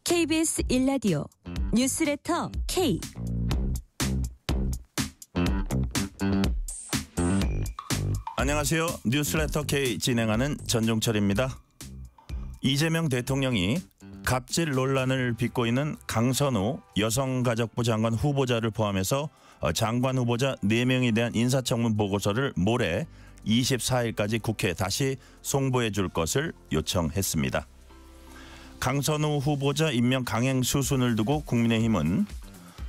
KBS 1라디오 뉴스레터 K. 안녕하세요. 뉴스레터 K 진행하는 전종철입니다. 이재명 대통령이 갑질 논란을 빚고 있는 강선우 여성가족부 장관 후보자를 포함해서 장관 후보자 4명에 대한 인사청문 보고서를 모레 24일까지 국회에 다시 송부해 줄 것을 요청했습니다. 강선우 후보자 임명 강행 수순을 두고 국민의힘은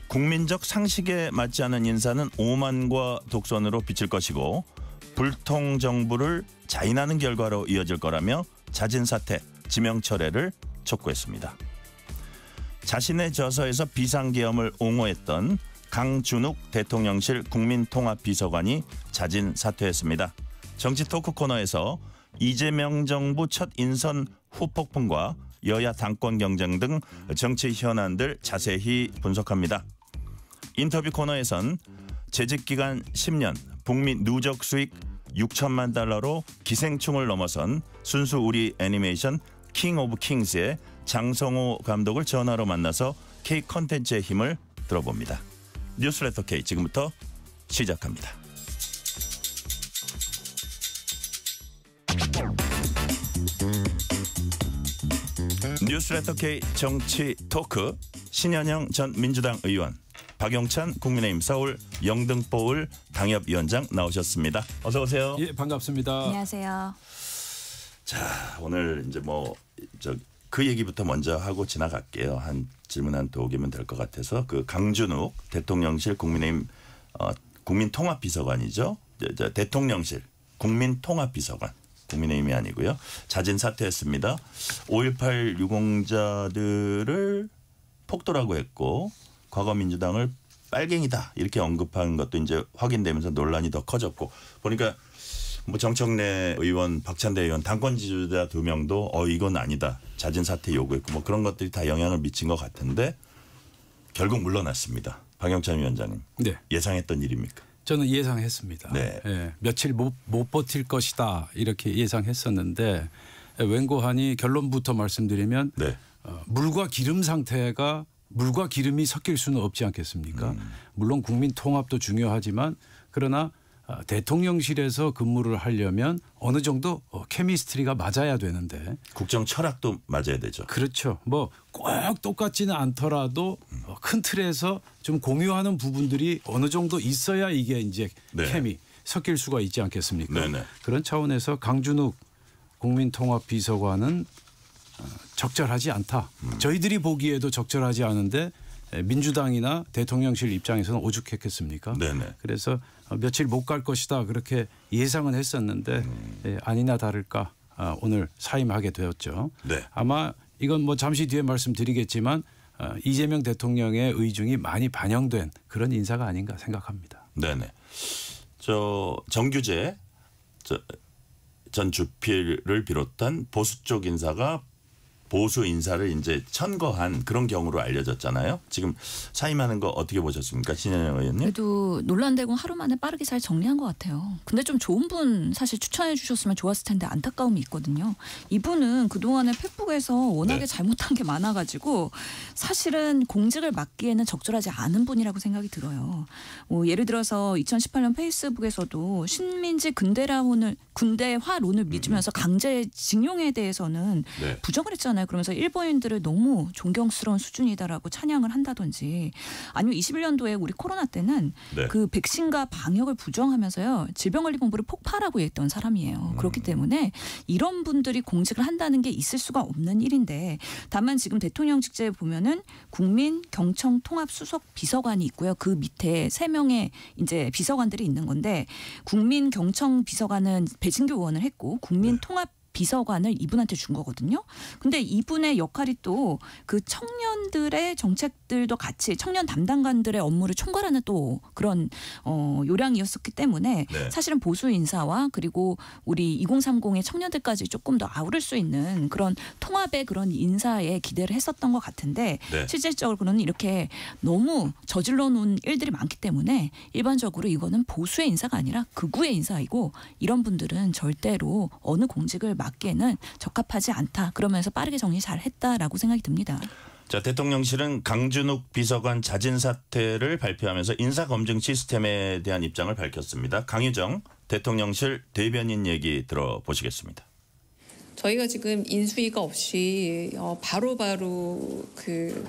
국민적 상식에 맞지 않은 인사는 오만과 독선으로 비칠 것이고 불통 정부를 자인하는 결과로 이어질 거라며 자진 사퇴, 지명 철회를 촉구했습니다. 자신의 저서에서 비상계엄을 옹호했던 강준욱 대통령실 국민통합비서관이 자진 사퇴했습니다. 정치 토크 코너에서 이재명 정부 첫 인선 후폭풍과 여야 당권 경쟁 등 정치 현안들 자세히 분석합니다. 인터뷰 코너에선 재직기간 10년, 북미 누적 수익 6천만 달러로 기생충을 넘어선 순수 우리 애니메이션 킹 오브 킹스의 장성호 감독을 전화로 만나서 K 컨텐츠의 힘을 들어봅니다. 뉴스레터 K 지금부터 시작합니다. 뉴스레터 K 정치 토크 신현영 전 민주당 의원, 박용찬 국민의힘 서울 영등포을 당협위원장 나오셨습니다. 어서 오세요. 예, 반갑습니다. 안녕하세요. 자, 오늘 이제 그 얘기부터 먼저 하고 지나갈게요. 한 질문 한 두 개면 될 것 같아서 그 강준욱 대통령실 국민의힘 국민통합비서관이죠. 대통령실 국민통합비서관. 국민의힘이 아니고요. 자진 사퇴했습니다. 5.18 유공자들을 폭도라고 했고 과거 민주당을 빨갱이다 이렇게 언급한 것도 이제 확인되면서 논란이 더 커졌고 보니까 정청래 의원, 박찬대 의원 당권 지지자 2명도 이건 아니다 자진 사퇴 요구했고 그런 것들이 다 영향을 미친 것 같은데 결국 물러났습니다. 박영찬 위원장님. 네. 예상했던 일입니까? 저는 예상했습니다. 네. 예, 며칠 못 버틸 것이다 이렇게 예상했었는데 웬고하니 결론부터 말씀드리면 네. 물과 기름 상태가 물과 기름이 섞일 수는 없지 않겠습니까? 물론 국민 통합도 중요하지만 그러나 대통령실에서 근무를 하려면 어느 정도 케미스트리가 맞아야 되는데 국정 철학도 맞아야 되죠. 그렇죠. 꼭 똑같지는 않더라도 큰 틀에서 좀 공유하는 부분들이 어느 정도 있어야 이게 이제 네. 케미 섞일 수가 있지 않겠습니까? 네네. 그런 차원에서 강준욱 국민통합비서관은 적절하지 않다. 저희들이 보기에도 적절하지 않은데 민주당이나 대통령실 입장에서는 오죽했겠습니까? 네네. 그래서 며칠 못 갈 것이다 그렇게 예상은 했었는데 아니나 다를까 오늘 사임하게 되었죠. 네. 아마 이건 잠시 뒤에 말씀드리겠지만 이재명 대통령의 의중이 많이 반영된 그런 인사가 아닌가 생각합니다. 네네. 정규재 전 주필을 비롯한 보수 쪽 인사가 보수 인사를 이제 천거한 그런 경우로 알려졌잖아요. 지금 사임하는 거 어떻게 보셨습니까, 신현영 의원님? 그래도 논란되고 하루 만에 빠르게 잘 정리한 것 같아요. 근데 좀 좋은 분 사실 추천해 주셨으면 좋았을 텐데 안타까움이 있거든요. 이분은 그동안에 페북에서 워낙에 네. 잘못한 게 많아가지고 사실은 공직을 맡기에는 적절하지 않은 분이라고 생각이 들어요. 예를 들어서 2018년 페이스북에서도 신민지 군대화론을 믿으면서 강제징용에 대해서는 네. 부정을 했잖아요. 그러면서 일본인들을 너무 존경스러운 수준이다라고 찬양을 한다든지 아니면 21년도에 우리 코로나 때는 네. 그 백신과 방역을 부정하면서요. 질병관리본부를 폭파라고 했던 사람이에요. 그렇기 때문에 이런 분들이 공직을 한다는 게 있을 수가 없는 일인데 다만 지금 대통령 직제에 보면은 국민경청통합수석 비서관이 있고요. 그 밑에 3명의 이제 비서관들이 있는 건데 국민경청비서관은 배진교 의원을 했고 국민통합 비서관을 이분한테 준 거거든요. 근데 이분의 역할이 또 그 청년들의 정책들도 같이 청년 담당관들의 업무를 총괄하는 또 그런 요량이었었기 때문에 네. 사실은 보수 인사와 그리고 우리 2030의 청년들까지 조금 더 아우를 수 있는 그런 통합의 그런 인사에 기대를 했었던 것 같은데 네. 실질적으로는 이렇게 너무 저질러 놓은 일들이 많기 때문에 일반적으로 이거는 보수의 인사가 아니라 극우의 인사이고 이런 분들은 절대로 어느 공직을 맡기에는 적합하지 않다. 그러면서 빠르게 정리 잘했다라고 생각이 듭니다. 자, 대통령실은 강준욱 비서관 자진 사퇴를 발표하면서 인사검증 시스템에 대한 입장을 밝혔습니다. 강유정 대통령실 대변인 얘기 들어보시겠습니다. 저희가 지금 인수위가 없이 바로바로 그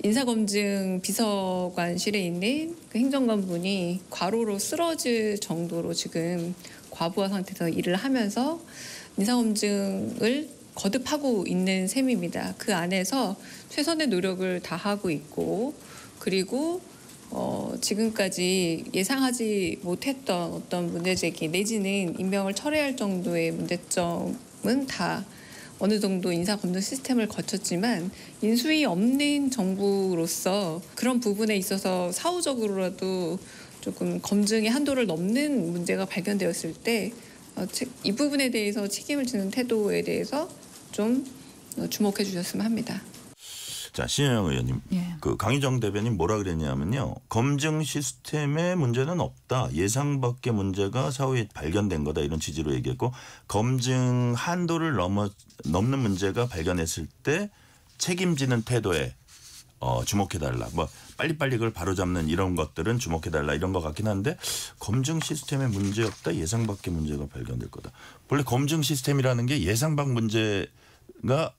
인사검증 비서관실에 있는 그 행정관분이 과로로 쓰러질 정도로 지금 과부하 상태에서 일을 하면서 인사검증을 거듭하고 있는 셈입니다. 그 안에서 최선의 노력을 다하고 있고 그리고 지금까지 예상하지 못했던 어떤 문제제기 내지는 임명을 철회할 정도의 문제점은 다 어느 정도 인사검증 시스템을 거쳤지만 인수위 없는 정부로서 그런 부분에 있어서 사후적으로라도 조금 검증의 한도를 넘는 문제가 발견되었을 때 이 부분에 대해서 책임을 지는 태도에 대해서 좀 주목해 주셨으면 합니다. 자, 신현영 의원님, 예. 그 강희정 대변인 뭐라 그랬냐면요, 검증 시스템에 문제는 없다, 예상 밖의 문제가 사후에 발견된 거다 이런 취지로 얘기했고 검증 한도를 넘는 문제가 발견했을 때 책임지는 태도에 주목해달라. 뭐 빨리빨리 그걸 바로잡는 이런 것들은 주목해달라 이런 것 같긴 한데 검증 시스템에 문제 없다, 예상 밖의 문제가 발견될 거다. 원래 검증 시스템이라는 게 예상 밖 문제가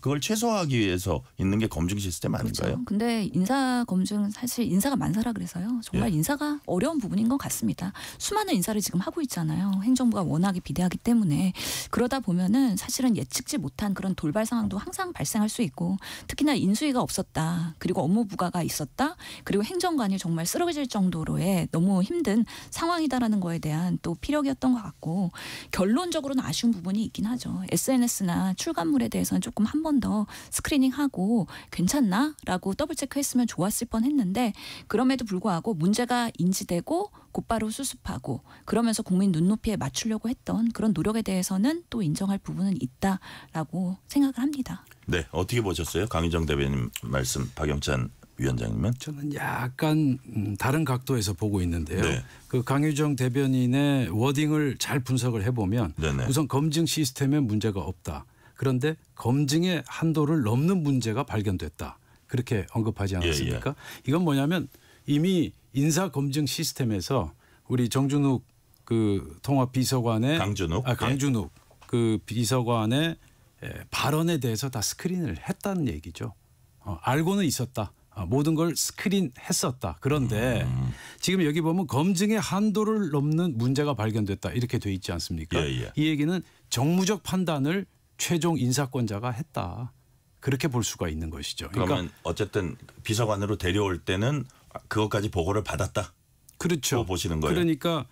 그걸 최소화하기 위해서 있는 게 검증 시스템 아닌가요? 그렇죠. 근데 인사 검증 사실 인사가 만사라 그래서요. 정말 예. 인사가 어려운 부분인 것 같습니다. 수많은 인사를 지금 하고 있잖아요. 행정부가 워낙에 비대하기 때문에 그러다 보면은 사실은 예측지 못한 그런 돌발 상황도 항상 발생할 수 있고 특히나 인수위가 없었다. 그리고 업무 부과가 있었다. 그리고 행정관이 정말 쓰러질 정도로의 너무 힘든 상황이다라는 거에 대한 또 피력이었던 것 같고 결론적으로는 아쉬운 부분이 있긴 하죠. SNS나 출간물에 대해서는 조금 한 번 더 스크리닝하고 괜찮나라고 더블 체크했으면 좋았을 뻔했는데 그럼에도 불구하고 문제가 인지되고 곧바로 수습하고 그러면서 국민 눈높이에 맞추려고 했던 그런 노력에 대해서는 또 인정할 부분은 있다라고 생각을 합니다. 네, 어떻게 보셨어요? 강희정 대변인 말씀, 박영찬 위원장님은? 저는 약간 다른 각도에서 보고 있는데요. 네. 그 강유정 대변인의 워딩을 잘 분석을 해보면 네네. 우선 검증 시스템에 문제가 없다. 그런데 검증의 한도를 넘는 문제가 발견됐다. 그렇게 언급하지 않았습니까? 이건 뭐냐면 이미 인사검증 시스템에서 우리 정준욱 그 통합비서관의 강준욱 그 비서관의 발언에 대해서 다 스크린을 했다는 얘기죠. 알고는 있었다. 모든 걸 스크린했었다. 그런데 지금 여기 보면 검증의 한도를 넘는 문제가 발견됐다. 이렇게 돼 있지 않습니까? 이 얘기는 정무적 판단을 최종 인사권자가 했다. 그렇게 볼 수가 있는 것이죠. 그러면 어쨌든 비서관으로 데려올 때는 그것까지 보고를 받았다. 그렇죠. 보시는 거예요. 그러니까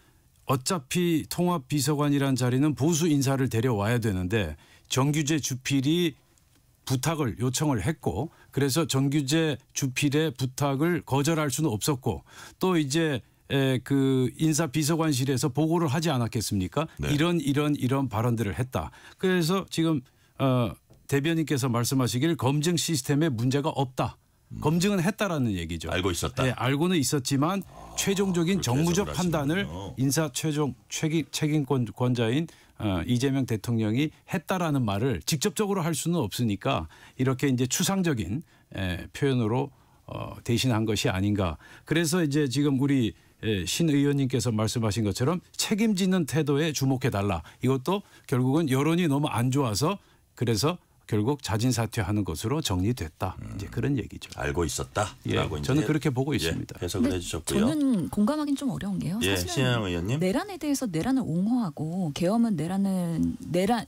어차피 통합비서관이란 자리는 보수 인사를 데려와야 되는데 정규재 주필이 부탁을 요청을 했고 그래서 정규재 주필의 부탁을 거절할 수는 없었고 또 이제 그 인사비서관실에서 보고를 하지 않았겠습니까? 네. 이런 발언들을 했다. 그래서 지금 대변인께서 말씀하시길 검증 시스템에 문제가 없다. 검증은 했다라는 얘기죠. 알고 있었다. 네, 알고는 있었지만 최종적인 정무적 판단을 인사 최종 책임권자인 이재명 대통령이 했다라는 말을 직접적으로 할 수는 없으니까 이렇게 이제 추상적인 표현으로 대신한 것이 아닌가. 그래서 이제 지금 우리 신 의원님께서 말씀하신 것처럼 책임지는 태도에 주목해달라. 이것도 결국은 여론이 너무 안 좋아서 그래서 결국 자진 사퇴하는 것으로 정리됐다. 이제 그런 얘기죠. 알고 있었다라고 예, 이제 저는 그렇게 보고 있습니다. 해석을 근데 해주셨고요. 저는 공감하기는 좀 어려운 게요. 예, 사실은 신혜영 의원님. 내란에 대해서 내란을 옹호하고 계엄은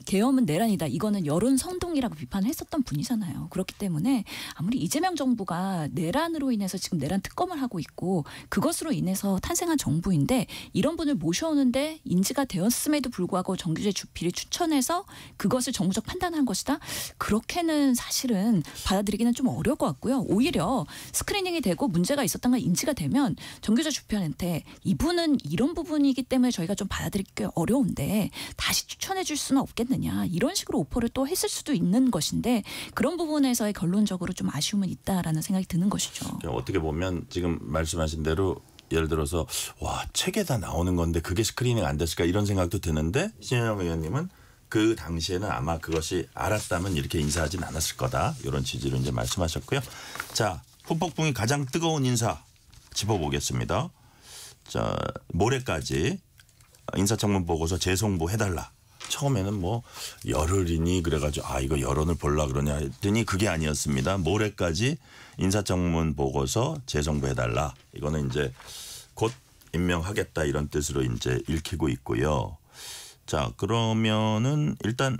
계엄은 내란이다. 이거는 여론 선동이라고 비판을 했었던 분이잖아요. 그렇기 때문에 아무리 이재명 정부가 내란으로 인해서 지금 내란 특검을 하고 있고 그것으로 인해서 탄생한 정부인데 이런 분을 모셔오는데 인지가 되었음에도 불구하고 정규제 주필이 추천해서 그것을 정무적 판단한 것이다. 그렇게는 사실은 받아들이기는 좀 어려울 것 같고요. 오히려 스크리닝이 되고 문제가 있었던 걸 인지가 되면 정규자 주편한테 이분은 이런 부분이기 때문에 저희가 좀 받아들이기 어려운데 다시 추천해 줄 수는 없겠느냐. 이런 식으로 오퍼를 또 했을 수도 있는 것인데 그런 부분에서의 결론적으로 좀 아쉬움은 있다라는 생각이 드는 것이죠. 어떻게 보면 지금 말씀하신 대로 예를 들어서 와 책에 다 나오는 건데 그게 스크리닝 안 됐을까 이런 생각도 드는데 신혜영 의원님은 그 당시에는 아마 그것이 알았다면 이렇게 인사하진 않았을 거다. 이런 취지로 이제 말씀하셨고요. 자, 후폭풍이 가장 뜨거운 인사 짚어보겠습니다. 자, 모레까지 인사청문 보고서 재송부 해달라. 처음에는 뭐 열흘이니 그래가지고 이거 여론을 보려고 그러냐 했더니 그게 아니었습니다. 모레까지 인사청문 보고서 재송부 해달라. 이거는 이제 곧 임명하겠다 이런 뜻으로 이제 읽히고 있고요. 자, 그러면은 일단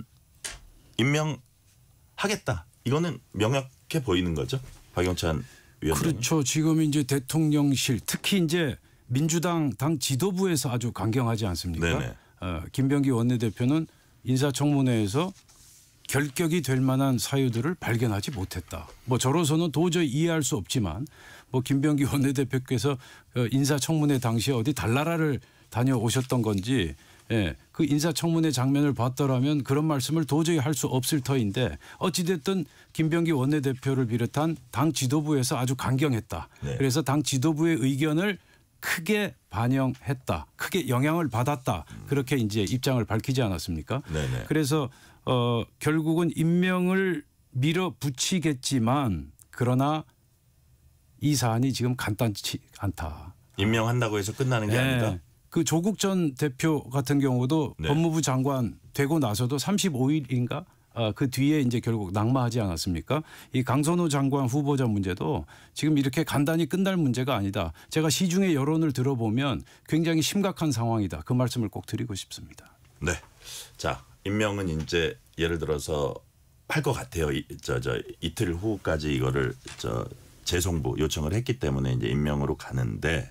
임명하겠다. 이거는 명확해 보이는 거죠. 박영찬 위원장님. 그렇죠. 지금 이제 대통령실 특히 이제 민주당 당 지도부에서 아주 강경하지 않습니까? 네네. 김병기 원내대표는 인사청문회에서 결격이 될 만한 사유들을 발견하지 못했다. 뭐 저로서는 도저히 이해할 수 없지만 뭐 김병기 원내대표께서 인사청문회 당시에 어디 달나라를 다녀오셨던 건지 그 인사청문회 장면을 봤더라면 그런 말씀을 도저히 할 수 없을 터인데 어찌됐든 김병기 원내대표를 비롯한 당 지도부에서 아주 강경했다. 네. 그래서 당 지도부의 의견을 크게 반영했다. 크게 영향을 받았다. 그렇게 이제 입장을 밝히지 않았습니까? 네네. 그래서 결국은 임명을 밀어붙이겠지만 그러나 이 사안이 지금 간단치 않다. 임명한다고 해서 끝나는 게 아니다. 그 조국 전 대표 같은 경우도 네. 법무부 장관 되고 나서도 35일인가 그 뒤에 이제 결국 낙마하지 않았습니까? 이 강선우 장관 후보자 문제도 지금 이렇게 간단히 끝날 문제가 아니다. 제가 시중의 여론을 들어보면 굉장히 심각한 상황이다. 그 말씀을 꼭 드리고 싶습니다. 네. 자, 임명은 이제 예를 들어서 할 것 같아요. 이틀 후까지 이거를 재송부 요청을 했기 때문에 이제 임명으로 가는데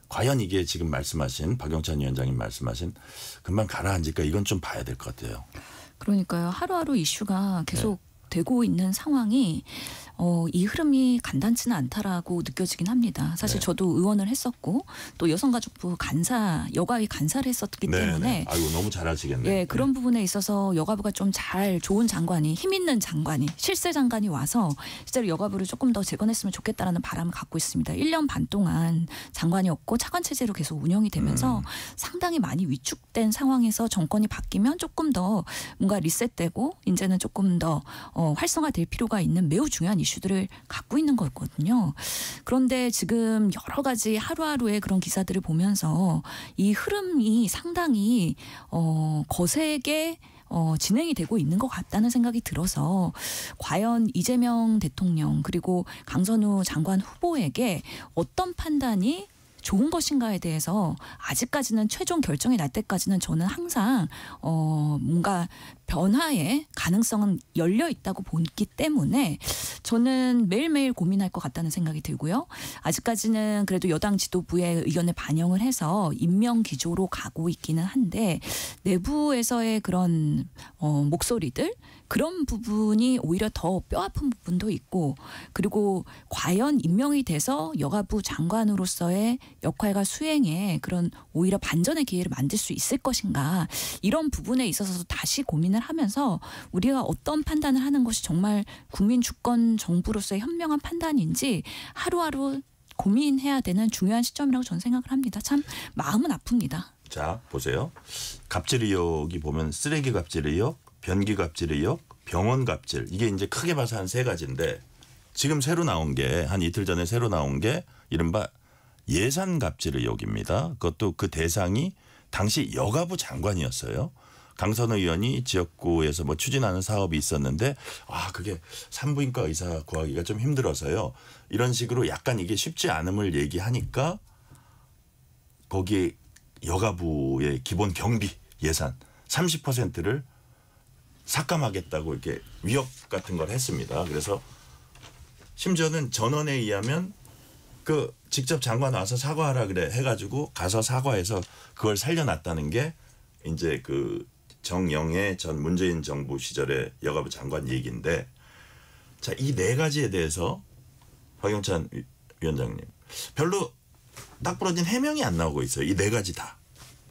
과연 이게 지금 말씀하신 박영찬 위원장님 말씀하신 금방 가라앉을까 이건 좀 봐야 될 것 같아요. 그러니까요. 하루하루 이슈가 계속 되고 있는 상황이 이 흐름이 간단치는 않다라고 느껴지긴 합니다. 사실 네. 저도 의원을 했었고 또 여성가족부 간사 여가위 간사를 했었기 때문에 아이고 너무 잘하시겠네요. 예, 그런 부분에 있어서 여가부가 좀 잘 좋은 장관이 힘 있는 장관이 실세 장관이 와서 실제로 여가부를 조금 더 재건했으면 좋겠다라는 바람을 갖고 있습니다. 1년 반 동안 장관이 없고 차관 체제로 계속 운영이 되면서 상당히 많이 위축된 상황에서 정권이 바뀌면 조금 더 뭔가 리셋되고 이제는 조금 더 활성화될 필요가 있는 매우 중요한 이슈들을 갖고 있는 거거든요. 그런데 지금 여러 가지 하루하루의 그런 기사들을 보면서 이 흐름이 상당히 거세게 진행이 되고 있는 것 같다는 생각이 들어서 과연 이재명 대통령 그리고 강선우 장관 후보에게 어떤 판단이 좋은 것인가에 대해서 아직까지는 최종 결정이 날 때까지는 저는 항상 뭔가 변화의 가능성은 열려 있다고 보기 때문에 저는 매일매일 고민할 것 같다는 생각이 들고요. 아직까지는 그래도 여당 지도부의 의견을 반영을 해서 임명 기조로 가고 있기는 한데 내부에서의 그런 목소리들 그런 부분이 오히려 더 뼈아픈 부분도 있고 그리고 과연 임명이 돼서 여가부 장관으로서의 역할과 수행에 그런 오히려 반전의 기회를 만들 수 있을 것인가 이런 부분에 있어서 다시 고민을 하면서 우리가 어떤 판단을 하는 것이 정말 국민 주권 정부로서의 현명한 판단인지 하루하루 고민해야 되는 중요한 시점이라고 저는 생각을 합니다. 참 마음은 아픕니다. 자, 보세요. 갑질 의혹이 보면 쓰레기 갑질 의혹, 변기 갑질 의혹, 병원 갑질 이게 이제 크게 봐서 한 세 가지인데 지금 새로 나온 게 한 이틀 전에 새로 나온 게 이른바 예산 갑질 의혹입니다. 그것도 그 대상이 당시 여가부 장관이었어요. 강선우 의원이 지역구에서 뭐 추진하는 사업이 있었는데 그게 산부인과 의사 구하기가 좀 힘들어서요. 이런 식으로 약간 이게 쉽지 않음을 얘기하니까 거기에 여가부의 기본 경비 예산 30%를 삭감하겠다고 이렇게 위협 같은 걸 했습니다. 그래서 심지어는 전원에 의하면 그 직접 장관 와서 사과하라 그래 해가지고 가서 사과해서 그걸 살려놨다는 게 이제 그 정영애 전 문재인 정부 시절의 여가부 장관 얘기인데, 자, 이 네 가지에 대해서 박영찬 위원장님 별로 딱 부러진 해명이 안 나오고 있어요. 이 네 가지 다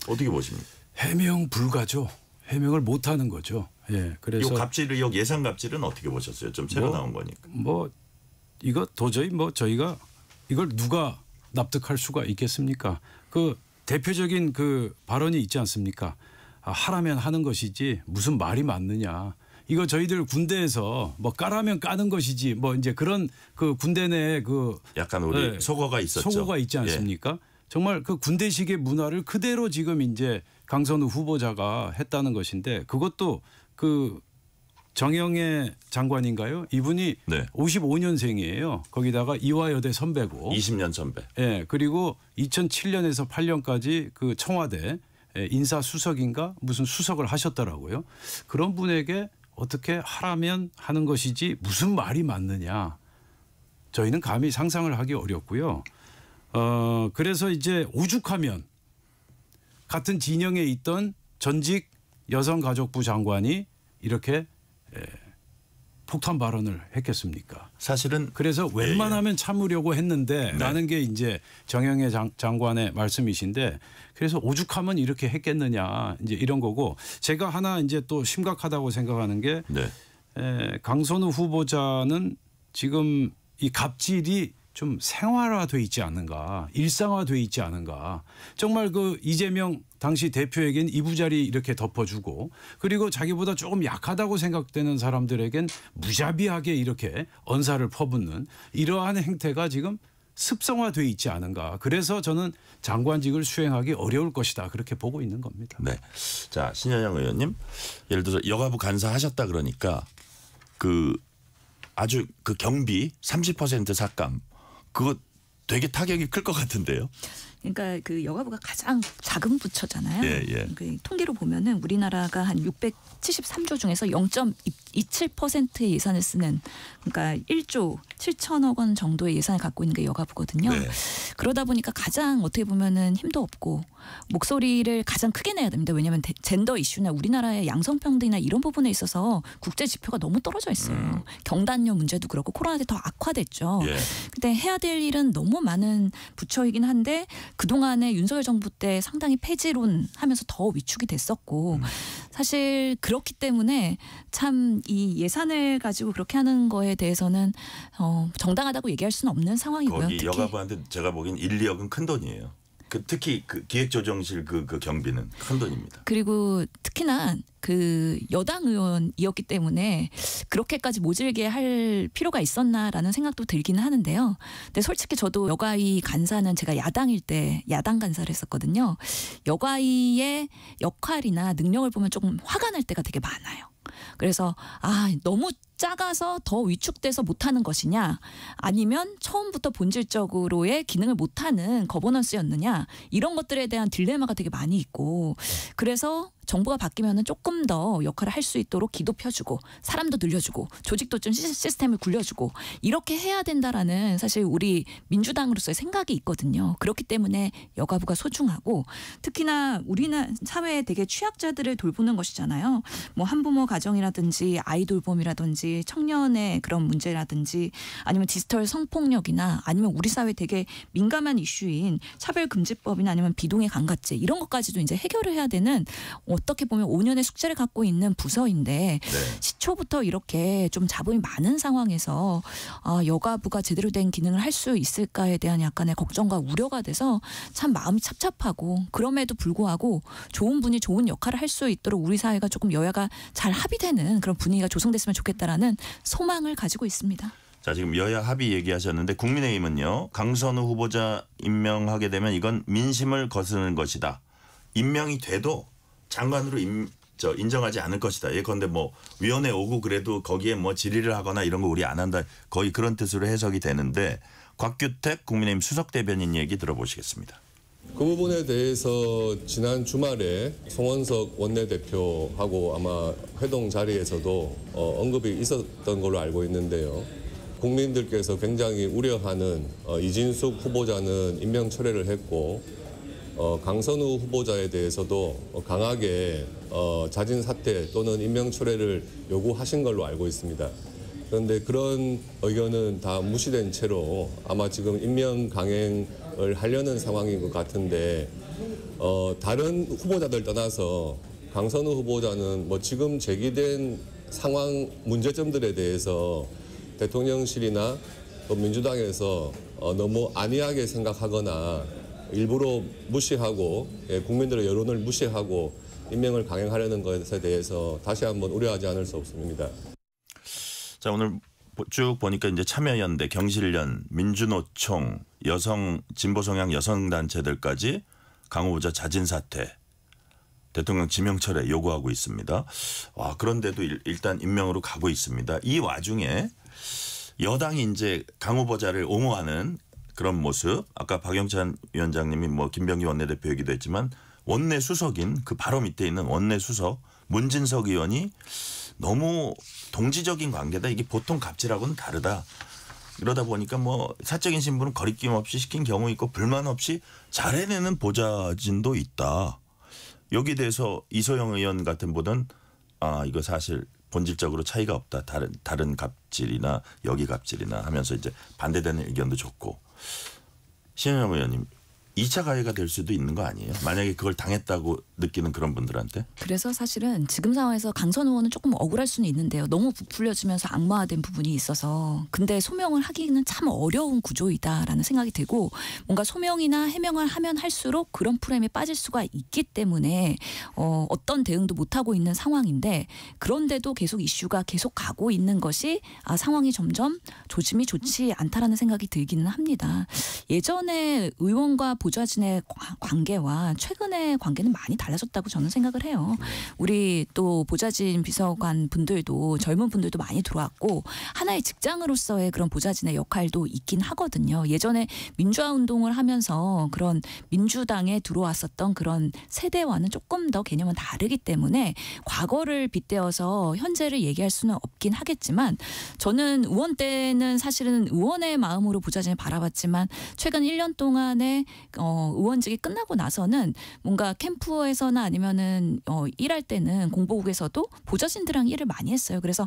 어떻게 보십니까? 해명 불가죠. 해명을 못 하는 거죠. 예, 그래서 이 갑질을, 이 예산 갑질은 어떻게 보셨어요? 좀 새로 나온 거니까. 이거 도저히 저희가 이걸 누가 납득할 수가 있겠습니까? 그 대표적인 그 발언이 있지 않습니까? 하라면 하는 것이지 무슨 말이 맞느냐. 이거 저희들 군대에서 뭐 까라면 까는 것이지 뭐 이제 그런 그 군대 내에 그 약간 우리 속어가 있었죠. 속어가 있지 않습니까? 정말 그 군대식의 문화를 그대로 지금 이제 강선우 후보자가 했다는 것인데, 그것도 그 정영애 장관인가요? 이분이 55년생이에요. 거기다가 이화여대 선배고 20년 선배. 예, 그리고 2007년에서 8년까지 그 청와대 인사수석인가 무슨 수석을 하셨더라고요. 그런 분에게 어떻게 하라면 하는 것이지 무슨 말이 맞느냐. 저희는 감히 상상을 하기 어렵고요. 그래서 이제 오죽하면 같은 진영에 있던 전직 여성가족부 장관이 이렇게 폭탄 발언을 했겠습니까? 사실은 그래서 웬만하면 참으려고 했는데 라는 게 이제 정영애 장관의 말씀이신데, 그래서 오죽하면 이렇게 했겠느냐 이제 이런 거고, 제가 하나 이제 또 심각하다고 생각하는 게 강선우 후보자는 지금 이 갑질이 좀 생활화돼 있지 않은가, 일상화돼 있지 않은가. 정말 그 이재명 당시 대표에겐 이부자리 이렇게 덮어주고, 그리고 자기보다 조금 약하다고 생각되는 사람들에겐 무자비하게 이렇게 언사를 퍼붓는 이러한 행태가 지금 습성화돼 있지 않은가. 그래서 저는 장관직을 수행하기 어려울 것이다, 그렇게 보고 있는 겁니다. 네. 자, 신현영 의원님, 예를 들어서 여가부 간사 하셨다 그러니까 그 아주 그 경비 30% 삭감, 그거 되게 타격이 클 것 같은데요. 그러니까 그 여가부가 가장 작은 부처잖아요. 예. 그 통계로 보면은 우리나라가 한 673조 중에서 0.27%의 예산을 쓰는, 그러니까 1조 7천억 원 정도의 예산을 갖고 있는 게 여가부거든요. 그러다 보니까 가장 어떻게 보면은 힘도 없고 목소리를 가장 크게 내야 됩니다. 왜냐하면 젠더 이슈나 우리나라의 양성평등이나 이런 부분에 있어서 국제 지표가 너무 떨어져 있어요. 경단료 문제도 그렇고 코로나 때 더 악화됐죠. 근데 해야 될 일은 너무 많은 부처이긴 한데 그동안에 윤석열 정부 때 상당히 폐지론 하면서 더 위축이 됐었고, 사실 그렇기 때문에 참 이 예산을 가지고 그렇게 하는 거에 대해서는 정당하다고 얘기할 수는 없는 상황이고요. 거기 여가부한테 제가 보기엔 1, 2억은 큰 돈이에요. 특히 그 기획조정실 그 경비는 큰 돈입니다. 그리고 특히나 그 여당 의원이었기 때문에 그렇게까지 모질게 할 필요가 있었나라는 생각도 들기는 하는데요. 근데 솔직히 저도 여가위 간사는 제가 야당일 때 야당 간사를 했었거든요. 여가위의 역할이나 능력을 보면 조금 화가 날 때가 되게 많아요. 그래서 너무 작아서 더 위축돼서 못하는 것이냐, 아니면 처음부터 본질적으로의 기능을 못하는 거버넌스였느냐, 이런 것들에 대한 딜레마가 되게 많이 있고, 그래서 정부가 바뀌면은 조금 더 역할을 할 수 있도록 기도 펴주고 사람도 늘려주고 조직도 좀 시스템을 굴려주고 이렇게 해야 된다라는 사실 우리 민주당으로서의 생각이 있거든요. 그렇기 때문에 여가부가 소중하고, 특히나 우리나라 사회에 되게 취약자들을 돌보는 것이잖아요. 뭐 한부모 가정이라든지 아이 돌봄이라든지 청년의 그런 문제라든지 아니면 디지털 성폭력이나 아니면 우리 사회 되게 민감한 이슈인 차별금지법이나 아니면 비동의 강간죄, 이런 것까지도 이제 해결을 해야 되는, 어떻게 보면 5년의 숙제를 갖고 있는 부서인데 시초부터 이렇게 좀 잡음이 많은 상황에서 여가부가 제대로 된 기능을 할 수 있을까에 대한 약간의 걱정과 우려가 돼서 참 마음이 찹찹하고, 그럼에도 불구하고 좋은 분이 좋은 역할을 할 수 있도록 우리 사회가 조금 여야가 잘 합의되는 그런 분위기가 조성됐으면 좋겠다라는 소망을 가지고 있습니다. 자, 지금 여야 합의 얘기하셨는데 국민의힘은요, 강선우 후보자 임명하게 되면 이건 민심을 거스르는 것이다. 임명이 돼도 장관으로 인정하지 않을 것이다. 예컨대 뭐 위원회 오고 그래도 거기에 뭐 질의를 하거나 이런 거 우리 안 한다. 거의 그런 뜻으로 해석이 되는데 곽규택 국민의힘 수석 대변인 얘기 들어보시겠습니다. 그 부분에 대해서 지난 주말에 송원석 원내대표하고 아마 회동 자리에서도 언급이 있었던 걸로 알고 있는데요. 국민들께서 굉장히 우려하는 이진숙 후보자는 임명 철회를 했고 강선우 후보자에 대해서도 강하게 자진 사퇴 또는 임명 철회를 요구하신 걸로 알고 있습니다. 그런데 그런 의견은 다 무시된 채로 아마 지금 임명 강행을 하려는 상황인 것 같은데 다른 후보자들 떠나서 강선우 후보자는 뭐 지금 제기된 상황 문제점들에 대해서 대통령실이나 또 민주당에서 너무 안이하게 생각하거나 일부러 무시하고 국민들의 여론을 무시하고 임명을 강행하려는 것에 대해서 다시 한번 우려하지 않을 수 없습니다. 자, 오늘 쭉 보니까 이제 참여연대, 경실련, 민주노총, 여성 진보 성향 여성 단체들까지 강 후보자 자진 사퇴, 대통령 지명 철회 요구하고 있습니다. 와, 그런데도 일단 임명으로 가고 있습니다. 이 와중에 여당이 이제 강 후보자를 옹호하는 그런 모습, 아까 박영찬 위원장님이 뭐 김병기 원내대표 얘기도 했지만 원내 수석인 그 바로 밑에 있는 원내 수석 문진석 의원이 너무 동지적인 관계다. 이게 보통 갑질하고는 다르다. 이러다 보니까 뭐 사적인 신분은 거리낌 없이 시킨 경우 있고 불만 없이 잘 해내는 보좌진도 있다. 여기에 대해서 이소영 의원 같은 분은 이거 사실 본질적으로 차이가 없다. 다른 갑질이나 여기 갑질이나 하면서 이제 반대되는 의견도 좋고. 신현영 의원님 2차 가해가 될 수도 있는 거 아니에요? 만약에 그걸 당했다고 느끼는 그런 분들한테? 그래서 사실은 지금 상황에서 강선 의원은 조금 억울할 수는 있는데요. 너무 부풀려지면서 악마화된 부분이 있어서 근데 소명을 하기는 참 어려운 구조이다라는 생각이 들고 뭔가 소명이나 해명을 하면 할수록 그런 프레임에 빠질 수가 있기 때문에 어떤 대응도 못하고 있는 상황인데 그런데도 계속 이슈가 계속 가고 있는 것이 상황이 점점 조짐이 좋지 않다라는 생각이 들기는 합니다. 예전에 의원과 보좌진의 관계와 최근의 관계는 많이 달라졌다고 저는 생각을 해요. 우리 또 보좌진 비서관 분들도 젊은 분들도 많이 들어왔고 하나의 직장으로서의 그런 보좌진의 역할도 있긴 하거든요. 예전에 민주화 운동을 하면서 그런 민주당에 들어왔었던 그런 세대와는 조금 더 개념은 다르기 때문에 과거를 빗대어서 현재를 얘기할 수는 없긴 하겠지만 저는 의원 때는 사실은 의원의 마음으로 보좌진을 바라봤지만 최근 1년 동안에 의원직이 끝나고 나서는 뭔가 캠프에서나 아니면은 일할 때는 공보국에서도 보좌진들이랑 일을 많이 했어요. 그래서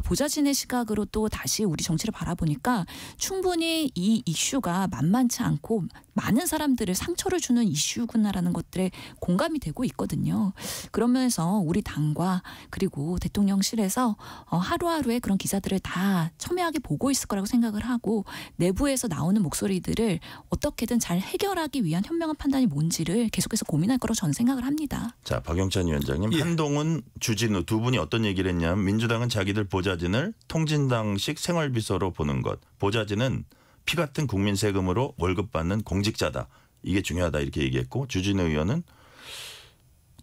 보좌진의 시각으로 또 다시 우리 정치를 바라보니까 충분히 이 이슈가 만만치 않고 많은 사람들을 상처를 주는 이슈구나라는 것들에 공감이 되고 있거든요. 그런 면에서 우리 당과 그리고 대통령실에서 하루하루의 그런 기사들을 다 첨예하게 보고 있을 거라고 생각을 하고 내부에서 나오는 목소리들을 어떻게든 잘 해결하기 위한 현명한 판단이 뭔지를 계속해서 고민할 거라고 저는 생각을 합니다. 자, 박영찬 위원장님, 한동훈, 주진우 두 분이 어떤 얘기를 했냐면 민주당은 자기들 보좌진을 통진당식 생활비서로 보는 것. 보좌진은 피 같은 국민 세금으로 월급 받는 공직자다. 이게 중요하다 이렇게 얘기했고 주진우 의원은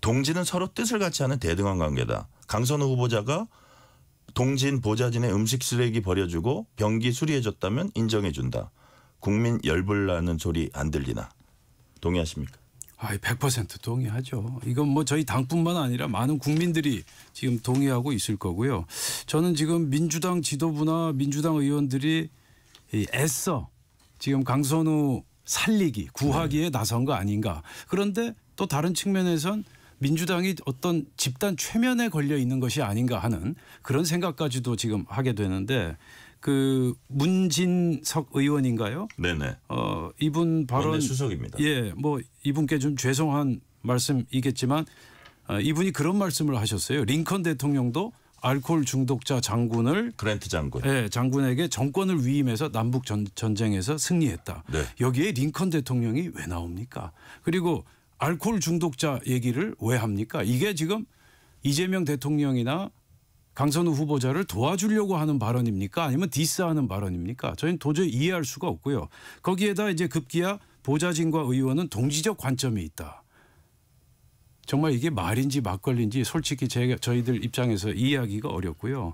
동지는 서로 뜻을 같이 하는 대등한 관계다. 강선우 후보자가 동진 보좌진의 음식 쓰레기 버려주고 변기 수리해줬다면 인정해준다. 국민 열불나는 소리 안 들리나. 동의하십니까? 100% 동의하죠. 이건 뭐 저희 당뿐만 아니라 많은 국민들이 지금 동의하고 있을 거고요. 저는 지금 민주당 지도부나 민주당 의원들이 애써 지금 강선우 살리기, 구하기에 나선 거 아닌가. 그런데 또 다른 측면에선 민주당이 어떤 집단 최면에 걸려 있는 것이 아닌가 하는 그런 생각까지도 지금 하게 되는데 그 문진석 의원인가요? 네네. 이분 발언 원내 수석입니다. 예, 뭐 이분께 좀 죄송한 말씀이겠지만 이분이 그런 말씀을 하셨어요. 링컨 대통령도 알코올 중독자 장군을 그랜트 장군. 예, 장군에게 정권을 위임해서 남북 전쟁에서 승리했다. 네. 여기에 링컨 대통령이 왜 나옵니까? 그리고 알코올 중독자 얘기를 왜 합니까? 이게 지금 이재명 대통령이나 강선우 후보자를 도와주려고 하는 발언입니까? 아니면 디스하는 발언입니까? 저희는 도저히 이해할 수가 없고요. 거기에다 이제 급기야 보좌진과 의원은 동지적 관점이 있다. 정말 이게 말인지 막걸리인지 솔직히 저희들 입장에서 이해하기가 어렵고요.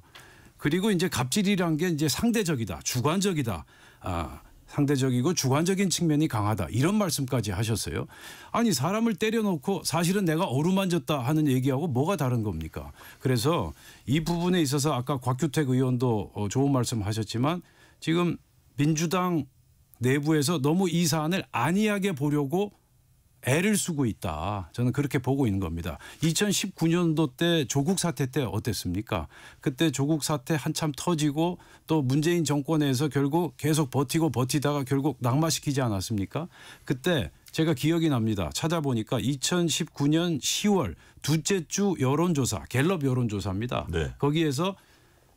그리고 이제 갑질이란 게 이제 상대적이다, 주관적이다. 상대적이고 주관적인 측면이 강하다. 이런 말씀까지 하셨어요. 아니 사람을 때려놓고 사실은 내가 어루만졌다 하는 얘기하고 뭐가 다른 겁니까? 그래서 이 부분에 있어서 아까 곽규택 의원도 좋은 말씀 하셨지만 지금 민주당 내부에서 너무 이 사안을 안이하게 보려고 애를 쓰고 있다. 저는 그렇게 보고 있는 겁니다. 2019년도 때 조국 사태 때 어땠습니까? 그때 조국 사태 한참 터지고 또 문재인 정권에서 결국 계속 버티다가 결국 낙마시키지 않았습니까? 그때 제가 기억이 납니다. 찾아보니까 2019년 10월 둘째 주 여론조사, 갤럽 여론조사입니다. 네. 거기에서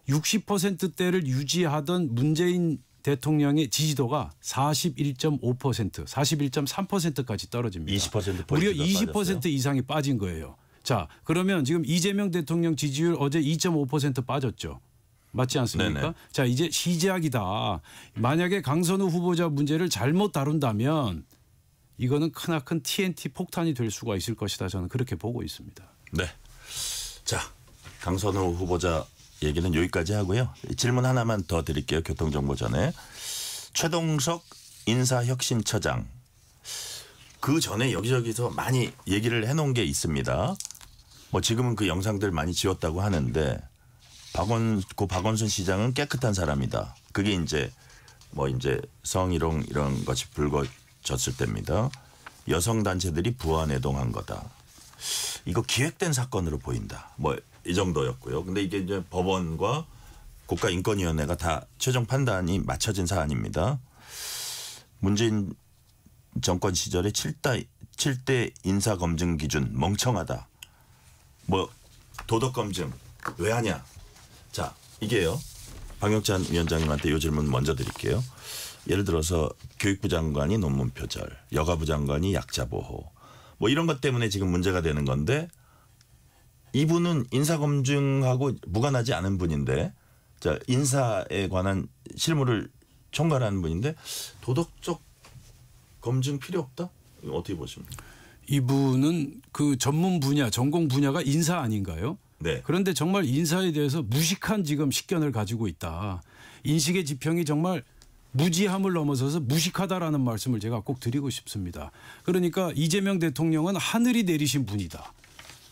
60%대를 유지하던 문재인 대통령의 지지도가 41.5%, 41.3%까지 떨어집니다. 20% 무려 포인트가 20% 빠졌어요. 이상이 빠진 거예요. 자, 그러면 지금 이재명 대통령 지지율 어제 2.5% 빠졌죠. 맞지 않습니까? 네네. 자, 이제 시작이다. 만약에 강선우 후보자 문제를 잘못 다룬다면 이거는 크나큰 TNT 폭탄이 될 수가 있을 것이다. 저는 그렇게 보고 있습니다. 네. 자, 강선우 후보자 얘기는 여기까지 하고요. 질문 하나만 더 드릴게요. 교통정보 전에. 최동석 인사혁신처장. 그 전에 여기저기서 많이 얘기를 해놓은 게 있습니다. 뭐 지금은 그 영상들 많이 지웠다고 하는데 박원순 시장은 깨끗한 사람이다. 그게 이제 성희롱 이런 것이 불거졌을 때입니다. 여성 단체들이 부안해동한 거다. 이거 기획된 사건으로 보인다. 뭐 이 정도였고요. 근데 이게 이제 법원과 국가인권위원회가 다 최종 판단이 맞춰진 사안입니다. 문재인 정권 시절에 7대 인사검증 기준 멍청하다. 뭐 도덕검증 왜 하냐. 자, 이게요. 박영찬 위원장님한테 이 질문 먼저 드릴게요. 예를 들어서 교육부 장관이 논문 표절, 여가부 장관이 약자 보호 뭐 이런 것 때문에 지금 문제가 되는 건데 이분은 인사검증하고 무관하지 않은 분인데 자, 인사에 관한 실무를 총괄하는 분인데 도덕적 검증 필요 없다? 이거 어떻게 보십니까? 이분은 그 전문 분야, 전공 분야가 인사 아닌가요? 네. 그런데 정말 인사에 대해서 무식한 지금 식견을 가지고 있다. 인식의 지평이 정말 무지함을 넘어서서 무식하다라는 말씀을 제가 꼭 드리고 싶습니다. 그러니까 이재명 대통령은 하늘이 내리신 분이다.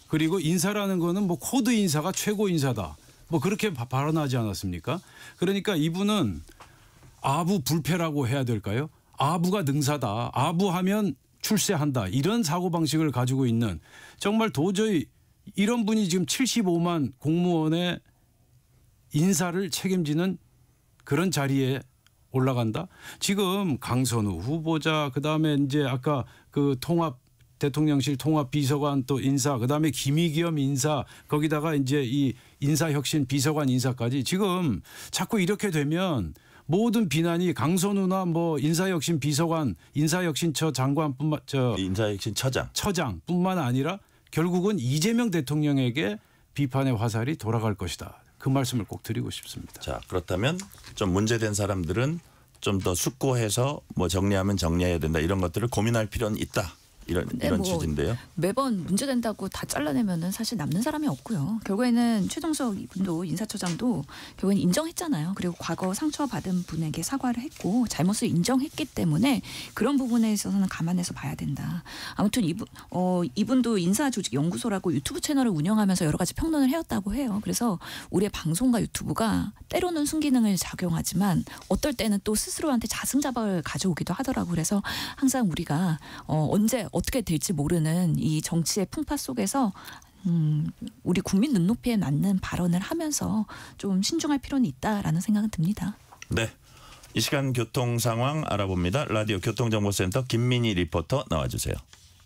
그리고 인사라는 거는 뭐 코드 인사가 최고 인사다. 뭐 그렇게 발언하지 않았습니까? 그러니까 이분은 아부 불패라고 해야 될까요? 아부가 능사다. 아부하면 출세한다. 이런 사고방식을 가지고 있는 정말 도저히 이런 분이 지금 75만 공무원의 인사를 책임지는 그런 자리에 올라간다. 지금 강선우 후보자 그다음에 이제 아까 그 대통령실 통합비서관 또 인사 그다음에 김의겸 인사 거기다가 이제 이 인사혁신 비서관 인사까지 지금 자꾸 이렇게 되면 모든 비난이 강선우나 뭐 인사혁신 비서관 인사혁신처 장관뿐만 인사혁신 처장뿐만 아니라 결국은 이재명 대통령에게 비판의 화살이 돌아갈 것이다. 그 말씀을 꼭 드리고 싶습니다. 자, 그렇다면 좀 문제된 사람들은 좀 더 숙고해서 뭐 정리하면 정리해야 된다. 이런 것들을 고민할 필요는 있다. 이런 뭐 취지인데요. 매번 문제된다고 다 잘라내면은 사실 남는 사람이 없고요. 결국에는 최동석 이분도 인사처장도 결국엔 인정했잖아요. 그리고 과거 상처받은 분에게 사과를 했고 잘못을 인정했기 때문에 그런 부분에 있어서는 감안해서 봐야 된다. 아무튼 이분도 인사조직연구소라고 유튜브 채널을 운영하면서 여러 가지 평론을 해왔다고 해요. 그래서 우리의 방송과 유튜브가 때로는 순기능을 작용하지만 어떨 때는 또 스스로한테 자승자박을 가져오기도 하더라고요. 그래서 항상 우리가 언제 어떻게 될지 모르는 이 정치의 풍파 속에서 우리 국민 눈높이에 맞는 발언을 하면서 좀 신중할 필요는 있다라는 생각은 듭니다. 네. 이 시간 교통 상황 알아봅니다. 라디오 교통정보센터 김민희 리포터 나와주세요.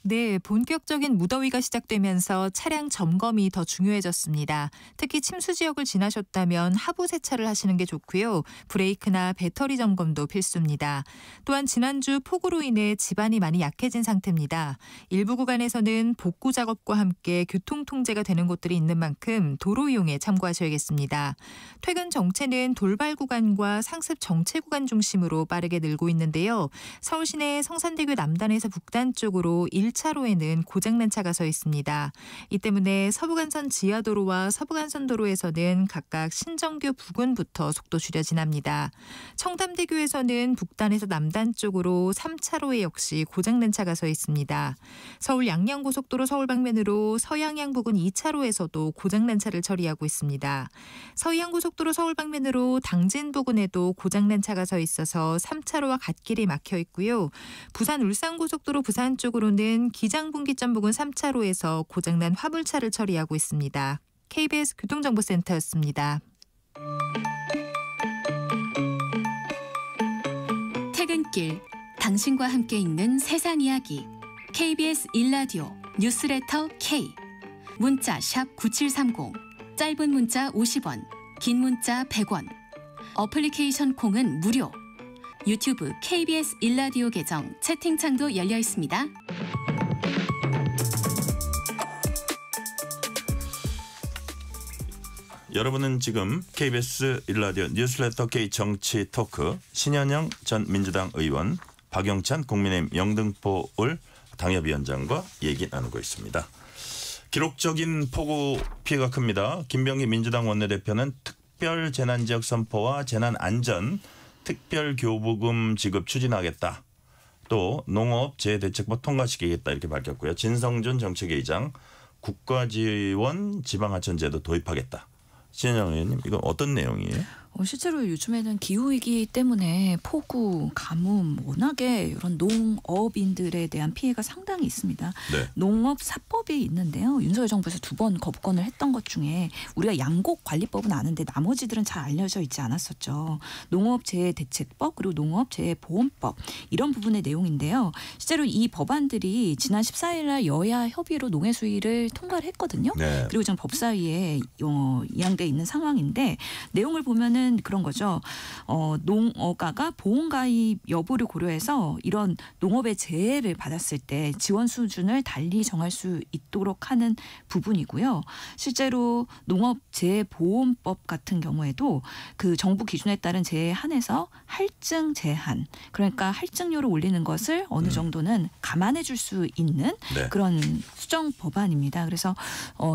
네, 본격적인 무더위가 시작되면서 차량 점검이 더 중요해졌습니다. 특히 침수 지역을 지나셨다면 하부 세차를 하시는 게 좋고요. 브레이크나 배터리 점검도 필수입니다. 또한 지난주 폭우로 인해 지반이 많이 약해진 상태입니다. 일부 구간에서는 복구 작업과 함께 교통 통제가 되는 곳들이 있는 만큼 도로 이용에 참고하셔야겠습니다. 퇴근 정체는 돌발 구간과 상습 정체 구간 중심으로 빠르게 늘고 있는데요. 서울 시내 성산대교 남단에서 북단 쪽으로 1 1차로에는 고장난 차가 서 있습니다. 이 때문에 서부간선 지하도로와 서부간선도로에서는 각각 신정교 부근부터 속도 줄여 지납니다. 청담대교에서는 북단에서 남단 쪽으로 3차로에 역시 고장난 차가 서 있습니다. 서울 양양고속도로 서울 방면으로 서양양 부근 2차로에서도 고장난 차를 처리하고 있습니다. 서해안고속도로 서울 방면으로 당진 부근에도 고장난 차가 서 있어서 3차로와 갓길이 막혀 있고요. 부산 울산고속도로 부산 쪽으로는 기장분기점 부근 3차로에서 고장난 화물차를 처리하고 있습니다. KBS 교통정보센터였습니다. 퇴근길 당신과 함께 읽는 세상 이야기 KBS 1라디오 뉴스레터 K 문자 샵 9730 짧은 문자 50원 긴 문자 100원 어플리케이션 콩은 무료 유튜브 KBS 1라디오 계정 채팅창도 열려 있습니다. 여러분은 지금 KBS 1라디오 뉴스레터 K 정치 토크 신현영 전 민주당 의원, 박영찬 국민의힘 영등포을 당협위원장과 얘기 나누고 있습니다. 기록적인 폭우 피해가 큽니다. 김병기 민주당 원내대표는 특별 재난지역 선포와 재난안전 특별교부금 지급 추진하겠다. 또 농업 재해대책법 통과시키겠다 이렇게 밝혔고요. 진성준 정책위의장 국가지원 지방하천제도 도입하겠다. 신현영 의원님 이건 어떤 내용이에요? 실제로 요즘에는 기후위기 때문에 폭우, 가뭄, 워낙에 이런 농업인들에 대한 피해가 상당히 있습니다. 네. 농업사법이 있는데요. 윤석열 정부에서 2번 거부권을 했던 것 중에 우리가 양곡관리법은 아는데 나머지들은 잘 알려져 있지 않았었죠. 농업재해대책법 그리고 농업재해보험법 이런 부분의 내용인데요. 실제로 이 법안들이 지난 14일 날 여야 협의로 농해수위를 통과를 했거든요. 네. 그리고 지금 법사위에 이양돼 있는 상황인데 내용을 보면은 그런 거죠. 농어가가 보험가입 여부를 고려해서 이런 농업의 재해를 받았을 때 지원 수준을 달리 정할 수 있도록 하는 부분이고요. 실제로 농업재해보험법 같은 경우에도 그 정부 기준에 따른 재해에 한해서 할증 제한, 그러니까 할증료를 올리는 것을 어느 정도는 감안해 줄 수 있는 네. 그런 수정 법안입니다. 그래서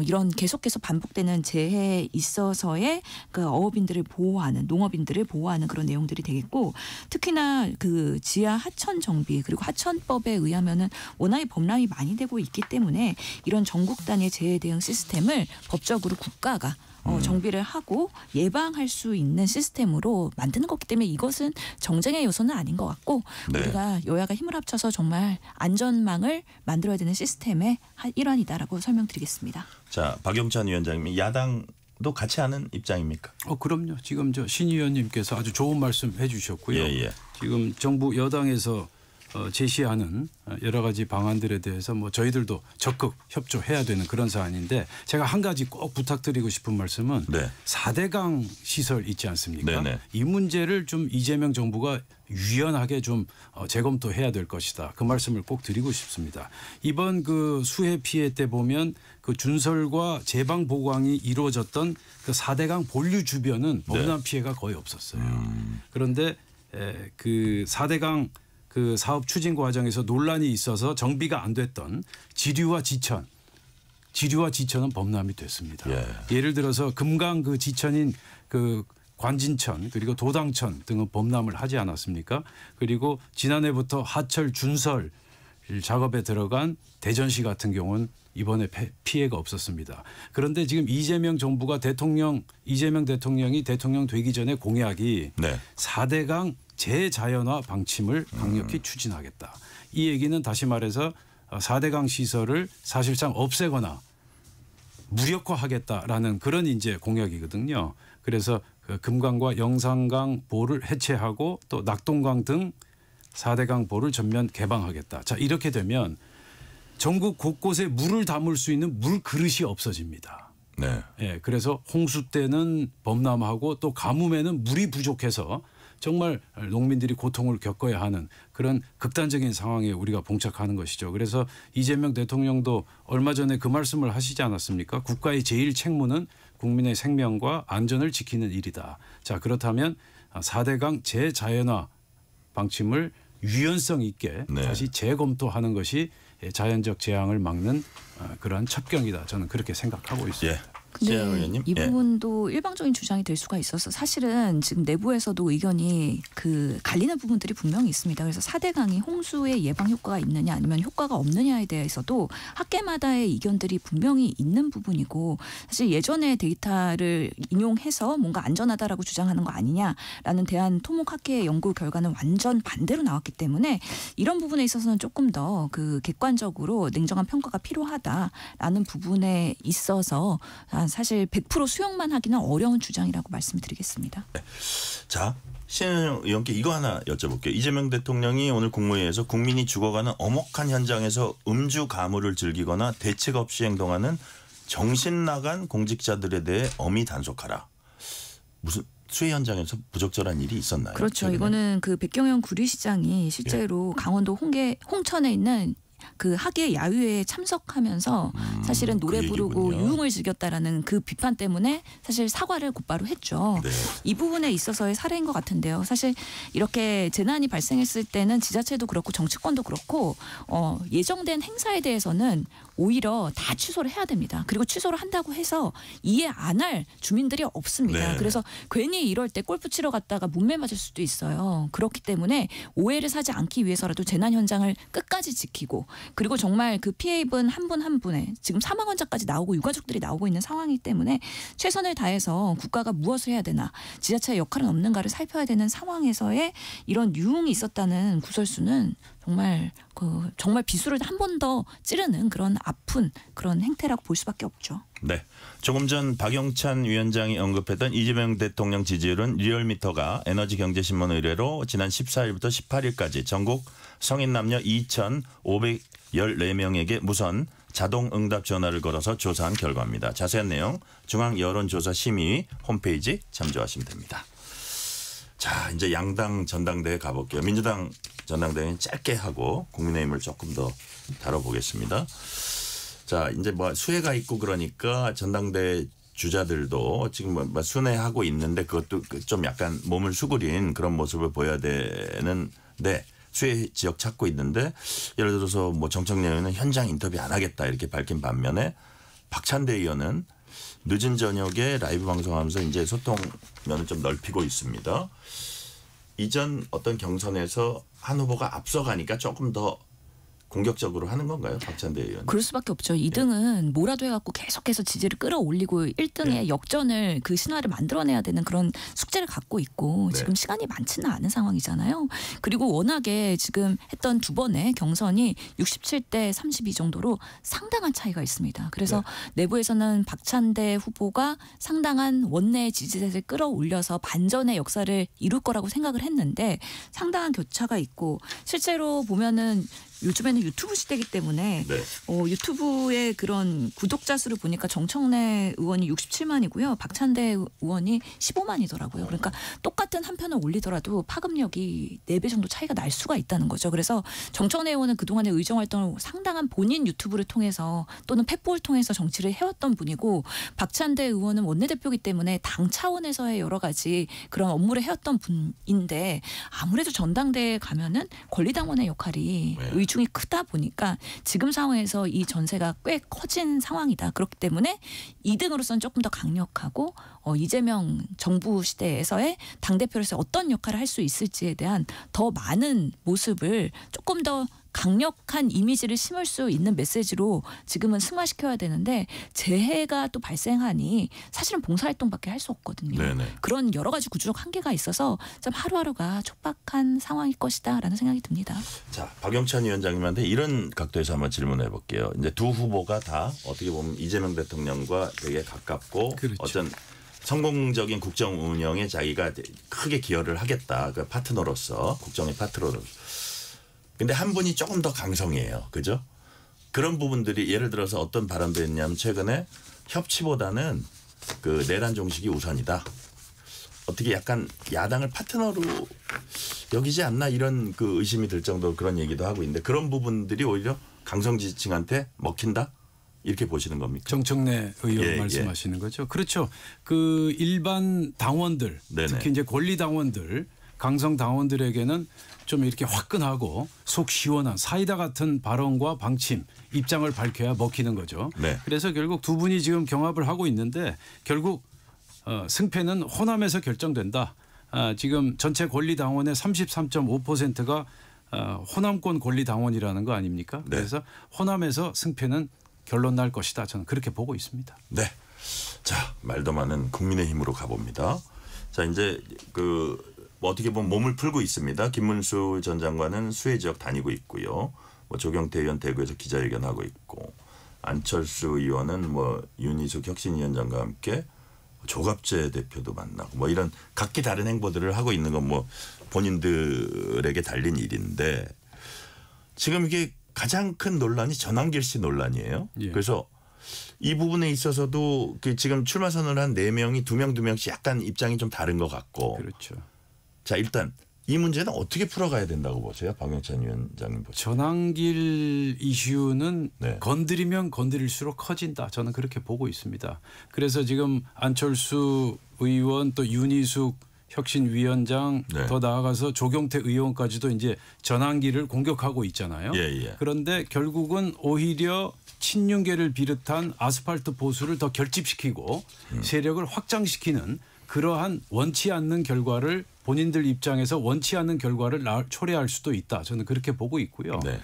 이런 계속해서 반복되는 재해에 있어서의 그 어업인들을 보호하는 농업인들을 보호하는 그런 내용들이 되겠고 특히나 그 지하 하천 정비 그리고 하천법에 의하면은 워낙에 범람이 많이 되고 있기 때문에 이런 전국 단위 재해 대응 시스템을 법적으로 국가가 정비를 하고 예방할 수 있는 시스템으로 만드는 거기 때문에 이것은 정쟁의 요소는 아닌 것 같고 네. 우리가 여야가 힘을 합쳐서 정말 안전망을 만들어야 되는 시스템의 일환이다라고 설명드리겠습니다. 자, 박영찬 위원장님이 야당도 같이 하는 입장입니까? 그럼요. 지금 신 의원님께서 아주 좋은 말씀 해주셨고요. 예. 지금 정부 여당에서 제시하는 여러 가지 방안들에 대해서 뭐 저희들도 적극 협조해야 되는 그런 사안인데 제가 한 가지 꼭 부탁드리고 싶은 말씀은 네. 4대강 시설 있지 않습니까? 네네. 이 문제를 좀 이재명 정부가 유연하게 좀 재검토해야 될 것이다. 그 말씀을 꼭 드리고 싶습니다. 이번 그 수해 피해 때 보면 그 준설과 제방 보강이 이루어졌던 그 4대강 본류 주변은 범람 피해가 거의 없었어요. 그런데 그 4대강 그 사업 추진 과정에서 논란이 있어서 정비가 안 됐던 지류와 지천은 범람이 됐습니다. 예를 들어서 금강 그 지천인 그 관진천 그리고 도당천 등은 범람을 하지 않았습니까? 그리고 지난해부터 하철 준설 작업에 들어간 대전시 같은 경우는 이번에 피해가 없었습니다. 그런데 지금 이재명 대통령이 대통령 되기 전에 공약이 4대강 재자연화 방침을 강력히 추진하겠다. 이 얘기는 다시 말해서 4대강 시설을 사실상 없애거나 무력화하겠다라는 그런 이제 공약이거든요. 그래서 그 금강과 영산강 보를 해체하고 또 낙동강 등 4대강 보를 전면 개방하겠다. 자, 이렇게 되면 전국 곳곳에 물을 담을 수 있는 물 그릇이 없어집니다. 네. 예, 그래서 홍수 때는 범람하고 또 가뭄에는 물이 부족해서 정말 농민들이 고통을 겪어야 하는 그런 극단적인 상황에 우리가 봉착하는 것이죠. 그래서 이재명 대통령도 얼마 전에 그 말씀을 하시지 않았습니까? 국가의 제일 책무는 국민의 생명과 안전을 지키는 일이다. 자, 그렇다면 4대강 재자연화 방침을 유연성 있게 다시 재검토하는 것이 자연적 재앙을 막는 그러한 첩경이다. 저는 그렇게 생각하고 있습니다. 예. 근데 의원님? 이 부분도 일방적인 주장이 될 수가 있어서 사실은 지금 내부에서도 의견이 갈리는 부분들이 분명히 있습니다. 그래서 4대 강이 홍수의 예방 효과가 있느냐 아니면 효과가 없느냐에 대해서도 학계마다의 의견들이 분명히 있는 부분이고 사실 예전의 데이터를 인용해서 뭔가 안전하다라고 주장하는 거 아니냐라는 대한토목학회 연구 결과는 완전 반대로 나왔기 때문에 이런 부분에 있어서는 조금 더 객관적으로 냉정한 평가가 필요하다라는 부분에 있어서 사실 100% 수용만 하기는 어려운 주장이라고 말씀드리겠습니다. 네. 자, 신은영 의원께 이거 하나 여쭤볼게요. 이재명 대통령이 오늘 국무회의에서 국민이 죽어가는 엄혹한 현장에서 음주 가무를 즐기거나 대책 없이 행동하는 정신 나간 공직자들에 대해 엄히 단속하라. 무슨 수해 현장에서 부적절한 일이 있었나요? 그렇죠. 최근에? 이거는 백경현 구리시장이 실제로 강원도 홍천에 있는 학예 야유회에 참석하면서 사실은 노래 부르고 유흥을 즐겼다라는 그 비판 때문에 사실 사과를 곧바로 했죠. 네. 이 부분에 있어서의 사례인 것 같은데요. 사실 이렇게 재난이 발생했을 때는 지자체도 그렇고 정치권도 그렇고 예정된 행사에 대해서는 오히려 다 취소를 해야 됩니다. 그리고 취소를 한다고 해서 이해 안 할 주민들이 없습니다. 네. 그래서 괜히 이럴 때 골프 치러 갔다가 문매 맞을 수도 있어요. 그렇기 때문에 오해를 사지 않기 위해서라도 재난 현장을 끝까지 지키고 그리고 정말 그 피해 입은 한 분 한 분의 지금 사망 환자까지 나오고 유가족들이 나오고 있는 상황이기 때문에 최선을 다해서 국가가 무엇을 해야 되나 지자체의 역할은 없는가를 살펴야 되는 상황에서의 이런 유흥이 있었다는 구설수는 정말 비수를 한 번 더 찌르는 그런 아픈 그런 행태라고 볼 수밖에 없죠. 네. 조금 전 박영찬 위원장이 언급했던 이재명 대통령 지지율은 리얼미터가 에너지경제신문 의뢰로 지난 14일부터 18일까지 전국 성인 남녀 2,514명에게 무선 자동 응답 전화를 걸어서 조사한 결과입니다. 자세한 내용 중앙여론조사심의 홈페이지 참조하시면 됩니다. 자, 이제 양당 전당대회 가볼게요. 민주당 전당대회는 짧게 하고 국민의힘을 조금 더 다뤄보겠습니다. 자, 이제 수혜가 있고 그러니까 전당대회 주자들도 지금 순회하고 있는데 그것도 좀 약간 몸을 수그린 그런 모습을 보여야 되는데 수혜 지역 찾고 있는데 예를 들어서 정청래 의원은 현장 인터뷰 안 하겠다 이렇게 밝힌 반면에 박찬대 의원은 늦은 저녁에 라이브 방송하면서 이제 소통면을 좀 넓히고 있습니다. 이전 어떤 경선에서 한 후보가 앞서가니까 조금 더 공격적으로 하는 건가요? 박찬대 의원. 그럴 수밖에 없죠. 2등은 뭐라도 해갖고 계속해서 지지를 끌어올리고 1등의 역전을 신화를 만들어내야 되는 그런 숙제를 갖고 있고 지금 시간이 많지는 않은 상황이잖아요. 그리고 워낙에 지금 했던 두 번의 경선이 67대 32 정도로 상당한 차이가 있습니다. 그래서 내부에서는 박찬대 후보가 상당한 원내 지지세를 끌어올려서 반전의 역사를 이룰 거라고 생각을 했는데 상당한 교차가 있고 실제로 보면은 요즘에는 유튜브 시대이기 때문에 유튜브의 그런 구독자 수를 보니까 정청래 의원이 67만이고요. 박찬대 의원이 15만이더라고요. 그러니까 똑같은 한 편을 올리더라도 파급력이 4배 정도 차이가 날 수가 있다는 거죠. 그래서 정청래 의원은 그동안의 의정활동을 상당한 본인 유튜브를 통해서 또는 펫볼을 통해서 정치를 해왔던 분이고 박찬대 의원은 원내대표이기 때문에 당 차원에서의 여러 가지 그런 업무를 해왔던 분인데 아무래도 전당대회에 가면은 권리당원의 역할이 중이 크다 보니까 지금 상황에서 이 전세가 꽤 커진 상황이다. 그렇기 때문에 2등으로서는 조금 더 강력하고 이재명 정부 시대에서의 당대표로서 어떤 역할을 할 수 있을지에 대한 더 많은 모습을 조금 더 강력한 이미지를 심을 수 있는 메시지로 지금은 승화시켜야 되는데 재해가 또 발생하니 사실은 봉사활동밖에 할 수 없거든요. 네네. 그런 여러 가지 구조적 한계가 있어서 좀 하루하루가 촉박한 상황일 것이다라는 생각이 듭니다. 자, 박영찬 위원장님한테 이런 각도에서 한번 질문해 볼게요. 이제 두 후보가 다 어떻게 보면 이재명 대통령과 되게 가깝고 어떤 성공적인 국정 운영에 자기가 크게 기여를 하겠다. 그 파트너로서 국정의 파트너로서. 근데 한 분이 조금 더 강성이에요. 그죠? 그런 부분들이 예를 들어서 어떤 발언도 했냐면 최근에 협치보다는 그 내란 종식이 우선이다. 어떻게 약간 야당을 파트너로 여기지 않나 이런 그 의심이 들 정도로 그런 얘기도 하고 있는데 그런 부분들이 오히려 강성 지지층한테 먹힌다? 이렇게 보시는 겁니까? 정청래 의원 말씀하시는 거죠. 그렇죠. 그 일반 당원들 특히 이제 권리 당원들 강성 당원들에게는 좀 이렇게 화끈하고 속 시원한 사이다 같은 발언과 방침, 입장을 밝혀야 먹히는 거죠. 네. 그래서 결국 두 분이 지금 경합을 하고 있는데 결국 승패는 호남에서 결정된다. 지금 전체 권리당원의 33.5%가 호남권 권리당원이라는 거 아닙니까? 네. 그래서 호남에서 승패는 결론 날 것이다. 저는 그렇게 보고 있습니다. 네. 자, 말도 많은 국민의힘으로 가봅니다. 자, 이제 뭐 어떻게 보면 몸을 풀고 있습니다. 김문수 전 장관은 수해 지역 다니고 있고요. 뭐 조경태 의원 대구에서 기자회견하고 있고, 안철수 의원은 뭐 윤희숙 혁신위원장과 함께 조갑재 대표도 만나고 뭐 이런 각기 다른 행보들을 하고 있는 건 뭐 본인들에게 달린 일인데, 지금 이게 가장 큰 논란이 전환길 씨 논란이에요. 예. 그래서 이 부분에 있어서도 지금 출마 선언을 한 4명이 2명씩 약간 입장이 좀 다른 것 같고. 그렇죠. 자, 일단 이 문제는 어떻게 풀어가야 된다고 보세요? 박영찬 위원장님 보세요. 전환길 이슈는 네. 건드리면 건드릴수록 커진다. 저는 그렇게 보고 있습니다. 그래서 지금 안철수 의원 또 윤희숙 혁신위원장 네. 더 나아가서 조경태 의원까지도 이제 전환길을 공격하고 있잖아요. 예. 그런데 결국은 오히려 친윤계를 비롯한 아스팔트 보수를 더 결집시키고 세력을 확장시키는 그러한 원치 않는 결과를 본인들 입장에서 원치 않는 결과를 초래할 수도 있다. 저는 그렇게 보고 있고요. 네.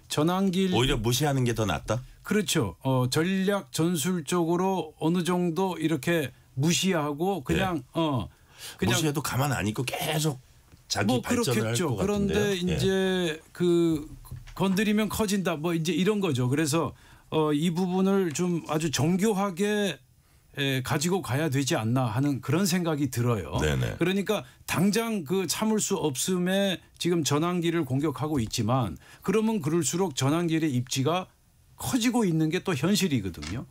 전환길 오히려 무시하는 게 더 낫다? 그렇죠. 전략 전술적으로 어느 정도 이렇게 무시하고 그냥 그냥 무시해도 가만 안 있고 계속 자기 뭐 발전을 그렇겠죠. 할 것 같은데요. 그런데 이제 건드리면 커진다. 뭐 이제 이런 거죠. 그래서 이 부분을 좀 아주 정교하게 가지고 가야 되지 않나 하는 그런 생각이 들어요. 네네. 그러니까 당장 참을 수 없음에 지금 전환길을 공격하고 있지만 그러면 그럴수록 전환길의 입지가 커지고 있는 게 또 현실이거든요.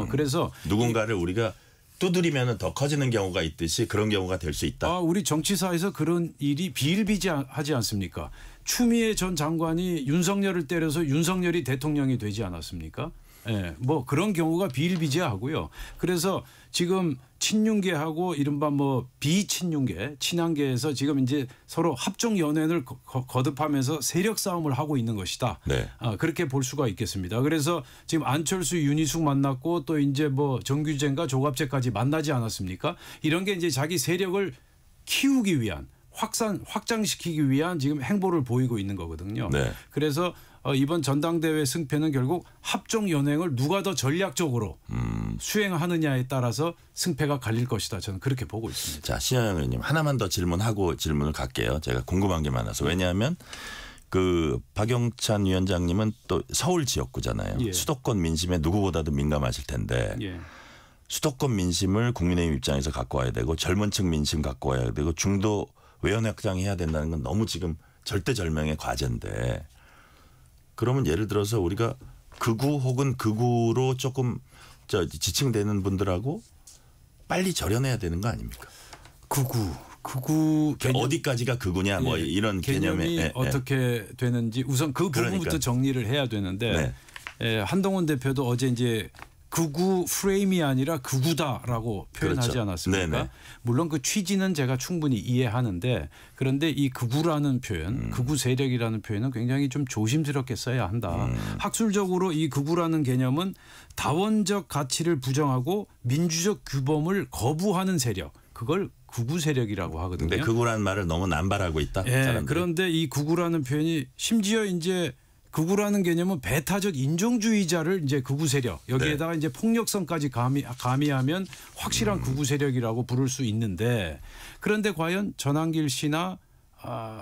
그래서 누군가를 우리가 두드리면 더 커지는 경우가 있듯이 그런 경우가 될 수 있다. 우리 정치사에서 그런 일이 비일비재하지 않습니까? 추미애 전 장관이 윤석열을 때려서 윤석열이 대통령이 되지 않았습니까? 예, 뭐 그런 경우가 비일비재하고요. 그래서 지금 친윤계하고 이른바 뭐 비친윤계, 친한계에서 지금 이제 서로 합종 연연을 거듭하면서 세력 싸움을 하고 있는 것이다. 네. 그렇게 볼 수가 있겠습니다. 그래서 지금 안철수, 윤희숙 만났고 또 이제 뭐 정규재인가 조갑재까지 만나지 않았습니까? 이런 게 이제 자기 세력을 키우기 위한 확장시키기 위한 지금 행보를 보이고 있는 거거든요. 네. 그래서 이번 전당대회 승패는 결국 합종 연행을 누가 더 전략적으로 수행하느냐에 따라서 승패가 갈릴 것이다. 저는 그렇게 보고 있습니다. 자, 신현영 의원님 하나만 더 질문하고 질문을 갈게요. 제가 궁금한 게 많아서. 왜냐하면 박영찬 위원장님은 또 서울 지역구잖아요. 예. 수도권 민심에 누구보다도 민감하실 텐데 예. 수도권 민심을 국민의힘 입장에서 갖고 와야 되고 젊은 층 민심 갖고 와야 되고 중도 외연 확장해야 된다는 건 너무 지금 절대절명의 과제인데, 그러면 예를 들어서 우리가 극우 혹은 극우로 조금 지칭되는 분들하고 빨리 절연해야 되는 거 아닙니까? 극우 개념, 어디까지가 극우냐 뭐 이런 개념이 어떻게 되는지 우선 그 부분부터 정리를 해야 되는데 한동훈 대표도 어제 이제 극우 프레임이 아니라 극우다라고 표현하지 그렇죠. 않았습니까? 네네. 물론 그 취지는 제가 충분히 이해하는데, 그런데 이 극우라는 표현, 극우 세력이라는 표현은 굉장히 좀 조심스럽게 써야 한다. 학술적으로 이 극우라는 개념은 다원적 가치를 부정하고 민주적 규범을 거부하는 세력, 그걸 극우 세력이라고 하거든요. 근데 극우라는 말을 너무 남발하고 있다. 사람들이. 그런데 이 극우라는 표현이 심지어 이제 극우라는 개념은 배타적 인종주의자를 이제 극우 세력, 여기에다가 이제 폭력성까지 가미하면 확실한 극우 세력이라고 부를 수 있는데, 그런데 과연 전환길 씨나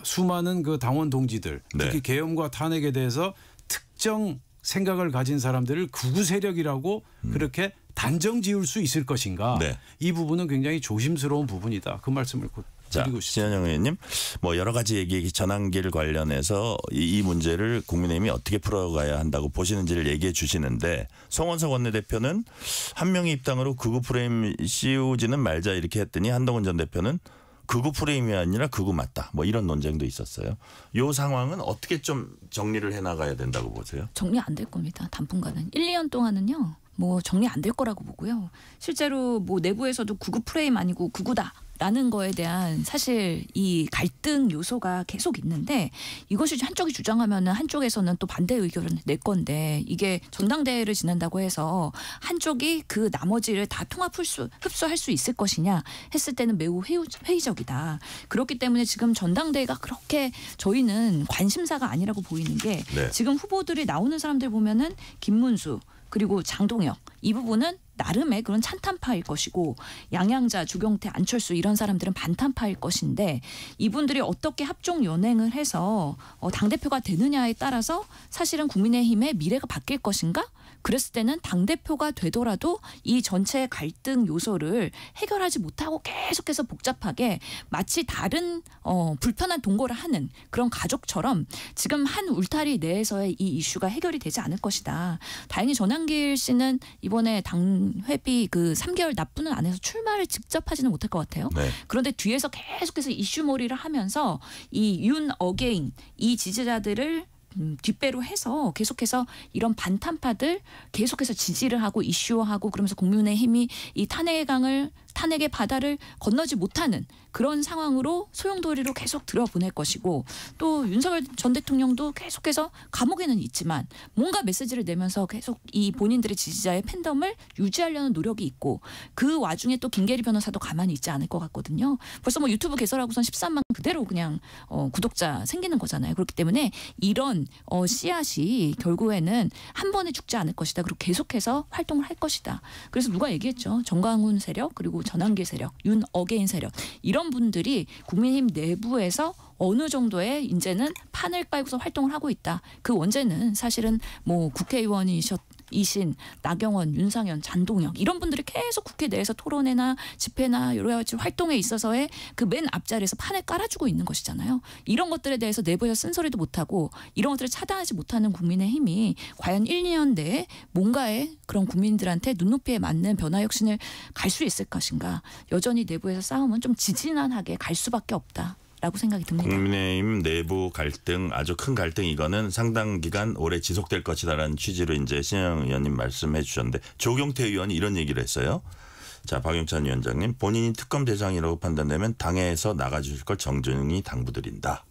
수많은 그 당원 동지들, 특히 계엄과 탄핵에 대해서 특정 생각을 가진 사람들을 극우 세력이라고 그렇게 단정 지을 수 있을 것인가? 이 부분은 굉장히 조심스러운 부분이다. 그 말씀을 드리고 싶습니다. 신현영 의원님, 뭐 여러 가지 얘기 전환길 관련해서 이 문제를 국민의힘이 어떻게 풀어가야 한다고 보시는지를 얘기해 주시는데, 송원석 원내대표는 한 명의 입당으로 극우 프레임 씌우지는 말자 이렇게 했더니 한동훈 전 대표는 극우 프레임이 아니라 극우 맞다. 뭐 이런 논쟁도 있었어요. 이 상황은 어떻게 좀 정리를 해나가야 된다고 보세요? 정리 안 될 겁니다. 당분간은. 1, 2년 동안은요. 뭐 정리 안 될 거라고 보고요. 실제로 뭐 내부에서도 극우 프레임 아니고 극우다 라는 거에 대한 사실 이 갈등 요소가 계속 있는데 이것이 한쪽이 주장하면은 한쪽에서는 또 반대 의견을 낼 건데 이게 전당대회를 지난다고 해서 한쪽이 그 나머지를 다 흡수할 수 있을 것이냐 했을 때는 매우 회의적이다. 그렇기 때문에 지금 전당대회가 그렇게 저희는 관심사가 아니라고 보이는 게 네. 지금 후보들이 나오는 사람들 보면은 김문수 그리고 장동혁 이 부분은 나름의 그런 찬탄파일 것이고 양양자, 주경태, 안철수 이런 사람들은 반탄파일 것인데 이분들이 어떻게 합종 연행을 해서 당대표가 되느냐에 따라서 사실은 국민의힘의 미래가 바뀔 것인가? 그랬을 때는 당대표가 되더라도 이 전체 갈등 요소를 해결하지 못하고 계속해서 복잡하게 마치 다른 불편한 동거를 하는 그런 가족처럼 지금 한 울타리 내에서의 이 이슈가 해결이 되지 않을 것이다. 다행히 전한길 씨는 이번에 당 회비 그 3개월 납부는 안 해서 출마를 직접 하지는 못할 것 같아요. 네. 그런데 뒤에서 계속해서 이슈몰이를 하면서 이 윤 어게인 이 지지자들을 뒷배로 해서 계속해서 이런 반탄파들 계속해서 지지를 하고 이슈화하고 그러면서 국민의힘이 이 탄핵의 바다를 건너지 못하는 그런 상황으로 소용돌이로 계속 들어보낼 것이고 또 윤석열 전 대통령도 계속해서 감옥에는 있지만 뭔가 메시지를 내면서 계속 이 본인들의 지지자의 팬덤을 유지하려는 노력이 있고 그 와중에 또 김계리 변호사도 가만히 있지 않을 것 같거든요. 벌써 뭐 유튜브 개설하고선 13만 그대로 그냥 구독자 생기는 거잖아요. 그렇기 때문에 이런 씨앗이 결국에는 한 번에 죽지 않을 것이다. 그리고 계속해서 활동을 할 것이다. 그래서 누가 얘기했죠. 정광훈 세력 그리고 전한길 세력, 윤 어게인 세력 이런 분들이 국민의힘 내부에서 어느 정도의 이제는 판을 깔고서 활동을 하고 있다. 그 원죄는 사실은 뭐 국회의원이신 나경원, 윤상현, 장동혁 이런 분들이 계속 국회 내에서 토론회나 집회나 여러 가지 활동에 있어서의 그 맨 앞자리에서 판을 깔아주고 있는 것이잖아요. 이런 것들에 대해서 내부에서 쓴소리도 못하고 이런 것들을 차단하지 못하는 국민의힘이 과연 1, 2년 내에 뭔가의 그런 국민들한테 눈높이에 맞는 변화 혁신을 갈 수 있을 것인가. 여전히 내부에서 싸움은 좀 지지난하게 갈 수밖에 없다. 라고 생각이 듭니다. 국민의힘 내부 갈등 아주 큰 갈등 이거는 상당 기간 오래 지속될 것이다라는 취지로 이제 신영 의원님 말씀해 주셨는데 조경태 의원이 이런 얘기를 했어요. 자, 박용찬 위원장님 본인이 특검 대상이라고 판단되면 당에서 나가주실 걸 정중히 당부드린다.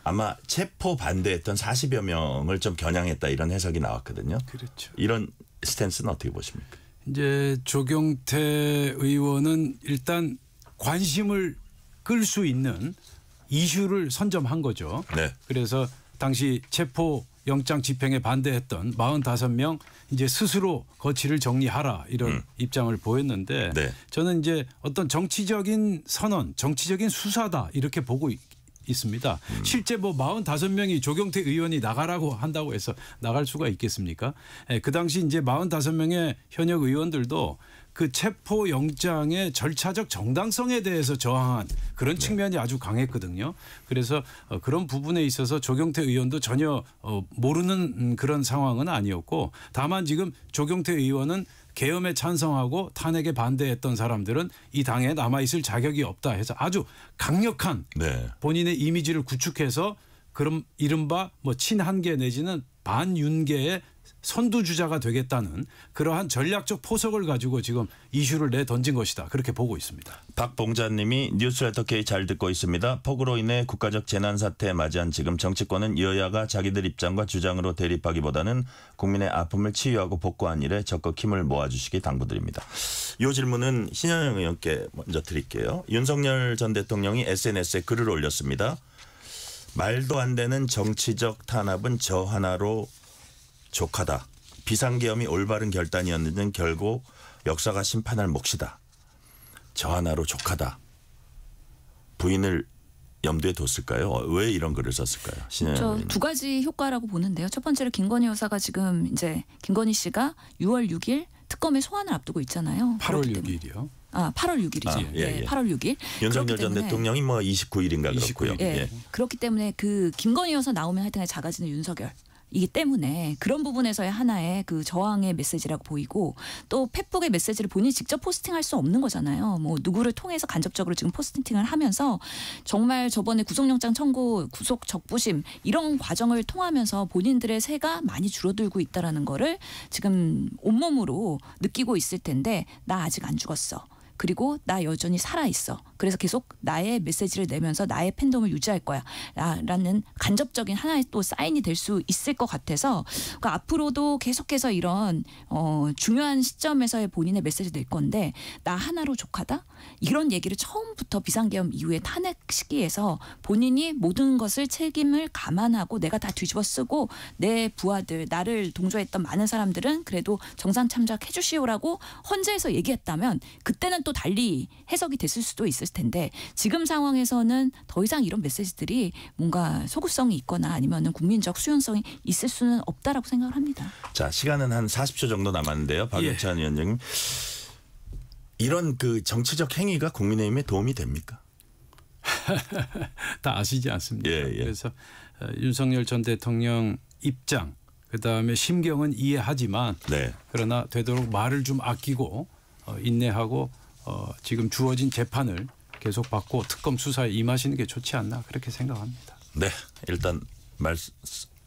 아마 체포 반대했던 40여 명을 좀 겨냥했다 이런 해석이 나왔거든요. 그렇죠. 이런 스탠스는 어떻게 보십니까? 이제 조경태 의원은 일단 관심을 끌 수 있는 이슈를 선점한 거죠. 네. 그래서 당시 체포 영장 집행에 반대했던 45명 이제 스스로 거취를 정리하라 이런 입장을 보였는데 네. 저는 이제 어떤 정치적인 선언, 정치적인 수사다 이렇게 보고 있습니다. 실제 뭐 45명이 조경태 의원이 나가라고 한다고 해서 나갈 수가 있겠습니까? 그 당시 이제 45명의 현역 의원들도 그 체포 영장의 절차적 정당성에 대해서 저항한 그런 측면이 아주 강했거든요. 그래서 그런 부분에 있어서 조경태 의원도 전혀 모르는 그런 상황은 아니었고 다만 지금 조경태 의원은 계엄에 찬성하고 탄핵에 반대했던 사람들은 이 당에 남아있을 자격이 없다 해서 아주 강력한 네. 본인의 이미지를 구축해서 그럼 이른바 뭐 친한계 내지는 반윤계의 선두주자가 되겠다는 그러한 전략적 포석을 가지고 지금 이슈를 내던진 것이다. 그렇게 보고 있습니다. 박봉자님이 뉴스레터 K 잘 듣고 있습니다. 폭우로 인해 국가적 재난사태에 맞이한 지금 정치권은 여야가 자기들 입장과 주장으로 대립하기보다는 국민의 아픔을 치유하고 복구한 일에 적극 힘을 모아주시기 당부드립니다. 이 질문은 신현영 의원께 먼저 드릴게요. 윤석열 전 대통령이 SNS에 글을 올렸습니다. 말도 안 되는 정치적 탄압은 저 하나로 족하다. 비상계엄이 올바른 결단이었는데 결국 역사가 심판할 몫이다. 저 하나로 족하다. 부인을 염두에 뒀을까요? 왜 이런 글을 썼을까요? 저 두 가지 효과라고 보는데요. 첫 번째로 김건희 여사가 지금 이제 김건희 씨가 6월 6일 특검의 소환을 앞두고 있잖아요. 8월 6일이요. 8월 6일이죠. 예. 8월 6일. 윤석열 전 대통령이 뭐 29일인가 그렇고요. 예. 그렇기 때문에 그 김건희 여사 나오면 하여튼 작아지는 윤석열. 이기 때문에 그런 부분에서의 하나의 그 저항의 메시지라고 보이고 또 페북의 메시지를 본인이 직접 포스팅할 수 없는 거잖아요. 뭐 누구를 통해서 간접적으로 지금 포스팅을 하면서 정말 저번에 구속영장 청구, 구속 적부심 이런 과정을 통하면서 본인들의 세가 많이 줄어들고 있다라는 거를 지금 온몸으로 느끼고 있을 텐데 나 아직 안 죽었어. 그리고 나 여전히 살아있어. 그래서 계속 나의 메시지를 내면서 나의 팬덤을 유지할 거야. 라는 간접적인 하나의 또 사인이 될 수 있을 것 같아서 그러니까 앞으로도 계속해서 이런 중요한 시점에서의 본인의 메시지를 낼 건데 나 하나로 족하다? 이런 얘기를 처음부터 비상계엄 이후에 탄핵 시기에서 본인이 모든 것을 책임을 감안하고 내가 다 뒤집어 쓰고 내 부하들 나를 동조했던 많은 사람들은 그래도 정상 참작해 주시오라고 헌재에서 얘기했다면 그때는 또 달리 해석이 됐을 수도 있을 텐데 지금 상황에서는 더 이상 이런 메시지들이 뭔가 소구성이 있거나 아니면은 국민적 수용성이 있을 수는 없다라고 생각을 합니다. 자, 시간은 한 40초 정도 남았는데요. 박영찬 위원장님. 이런 그 정치적 행위가 국민의힘에 도움이 됩니까? 다 아시지 않습니까? 예. 그래서 윤석열 전 대통령 입장 그다음에 심경은 이해하지만 네. 그러나 되도록 말을 좀 아끼고 인내하고 지금 주어진 재판을 계속 받고 특검 수사에 임하시는 게 좋지 않나 그렇게 생각합니다. 네. 일단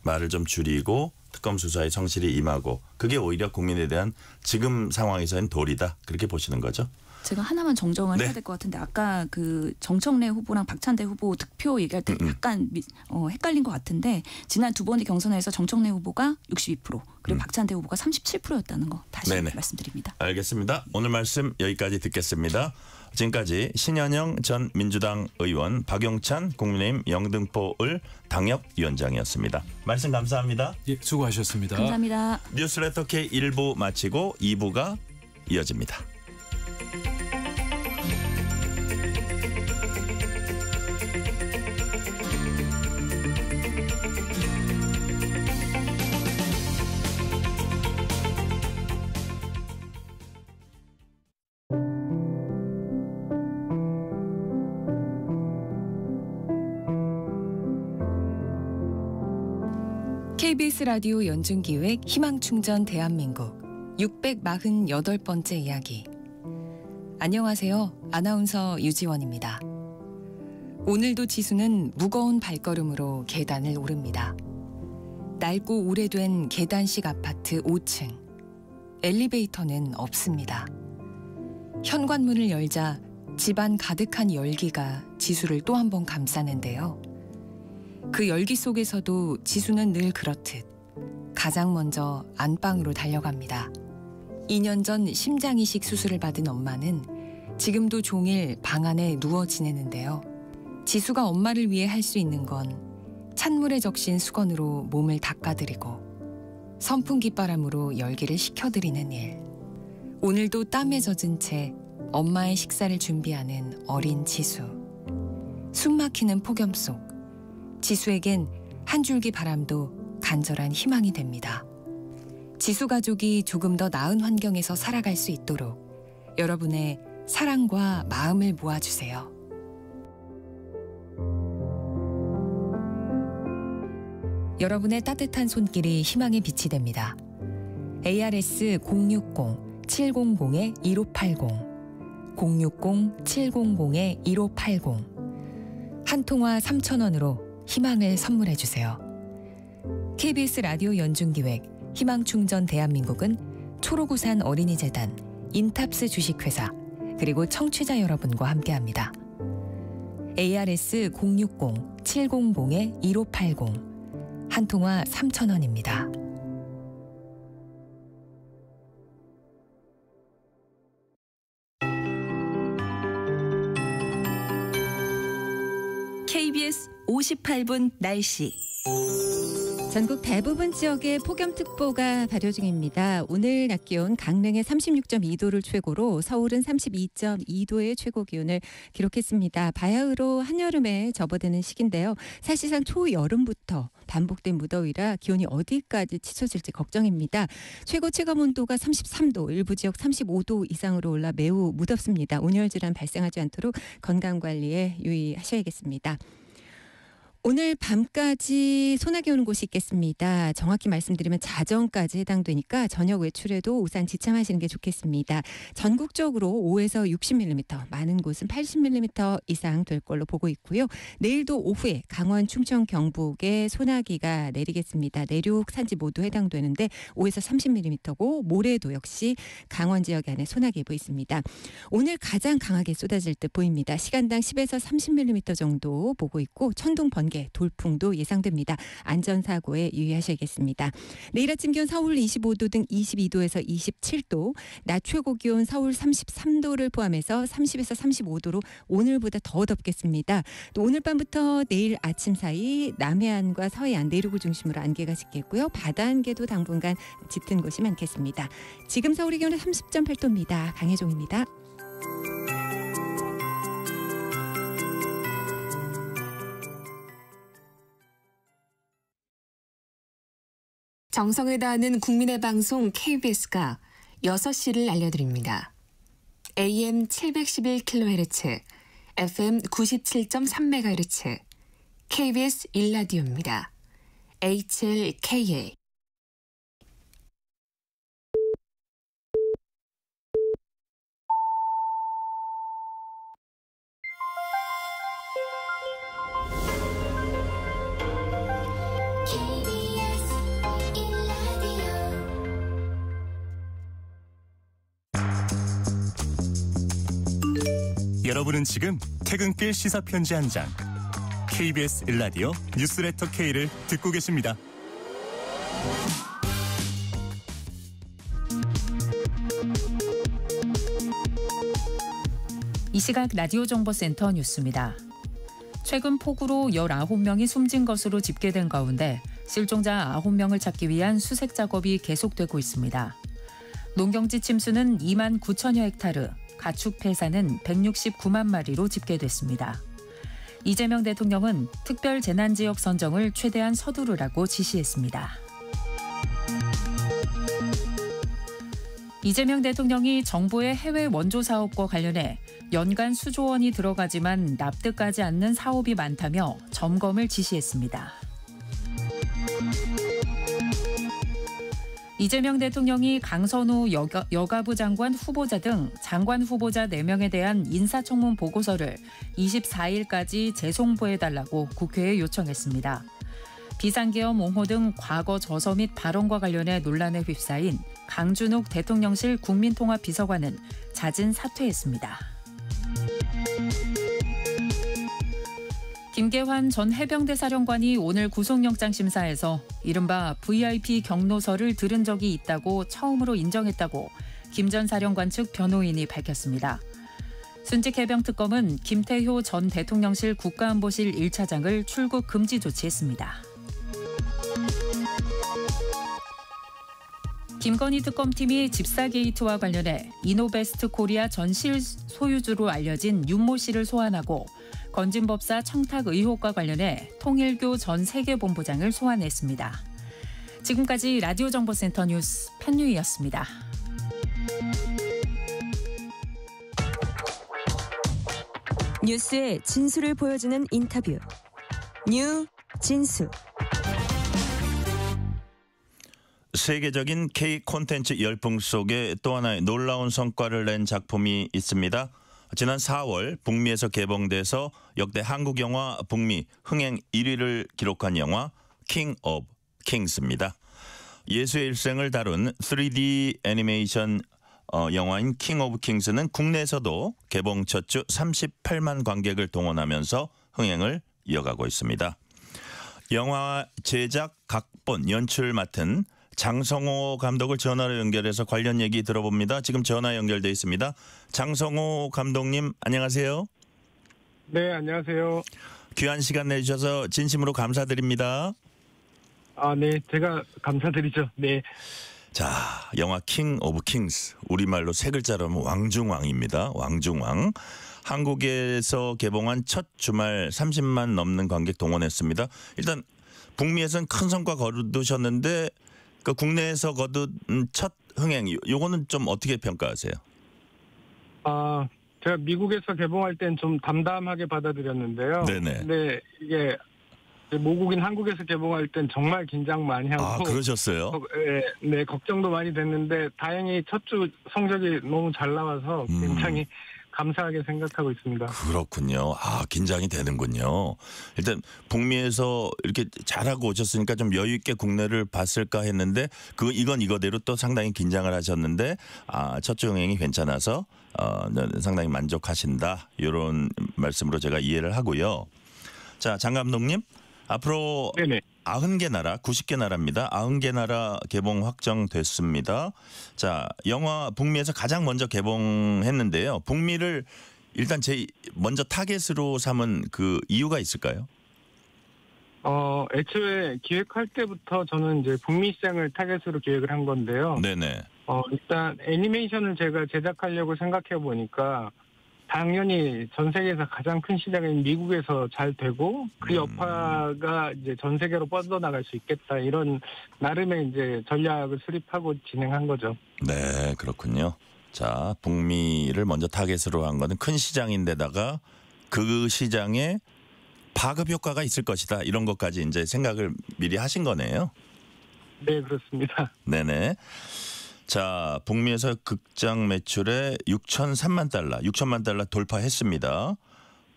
말을 좀 줄이고 특검 수사에 성실히 임하고 그게 오히려 국민에 대한 지금 상황에서는 도리다. 그렇게 보시는 거죠? 제가 하나만 정정을 네. 해야 될 것 같은데 아까 그 정청래 후보랑 박찬대 후보 득표 얘기할 때 약간 헷갈린 것 같은데 지난 두 번의 경선에서 정청래 후보가 62% 그리고 박찬대 후보가 37%였다는 거 다시 네네. 말씀드립니다. 알겠습니다. 오늘 말씀 여기까지 듣겠습니다. 지금까지 신현영 전 민주당 의원, 박영찬 국민의힘 영등포을 당협위원장이었습니다. 말씀 감사합니다. 예, 수고하셨습니다. 감사합니다. 뉴스레터 K 1부 마치고 2부가 이어집니다. KBS 라디오 연중기획 희망충전 대한민국 648번째 이야기. 안녕하세요. 아나운서 유지원입니다. 오늘도 지수는 무거운 발걸음으로 계단을 오릅니다. 낡고 오래된 계단식 아파트 5층. 엘리베이터는 없습니다. 현관문을 열자 집안 가득한 열기가 지수를 또 한 번 감싸는데요. 그 열기 속에서도 지수는 늘 그렇듯 가장 먼저 안방으로 달려갑니다. 2년 전 심장이식 수술을 받은 엄마는 지금도 종일 방 안에 누워 지내는데요. 지수가 엄마를 위해 할 수 있는 건 찬물에 적신 수건으로 몸을 닦아드리고 선풍기 바람으로 열기를 식혀드리는 일. 오늘도 땀에 젖은 채 엄마의 식사를 준비하는 어린 지수. 숨막히는 폭염 속 지수에겐 한 줄기 바람도 간절한 희망이 됩니다. 지수 가족이 조금 더 나은 환경에서 살아갈 수 있도록 여러분의 사랑과 마음을 모아주세요. 여러분의 따뜻한 손길이 희망의 빛이 됩니다. ARS 060-700-1580 060-700-1580 한 통화 3,000원으로 희망을 선물해 주세요. KBS 라디오 연중기획 희망충전 대한민국은 초록우산 어린이재단, 인탑스 주식회사 그리고 청취자 여러분과 함께합니다. ARS 060-700-1580 한 통화 3,000원입니다. KBS 58분 날씨. 전국 대부분 지역에 폭염특보가 발효 중입니다. 오늘 낮 기온 강릉에 36.2도를 최고로 서울은 32.2도의 최고 기온을 기록했습니다. 바야흐로 한여름에 접어드는 시기인데요. 사실상 초여름부터 반복된 무더위라 기온이 어디까지 치솟을지 걱정입니다. 최고 체감 온도가 33도, 일부 지역 35도 이상으로 올라 매우 무덥습니다. 온열 질환 발생하지 않도록 건강관리에 유의하셔야겠습니다. 오늘 밤까지 소나기 오는 곳이 있겠습니다. 정확히 말씀드리면 자정까지 해당되니까 저녁 외출에도 우산 지참하시는 게 좋겠습니다. 전국적으로 5에서 60mm, 많은 곳은 80mm 이상 될 걸로 보고 있고요. 내일도 오후에 강원, 충청, 경북에 소나기가 내리겠습니다. 내륙, 산지 모두 해당되는데 5에서 30mm고 모레도 역시 강원 지역 안에 소나기 예보 있습니다. 오늘 가장 강하게 쏟아질 듯 보입니다. 시간당 10에서 30mm 정도 보고 있고 천둥, 번개, 돌풍도 예상됩니다. 안전사고에 유의하셔야겠습니다. 내일 아침 기온 서울 25도 등 22도에서 27도, 낮 최고 기온 서울 33도를 포함해서 30에서 35도로 오늘보다 더 덥겠습니다. 또 오늘 밤부터 내일 아침 사이 남해안과 서해안, 내륙을 중심으로 안개가 짙겠고요. 바다 안개도 당분간 짙은 곳이 많겠습니다. 지금 서울의 기온은 30.8도입니다. 강혜종입니다. 정성을 다하는 국민의 방송 KBS가 6시를 알려드립니다. AM 711kHz, FM 97.3MHz, KBS 1라디오입니다. HLKA. 여러분은 지금 퇴근길 시사편지 한 장, KBS 1라디오 뉴스레터 K를 듣고 계십니다. 이 시각 라디오 정보센터 뉴스입니다. 최근 폭우로 19명이 숨진 것으로 집계된 가운데 실종자 9명을 찾기 위한 수색 작업이 계속되고 있습니다. 농경지 침수는 2만 9천여 헥타르, 가축 폐사는 169만 마리로 집계됐습니다. 이재명 대통령은 특별 재난지역 선정을 최대한 서두르라고 지시했습니다. 이재명 대통령이 정부의 해외 원조 사업과 관련해 연간 수조 원이 들어가지만 납득하지 않는 사업이 많다며 점검을 지시했습니다. 이재명 대통령이 강선우 여가부 장관 후보자 등 장관 후보자 4명에 대한 인사청문 보고서를 24일까지 재송부해달라고 국회에 요청했습니다. 비상계엄 옹호 등 과거 저서 및 발언과 관련해 논란에 휩싸인 강준욱 대통령실 국민통합비서관은 자진 사퇴했습니다. 김계환 전 해병대 사령관이 오늘 구속영장 심사에서 이른바 VIP 경로서를 들은 적이 있다고 처음으로 인정했다고 김 전 사령관 측 변호인이 밝혔습니다. 순직해병특검은 김태효 전 대통령실 국가안보실 1차장을 출국 금지 조치했습니다. 김건희 특검팀이 집사 게이트와 관련해 이노베스트 코리아 전 실소유주로 알려진 윤모 씨를 소환하고 건진법사 청탁 의혹과 관련해 통일교 전 세계본부장을 소환했습니다. 지금까지 라디오 정보센터 뉴스 편유희였습니다. 뉴스의 진수를 보여주는 인터뷰. 뉴 진수. 세계적인 K 콘텐츠 열풍 속에 또 하나의 놀라운 성과를 낸 작품이 있습니다. 지난 4월 북미에서 개봉돼서 역대 한국 영화 북미 흥행 1위를 기록한 영화 킹 오브 킹스입니다. 예수의 일생을 다룬 3D 애니메이션 영화인 킹 오브 킹스는 국내에서도 개봉 첫 주 38만 관객을 동원하면서 흥행을 이어가고 있습니다. 영화 제작, 각본, 연출 맡은 장성호 감독을 전화로 연결해서 관련 얘기 들어봅니다. 지금 전화 연결돼 있습니다. 장성호 감독님 안녕하세요. 네, 안녕하세요. 귀한 시간 내주셔서 진심으로 감사드립니다. 네, 제가 감사드리죠. 네. 자, 영화 킹 오브 킹스, 우리말로 세 글자로 하면 왕중왕입니다. 왕중왕. 한국에서 개봉한 첫 주말 30만 넘는 관객 동원했습니다. 일단 북미에서는 큰 성과 거두셨는데 그 국내에서 거둔 첫 흥행, 요거는 좀 어떻게 평가하세요? 제가 미국에서 개봉할 땐 좀 담담하게 받아들였는데요. 네네. 근데 이게 모국인 한국에서 개봉할 땐 정말 긴장 많이 하고. 아, 그러셨어요? 네, 걱정도 많이 됐는데 다행히 첫 주 성적이 너무 잘 나와서 굉장히 감사하게 생각하고 있습니다. 그렇군요. 아, 긴장이 되는군요. 일단 북미에서 이렇게 잘하고 오셨으니까 좀 여유 있게 국내를 봤을까 했는데 이건 이거대로 또 상당히 긴장을 하셨는데 첫 주 흥행이 괜찮아서 상당히 만족하신다. 이런 말씀으로 제가 이해를 하고요. 자, 장 감독님. 앞으로 네네. 90개 나라, 90개 나라입니다. 90개 나라 개봉 확정됐습니다. 자, 영화 북미에서 가장 먼저 개봉했는데요. 북미를 일단 먼저 타겟으로 삼은 그 이유가 있을까요? 애초에 기획할 때부터 저는 이제 북미 시장을 타겟으로 기획을 한 건데요. 네네. 일단 애니메이션을 제가 제작하려고 생각해 보니까 당연히 전 세계에서 가장 큰 시장인 미국에서 잘 되고 그 여파가 이제 전 세계로 뻗어나갈 수 있겠다 이런 나름의 이제 전략을 수립하고 진행한 거죠. 네, 그렇군요. 자, 북미를 먼저 타겟으로 한 거는 큰 시장인데다가 그 시장에 파급 효과가 있을 것이다 이런 것까지 이제 생각을 미리 하신 거네요. 네, 그렇습니다. 네네. 자, 북미에서 극장 매출에 6,003만 달러, 6천만 달러 돌파했습니다.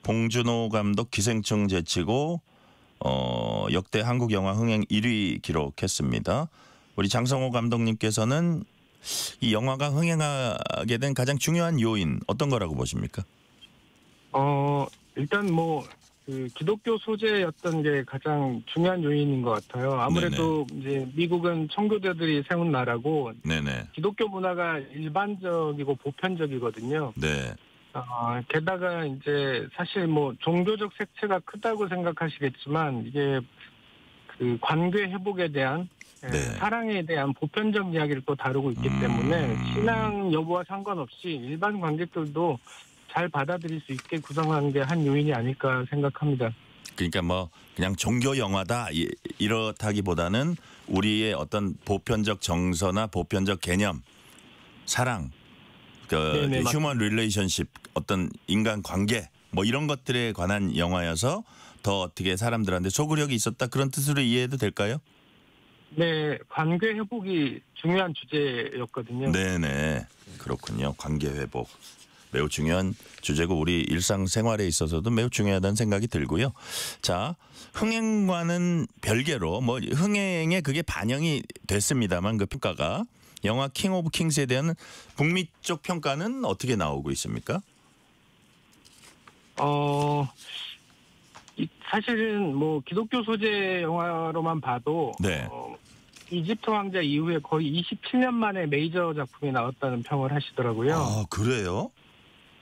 봉준호 감독 기생충 제치고 역대 한국 영화 흥행 1위 기록했습니다. 우리 장성호 감독님께서는 이 영화가 흥행하게 된 가장 중요한 요인 어떤 거라고 보십니까? 일단 그 기독교 소재였던 게 가장 중요한 요인인 것 같아요. 아무래도 이제 미국은 청교도들이 세운 나라고 네네. 기독교 문화가 일반적이고 보편적이거든요. 네. 게다가 이제 사실 종교적 색채가 크다고 생각하시겠지만 이게 그 관계 회복에 대한 사랑에 대한 보편적 이야기를 또 다루고 있기 때문에 신앙 여부와 상관없이 일반 관객들도 잘 받아들일 수 있게 구성한 게 한 요인이 아닐까 생각합니다. 그러니까 그냥 종교 영화다 이렇다기보다는 우리의 어떤 보편적 정서나 보편적 개념, 사랑, 휴먼 릴레이션십, 어떤 인간 관계 이런 것들에 관한 영화여서 더 어떻게 사람들한테 소구력이 있었다 그런 뜻으로 이해해도 될까요? 네, 관계 회복이 중요한 주제였거든요. 네네, 그렇군요. 관계 회복. 매우 중요한 주제고 우리 일상생활에 있어서도 매우 중요하다는 생각이 들고요. 자, 흥행과는 별개로 흥행에 그게 반영이 됐습니다만 그 평가가 영화 킹 오브 킹스에 대한 북미 쪽 평가는 어떻게 나오고 있습니까? 사실은 기독교 소재 영화로만 봐도 네. 이집트 왕자 이후에 거의 27년 만에 메이저 작품이 나왔다는 평을 하시더라고요. 아, 그래요?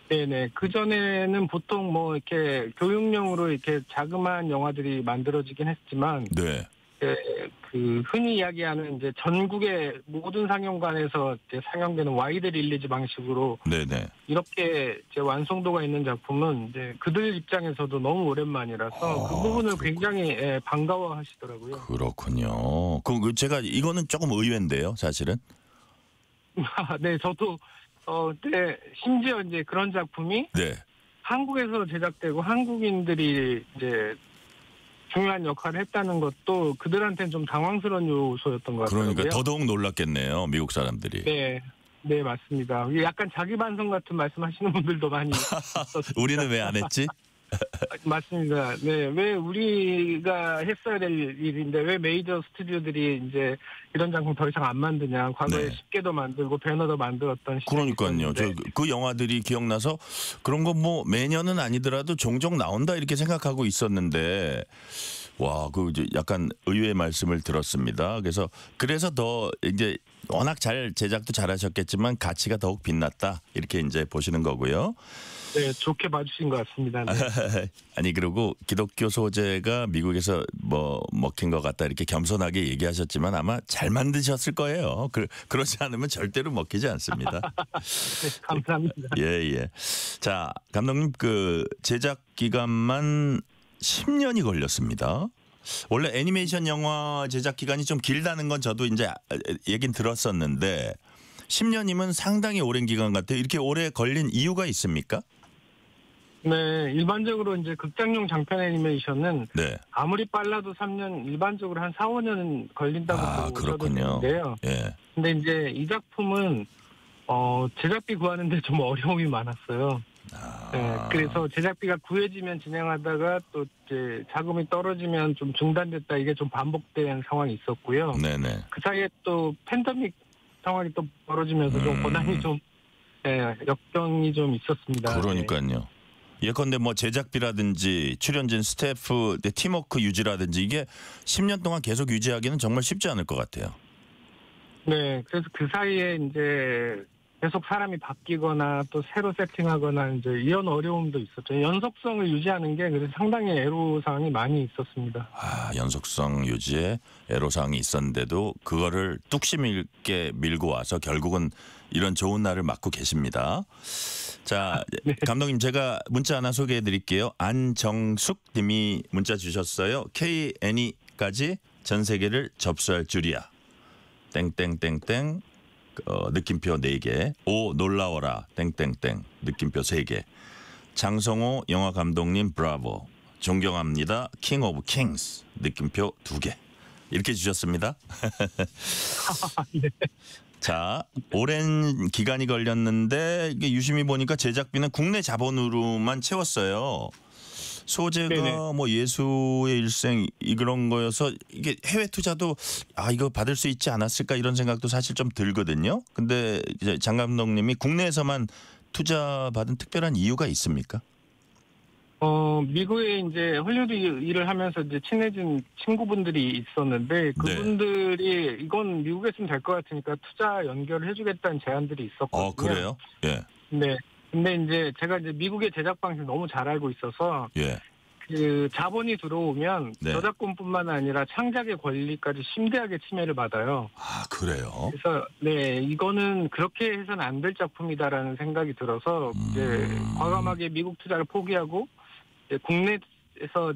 네네. 그전에는 보통 이렇게 교육용으로 이렇게 자그마한 영화들이 만들어지긴 했지만, 네. 그 흔히 이야기하는 이제 전국의 모든 상영관에서 이제 상영되는 와이드 릴리즈 방식으로 네네. 이렇게 이제 완성도가 있는 작품은 이제 그들 입장에서도 너무 오랜만이라서 그 부분을 굉장히 반가워하시더라고요. 그렇군요. 제가 이거는 조금 의외인데요, 사실은. 네, 저도 심지어 이제 그런 작품이 한국에서 제작되고 한국인들이 이제 중요한 역할을 했다는 것도 그들한테는 좀 당황스러운 요소였던 것 같아요. 그러니까 더더욱 놀랐겠네요, 미국 사람들이. 네, 맞습니다. 약간 자기 반성 같은 말씀하시는 분들도 많이 있었어요. 우리는 왜 안 했지? 맞습니다. 네, 왜 우리가 했어야 될 일인데 왜 메이저 스튜디오들이 이제 이런 작품 더 이상 안 만드냐. 과거에 10개도 만들고 배너도 만들었던 그러니까요. 그 영화들이 기억나서 그런 거 매년은 아니더라도 종종 나온다 이렇게 생각하고 있었는데 와, 약간 의외의 말씀을 들었습니다. 그래서 더 이제 워낙 잘 제작도 잘하셨겠지만 가치가 더욱 빛났다 이렇게 이제 보시는 거고요. 네, 좋게 봐주신 것 같습니다. 네. 아니 그리고 기독교 소재가 미국에서 먹힌 것 같다 이렇게 겸손하게 얘기하셨지만 아마 잘 만드셨을 거예요. 그렇지 않으면 절대로 먹히지 않습니다. 네, 감사합니다. 예. 자, 감독님 제작 기간만 10년이 걸렸습니다. 원래 애니메이션 영화 제작 기간이 좀 길다는 건 저도 이제 얘긴 들었었는데 10년이면 상당히 오랜 기간 같아요. 이렇게 오래 걸린 이유가 있습니까? 네, 일반적으로 이제 극장용 장편 애니메이션은 네. 아무리 빨라도 3년, 일반적으로 한 4, 5년 걸린다고 보셔도 그렇군요. 되는데요. 예. 근데 이제 이 작품은 제작비 구하는데 좀 어려움이 많았어요. 네, 그래서 제작비가 구해지면 진행하다가 또 이제 자금이 떨어지면 좀 중단됐다, 이게 좀 반복된 상황이 있었고요. 네네. 그 사이에 또 팬데믹 상황이 또 벌어지면서 좀 고난이 좀 역경이 좀 있었습니다. 그러니까요. 예컨대 뭐 제작비라든지 출연진 스태프 팀워크 유지라든지 이게 10년 동안 계속 유지하기는 정말 쉽지 않을 것 같아요. 네, 그래서 그 사이에 이제 계속 사람이 바뀌거나 또 새로 세팅하거나 이제 이런 어려움도 있었죠. 연속성을 유지하는 게 그래서 상당히 애로사항이 많이 있었습니다. 연속성 유지에 애로사항이 있었는데도 그거를 뚝심 있게 밀고 와서 결국은 이런 좋은 날을 맞고 계십니다. 자, 네. 감독님 제가 문자 하나 소개해 드릴게요. 안정숙 님이 문자 주셨어요. K-N이까지 전 세계를 접수할 줄이야. 땡땡땡땡. 느낌표 4개. 오 놀라워라. 땡땡땡. 느낌표 3개. 장성호 영화 감독님 브라보. 존경합니다. 킹 오브 킹스. 느낌표 2개. 이렇게 주셨습니다. 네. 자, 오랜 기간이 걸렸는데 이게 유심히 보니까 제작비는 국내 자본으로만 채웠어요. 소재가 네네. 뭐 예수의 일생 이런 거여서 이게 해외 투자도 이거 받을 수 있지 않았을까 이런 생각도 사실 좀 들거든요. 근데 이제 장 감독님이 국내에서만 투자 받은 특별한 이유가 있습니까? 미국에 이제 헐리우드 일을 하면서 이제 친해진 친구분들이 있었는데 그분들이 이건 미국에 쓰면 될 것 같으니까 투자 연결을 해주겠다는 제안들이 있었거든요. 그래요? 예. 네. 근데 이제 제가 이제 미국의 제작 방식을 너무 잘 알고 있어서 그 자본이 들어오면 저작권뿐만 아니라 창작의 권리까지 심대하게 침해를 받아요. 그래요? 그래서 이거는 그렇게 해서는 안 될 작품이다라는 생각이 들어서 이제 과감하게 미국 투자를 포기하고 이제 국내에서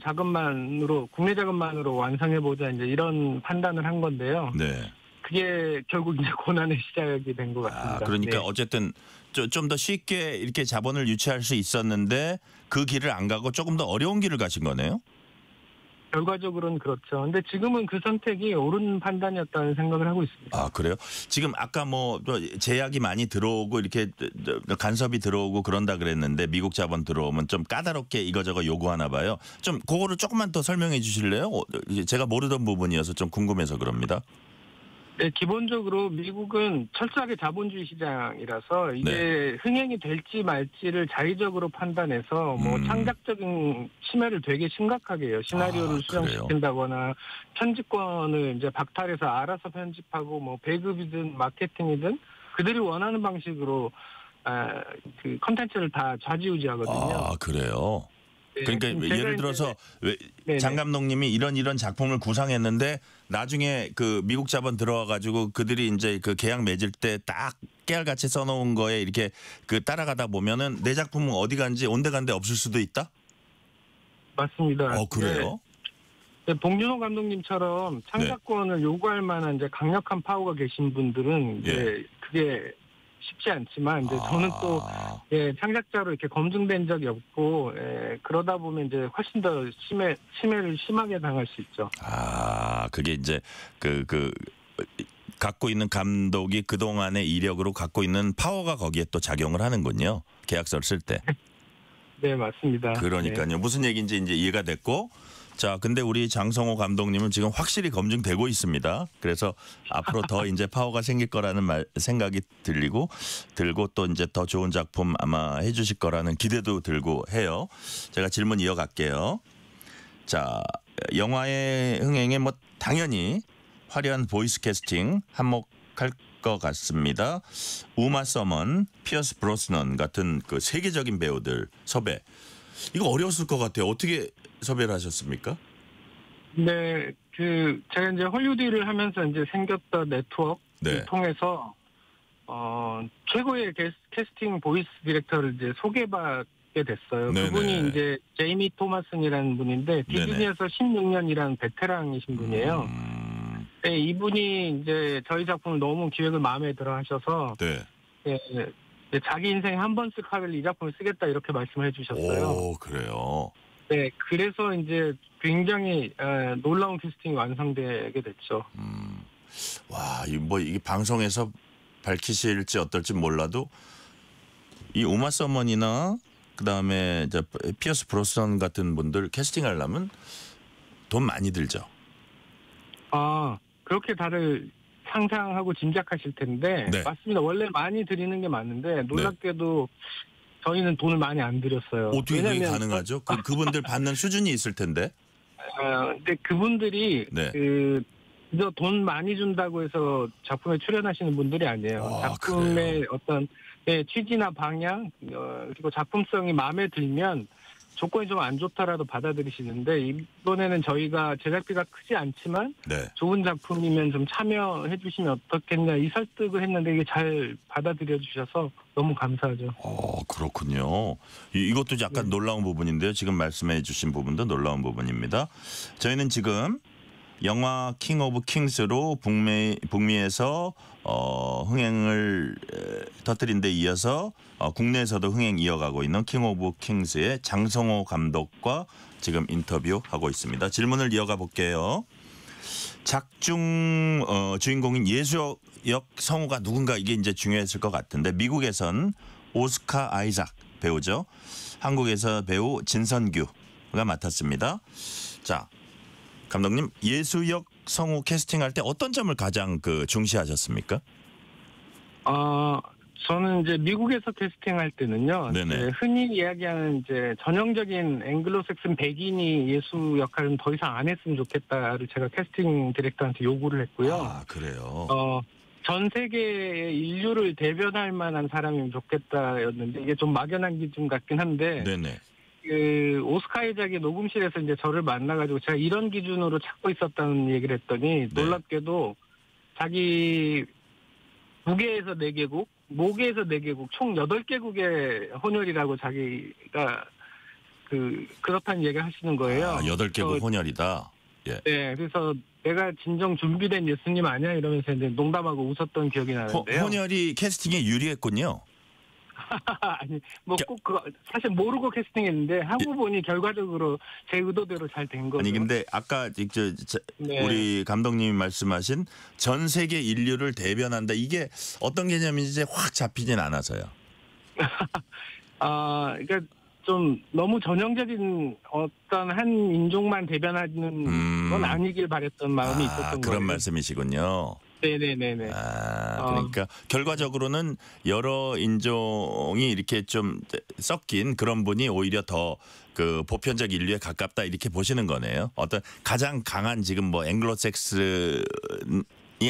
국내 자금만으로 완성해보자 이제 이런 판단을 한 건데요. 네. 그게 결국 이제 고난의 시작이 된 것 같습니다. 그러니까 어쨌든 좀 더 쉽게 이렇게 자본을 유치할 수 있었는데 그 길을 안 가고 조금 더 어려운 길을 가신 거네요. 결과적으로는 그렇죠. 근데 지금은 그 선택이 옳은 판단이었다는 생각을 하고 있습니다. 그래요? 지금 아까 뭐 제약이 많이 들어오고 이렇게 간섭이 들어오고 그런다 그랬는데 미국 자본 들어오면 좀 까다롭게 이거저거 요구하나 봐요. 좀 그거를 조금만 더 설명해 주실래요? 제가 모르던 부분이어서 좀 궁금해서 그럽니다. 네, 기본적으로 미국은 철저하게 자본주의 시장이라서 이게 흥행이 될지 말지를 자의적으로 판단해서 뭐 창작적인 침해를 되게 심각하게 해요. 시나리오를 수정시킨다거나 편집권을 이제 박탈해서 알아서 편집하고 뭐 배급이든 마케팅이든 그들이 원하는 방식으로 그 컨텐츠를 다 좌지우지하거든요. 그래요? 그러니까 예를 들어서 장 감독님이 이런 작품을 구상했는데 나중에 그 미국 자본 들어와 가지고 그들이 이제 그 계약 맺을 때 딱 깨알같이 써놓은 거에 이렇게 그 따라가다 보면은 내 작품은 어디 간지 온데간데 없을 수도 있다? 맞습니다. 그래요? 네, 봉준호 감독님처럼 창작권을 요구할 만한 이제 강력한 파워가 계신 분들은 이제 그게 쉽지 않지만 이제 저는 또 창작자로 이렇게 검증된 적이 없고 그러다 보면 이제 훨씬 더 침해를 심하게 당할 수 있죠. 그게 이제 그 갖고 있는 감독이 그 동안의 이력으로 갖고 있는 파워가 거기에 또 작용을 하는군요. 계약서를 쓸 때. 네, 맞습니다. 그러니까요. 무슨 얘기인지 이제 이해가 됐고. 자, 근데 우리 장성호 감독님은 지금 확실히 검증되고 있습니다. 그래서 앞으로 더 이제 파워가 생길 거라는 생각이 들고 또 이제 더 좋은 작품 아마 해주실 거라는 기대도 들고 해요. 제가 질문 이어갈게요. 자, 영화의 흥행에 뭐 당연히 화려한 보이스 캐스팅 한몫할 것 같습니다. 우마 서먼, 피어스 브로스넌 같은 그 세계적인 배우들 섭외. 이거 어려웠을 것 같아요. 어떻게 섭외를 하셨습니까? 네, 제가 이제 헐리우드 일을 하면서 이제 생겼던 네트워크를 통해서 최고의 캐스팅 보이스 디렉터를 이제 소개받게 됐어요. 그분이 이제 제이미 토마슨이라는 분인데 디즈니에서 16년이라는 베테랑이신 분이에요. 이분이 이제 저희 작품을 너무 기획을 마음에 들어 하셔서 자기 인생에 한 번 쓸 카드를 이 작품을 쓰겠다 이렇게 말씀을 해주셨어요. 오, 그래요. 네, 그래서 이제 굉장히 놀라운 캐스팅이 완성되게 됐죠. 와, 이게 방송에서 밝히실지 어떨지 몰라도 이 우마 서먼이나 그다음에 피어스 브로스넌 같은 분들 캐스팅하려면 돈 많이 들죠. 아, 그렇게 다들 상상하고 짐작하실 텐데 네. 맞습니다. 원래 많이 드리는 게 맞는데 놀랍게도 저희는 돈을 많이 안 들였어요. 어떻게 그게 가능하죠? 그분들 받는 수준이 있을 텐데. 근데 그분들이 네. 그저 돈 많이 준다고 해서 작품에 출연하시는 분들이 아니에요. 작품의 그래요? 어떤 취지나 방향 그리고 작품성이 마음에 들면 조건이 좀 안 좋다라도 받아들이시는데 이번에는 저희가 제작비가 크지 않지만 네. 좋은 작품이면 좀 참여해 주시면 어떻겠냐 이 설득을 했는데 이게 잘 받아들여 주셔서 너무 감사하죠. 그렇군요. 이것도 약간 놀라운 부분인데요. 지금 말씀해 주신 부분도 놀라운 부분입니다. 저희는 지금 영화 킹 오브 킹스로 북미에서 흥행을 터뜨린 데 이어서 국내에서도 흥행 이어가고 있는 킹 오브 킹스의 장성호 감독과 지금 인터뷰하고 있습니다. 질문을 이어가 볼게요. 작중 주인공인 예수역 성우가 누군가 이게 이제 중요했을 것 같은데 미국에선 오스카 아이작 배우죠. 한국에서 배우 진선규가 맡았습니다. 자, 감독님 예수역 성우 캐스팅할 때 어떤 점을 가장 중시하셨습니까? 저는 이제 미국에서 캐스팅할 때는요. 네네. 이제 흔히 이야기하는 이제 전형적인 앵글로색슨 백인이 예수 역할은 더 이상 안 했으면 좋겠다를 제가 캐스팅 디렉터한테 요구를 했고요. 아, 그래요. 전 세계의 인류를 대변할 만한 사람이면 좋겠다였는데 이게 좀 막연한 기준 같긴 한데. 네네. 오스카 아이작이 녹음실에서 이제 저를 만나가지고 제가 이런 기준으로 찾고 있었다는 얘기를 했더니 놀랍게도 자기 북에서 4개국, 모계에서 4개국, 총 8개국의 혼혈이라고 자기가 그렇다는 얘기를 하시는 거예요. 8개국 혼혈이다. 예. 네, 그래서 내가 진정 준비된 예수님 아니야 이러면서 이제 농담하고 웃었던 기억이 나는데요. 혼혈이 캐스팅에 유리했군요. 아니 뭐 꼭 사실 모르고 캐스팅했는데 하고 보니 결과적으로 제 의도대로 잘 된 거죠. 아니 근데 아까 우리 감독님이 말씀하신 전 세계 인류를 대변한다 이게 어떤 개념인지 확 잡히진 않아서요. 그러니까 좀 너무 전형적인 어떤 한 인종만 대변하는 건 아니길 바랬던 마음이 있었던 거예요. 그런 말씀이시군요. 네네네네. 그러니까 결과적으로는 여러 인종이 이렇게 좀 섞인 그런 분이 오히려 더 보편적 인류에 가깝다 이렇게 보시는 거네요. 어떤 가장 강한 지금 뭐 앵글로색슨이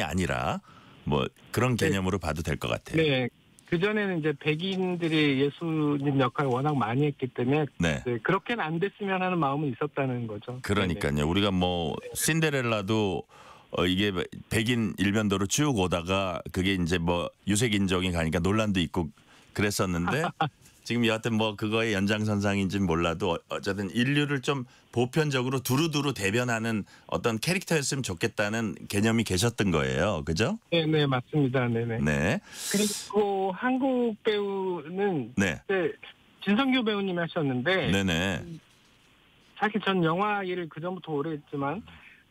아니라 뭐 그런 개념으로 봐도 될 것 같아요. 네. 그전에는 이제 백인들이 예수님 역할을 워낙 많이 했기 때문에 그렇게는 안 됐으면 하는 마음은 있었다는 거죠. 그러니까요. 네네. 우리가 뭐 신데렐라도 이게 백인 일변도로 쭉 오다가 그게 이제 뭐 유색 인종이 가니까 논란도 있고 그랬었는데 지금 여하튼 뭐 그거의 연장선상인지는 몰라도 어쨌든 인류를 좀 보편적으로 두루두루 대변하는 어떤 캐릭터였으면 좋겠다는 개념이 계셨던 거예요. 그죠? 네, 맞습니다. 네네. 네. 그리고 한국 배우는 진성규 배우님이 하셨는데 네네. 사실 전 영화 일을 그전부터 오래 했지만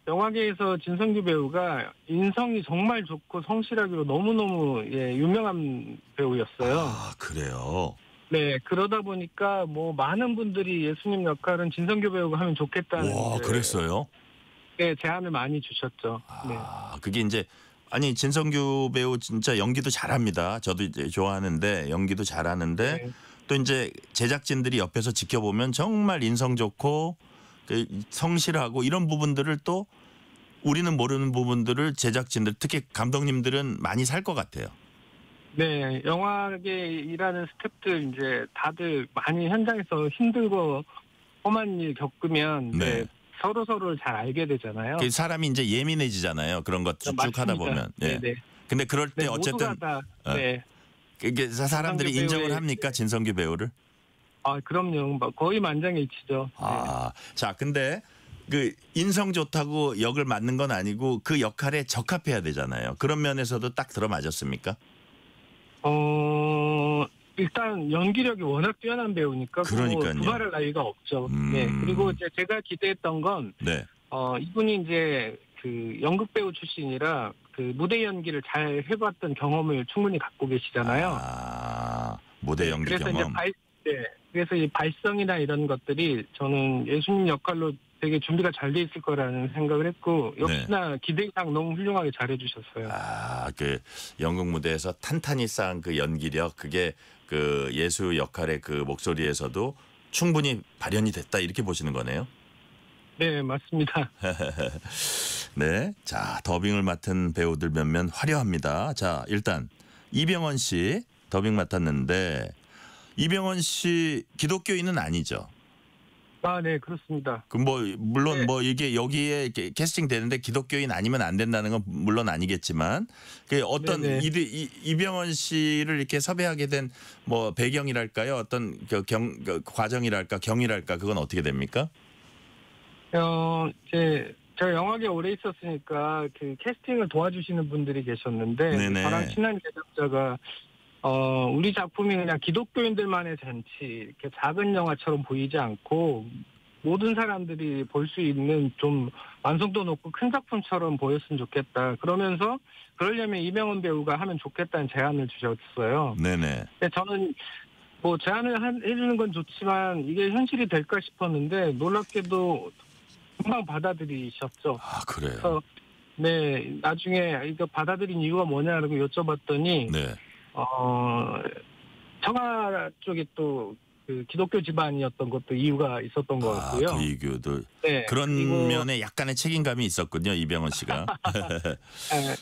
영화계에서 진성규 배우가 인성이 정말 좋고 성실하기로 너무너무 유명한 배우였어요. 그래요? 네, 그러다 보니까 뭐 많은 분들이 예수님 역할은 진성규 배우가 하면 좋겠다는 그랬어요? 네, 제안을 많이 주셨죠. 네. 그게 이제 아니 진성규 배우 진짜 연기도 잘합니다. 저도 이제 좋아하는데 연기도 잘하는데 또 이제 제작진들이 옆에서 지켜보면 정말 인성 좋고 성실하고 이런 부분들을 또 우리는 모르는 부분들을 제작진들 특히 감독님들은 많이 살 것 같아요. 네, 영화계 일하는 스태프들 이제 다들 많이 현장에서 힘들고 험한 일 겪으면 서로를 잘 알게 되잖아요. 사람이 이제 예민해지잖아요. 그런 것 쭉 하다 보면. 네. 근데 그럴 때 어쨌든 이게 사람들이 인정을 합니까? 진성규 배우를? 그럼요. 거의 만장일치죠. 자, 근데 인성 좋다고 역을 맡는 건 아니고 그 역할에 적합해야 되잖아요. 그런 면에서도 딱 들어맞았습니까? 일단 연기력이 워낙 뛰어난 배우니까 그러니까요. 두말할 나위가 없죠. 네. 그리고 이제 제가 기대했던 건 네. 이분이 이제 그 연극 배우 출신이라 그 무대 연기를 잘 해봤던 경험을 충분히 갖고 계시잖아요. 무대 연기 그래서 경험. 그래서 이 발성이나 이런 것들이 저는 예수님 역할로 되게 준비가 잘 돼 있을 거라는 생각을 했고 역시나 기대 이상 너무 훌륭하게 잘해주셨어요. 그 연극 무대에서 탄탄히 쌓은 그 연기력 그게 그 예수 역할의 그 목소리에서도 충분히 발현이 됐다 이렇게 보시는 거네요. 네, 맞습니다. 네, 자 더빙을 맡은 배우들 몇몇 화려합니다. 자 일단 이병헌 씨 더빙 맡았는데 이병헌 씨 기독교인은 아니죠? 네, 그렇습니다. 그 물론 이게 여기에 캐스팅 되는데 기독교인 아니면 안 된다는 건 물론 아니겠지만 그 어떤 이병헌 씨를 이렇게 섭외하게 된 뭐 배경이랄까요? 어떤 그 과정이랄까 경위랄까 그건 어떻게 됩니까? 이제 제가 영화계에 오래 있었으니까 그 캐스팅을 도와주시는 분들이 계셨는데 저랑 친한 제작자가 우리 작품이 그냥 기독교인들만의 잔치, 이렇게 작은 영화처럼 보이지 않고 모든 사람들이 볼 수 있는 좀 완성도 높고 큰 작품처럼 보였으면 좋겠다. 그러면서 그러려면 이병헌 배우가 하면 좋겠다는 제안을 주셨어요. 네네. 근데 저는 뭐 제안을 해주는 건 좋지만 이게 현실이 될까 싶었는데 놀랍게도 금방 받아들이셨죠. 그래요? 그래서 네, 나중에 이거 받아들인 이유가 뭐냐라고 여쭤봤더니 청아 쪽이 또 그 기독교 집안이었던 것도 이유가 있었던 것 같고요. 그 이유도 네, 그런 면에 약간의 책임감이 있었군요, 이병헌 씨가.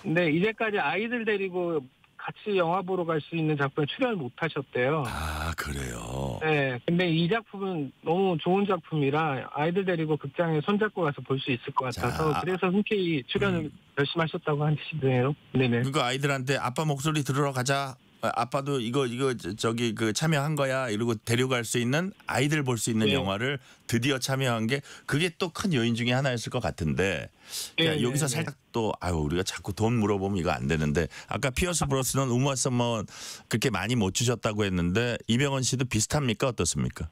근데 이제까지 아이들 데리고 같이 영화 보러 갈 수 있는 작품에 출연을 못 하셨대요. 그래요? 네, 근데 이 작품은 너무 좋은 작품이라 아이들 데리고 극장에 손잡고 가서 볼 수 있을 것 같아서 그래서 흔쾌히 출연을 열심히 하셨다고 하시네요. 네네. 그거 아이들한테 아빠 목소리 들으러 가자. 아빠도 이거 저기 그 참여한 거야 이러고 데려갈 수 있는 아이들 볼 수 있는 영화를 드디어 참여한 게 그게 또 큰 요인 중에 하나였을 것 같은데 여기서 살짝 또 우리가 자꾸 돈 물어보면 이거 안 되는데 아까 피어스 브로스는 우마 서머 그렇게 많이 못 주셨다고 했는데 이병헌 씨도 비슷합니까 어떻습니까?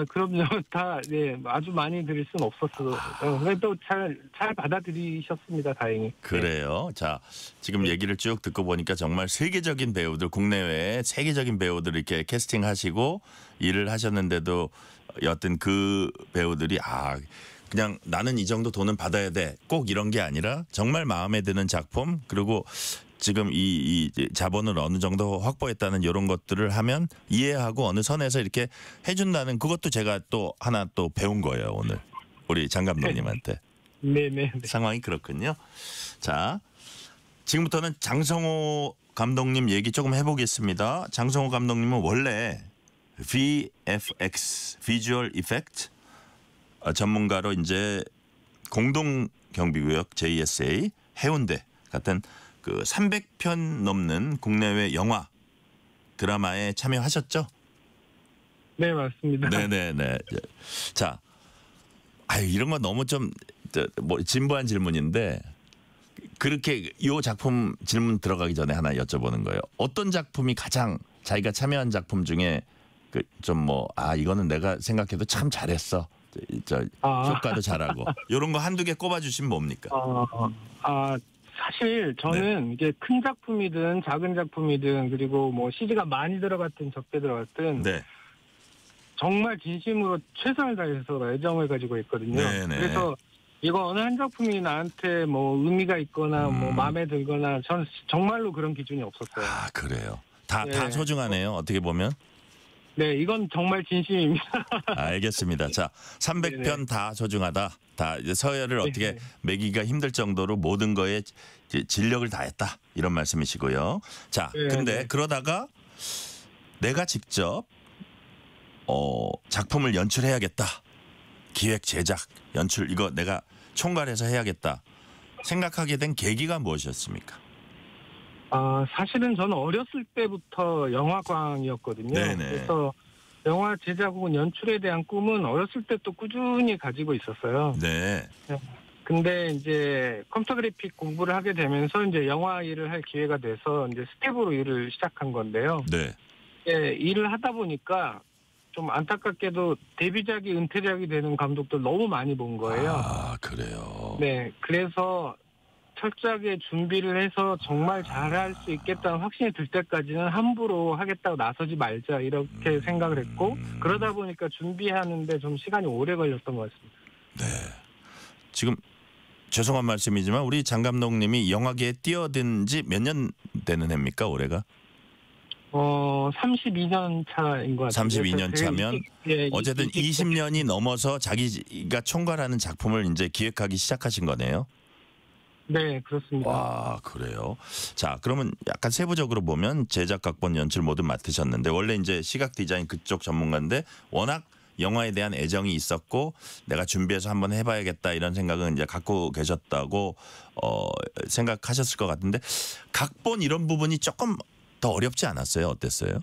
그럼요. 다, 아주 많이 드릴 수는 없었어요. 그래도 잘 받아들이셨습니다, 다행히. 그래요. 자, 지금 얘기를 쭉 듣고 보니까 정말 세계적인 배우들, 국내외에 세계적인 배우들 이렇게 캐스팅하시고 일을 하셨는데도 여튼 그 배우들이 그냥 나는 이 정도 돈은 받아야 돼. 꼭 이런 게 아니라 정말 마음에 드는 작품 그리고 지금 이 자본을 어느 정도 확보했다는 이런 것들을 하면 이해하고 어느 선에서 이렇게 해준다는 그것도 제가 또 하나 또 배운 거예요 오늘 우리 장 감독님한테. 네네. 상황이 그렇군요. 자 지금부터는 장성호 감독님 얘기 조금 해보겠습니다. 장성호 감독님은 원래 VFX (Visual Effect) 전문가로 이제 공동경비구역 JSA 해운대 같은 그 300편 넘는 국내외 영화 드라마에 참여하셨죠? 네, 맞습니다. 네네네. 자, 이런 거 너무 좀 진부한 질문인데 그렇게 이 작품 질문 들어가기 전에 하나 여쭤보는 거예요. 어떤 작품이 가장 자기가 참여한 작품 중에 그 좀 이거는 내가 생각해도 참 잘했어. 효과도 잘하고 이런 거 한두 개 꼽아주시면 뭡니까? 사실 저는 이게 큰 작품이든 작은 작품이든 그리고 뭐 CG가 많이 들어갔든 적게 들어갔든 정말 진심으로 최선을 다해서 애정을 가지고 있거든요. 그래서 이거 어느 한 작품이 나한테 뭐 의미가 있거나 뭐 마음에 들거나 저는 정말로 그런 기준이 없었어요. 그래요. 다 소중하네요. 어떻게 보면. 네, 이건 정말 진심입니다. 알겠습니다. 자, 300편 다 소중하다. 다 이제 서열을 어떻게 매기기가 힘들 정도로 모든 거에 진력을 다했다. 이런 말씀이시고요. 자, 근데 그러다가 내가 직접 작품을 연출해야겠다. 기획, 제작, 연출 이거 내가 총괄해서 해야겠다. 생각하게 된 계기가 무엇이었습니까? 사실은 저는 어렸을 때부터 영화광이었거든요. 그래서 영화 제작 혹은 연출에 대한 꿈은 어렸을 때부터 꾸준히 가지고 있었어요. 근데 이제 컴퓨터 그래픽 공부를 하게 되면서 이제 영화 일을 할 기회가 돼서 이제 스텝으로 일을 시작한 건데요. 일을 하다 보니까 좀 안타깝게도 데뷔작이 은퇴작이 되는 감독들 너무 많이 본 거예요. 아, 그래요. 네, 그래서 철저하게 준비를 해서 정말 잘할 수 있겠다는 확신이 들 때까지는 함부로 하겠다고 나서지 말자 이렇게 생각을 했고 그러다 보니까 준비하는데 좀 시간이 오래 걸렸던 것 같습니다. 네. 지금 죄송한 말씀이지만 우리 장 감독님이 영화계에 뛰어든 지 몇 년 되는 해입니까 올해가? 32년 차인 것 같아요. 32년 차면 어쨌든 20년이 넘어서 자기가 총괄하는 작품을 이제 기획하기 시작하신 거네요. 네, 그렇습니다. 와, 그래요. 자, 그러면 약간 세부적으로 보면 제작, 각본, 연출 모두 맡으셨는데 원래 이제 시각 디자인 그쪽 전문가인데 워낙 영화에 대한 애정이 있었고 내가 준비해서 한번 해봐야겠다 이런 생각은 이제 갖고 계셨다고 생각하셨을 것 같은데 각본 이런 부분이 조금 더 어렵지 않았어요? 어땠어요?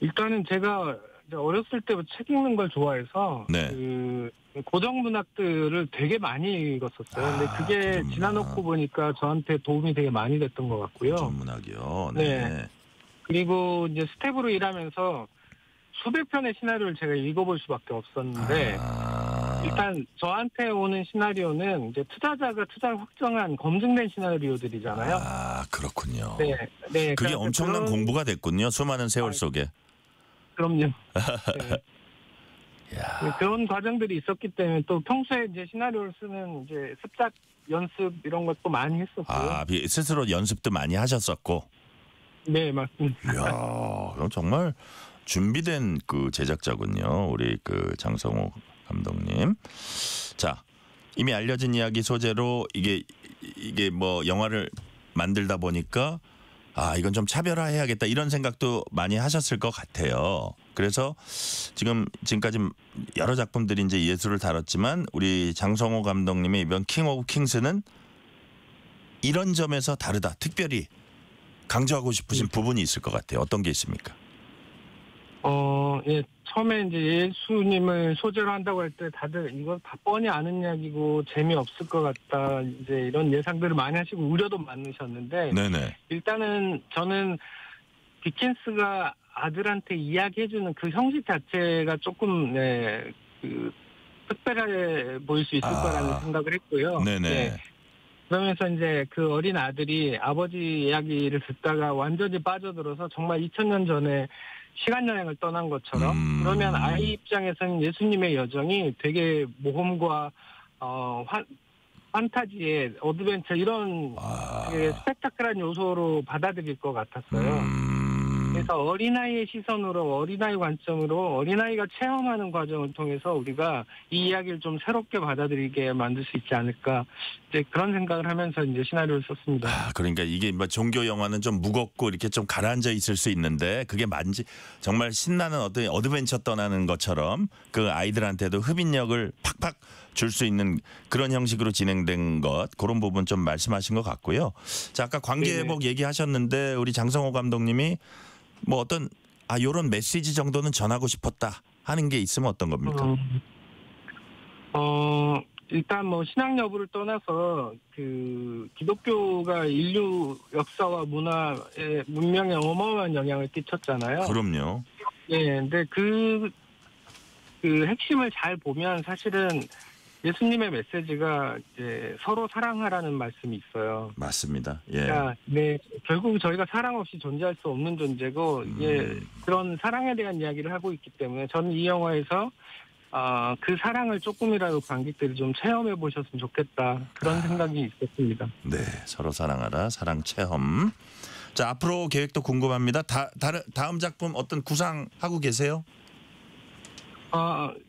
일단은 제가 어렸을 때부터 책 읽는 걸 좋아해서 네. 그 고전 문학들을 되게 많이 읽었었어요. 근데 그게 지나놓고 보니까 저한테 도움이 되게 많이 됐던 것 같고요. 고전 문학이요. 네. 네. 그리고 이제 스텝으로 일하면서 수백 편의 시나리오를 제가 읽어볼 수밖에 없었는데 일단 저한테 오는 시나리오는 이제 투자자가 투자를 확정한 검증된 시나리오들이잖아요. 아, 그렇군요. 네, 네. 그게 엄청난 공부가 됐군요. 수많은 세월 속에. 그럼요. 네. 그런 과정들이 있었기 때문에 또 평소에 이제 시나리오를 쓰는 이제 습작 연습 이런 것도 많이 했었고요. 아, 스스로 연습도 많이 하셨었고. 네, 맞습니다. 이야, 그럼 정말 준비된 그 제작자군요. 우리 그 장성호 감독님. 자, 이미 알려진 이야기 소재로 이게 뭐 영화를 만들다 보니까 아, 이건 좀 차별화해야겠다 이런 생각도 많이 하셨을 것 같아요. 그래서 지금까지 여러 작품들이 이제 예술을 다뤘지만 우리 장성호 감독님의 이번 킹 오브 킹스는 이런 점에서 다르다. 특별히 강조하고 싶으신 부분이 있을 것 같아요. 어떤 게 있습니까? 예, 처음에 이제 예수님을 소재로 한다고 할 때 다들 이거 다 뻔히 아는 이야기고 재미없을 것 같다. 이제 이런 예상들을 많이 하시고 우려도 많으셨는데 네네. 일단은 저는 디킨스가 아들한테 이야기해주는 그 형식 자체가 조금 그 특별하게 보일 수 있을 거라는 생각을 했고요. 네네. 네. 그러면서 이제 그 어린 아들이 아버지 이야기를 듣다가 완전히 빠져들어서 정말 2000년 전에 시간 여행을 떠난 것처럼 그러면 아이 입장에서는 예수님의 여정이 되게 모험과 판타지의 어드벤처 이런 되게 스펙타클한 요소로 받아들일 것 같았어요. 그래서 어린아이의 시선으로 어린아이 관점으로 어린아이가 체험하는 과정을 통해서 우리가 이 이야기를 좀 새롭게 받아들이게 만들 수 있지 않을까 이제 그런 생각을 하면서 이제 시나리오를 썼습니다. 아, 그러니까 이게 뭐 종교 영화는 좀 무겁고 이렇게 좀 가라앉아 있을 수 있는데 그게 정말 신나는 어떤 어드벤처 떠나는 것처럼 그 아이들한테도 흡인력을 팍팍 줄 수 있는 그런 형식으로 진행된 것 그런 부분 좀 말씀하신 것 같고요. 자, 아까 관계 회복 얘기하셨는데 우리 장성호 감독님이 뭐 어떤 요런 메시지 정도는 전하고 싶었다 하는 게 있으면 어떤 겁니까? 일단 뭐 신앙 여부를 떠나서 그 기독교가 인류 역사와 문화에 문명에 어마어마한 영향을 끼쳤잖아요. 그럼요. 예, 근데 그 핵심을 잘 보면 사실은 예수님의 메시지가 이제 서로 사랑하라는 말씀이 있어요. 맞습니다. 예. 그러니까 결국 저희가 사랑 없이 존재할 수 없는 존재고 그런 사랑에 대한 이야기를 하고 있기 때문에 저는 이 영화에서 그 사랑을 조금이라도 관객들이 좀 체험해 보셨으면 좋겠다 그런 생각이 있었습니다. 네, 서로 사랑하라 사랑 체험. 자, 앞으로 계획도 궁금합니다. 다음 작품 어떤 구상하고 계세요?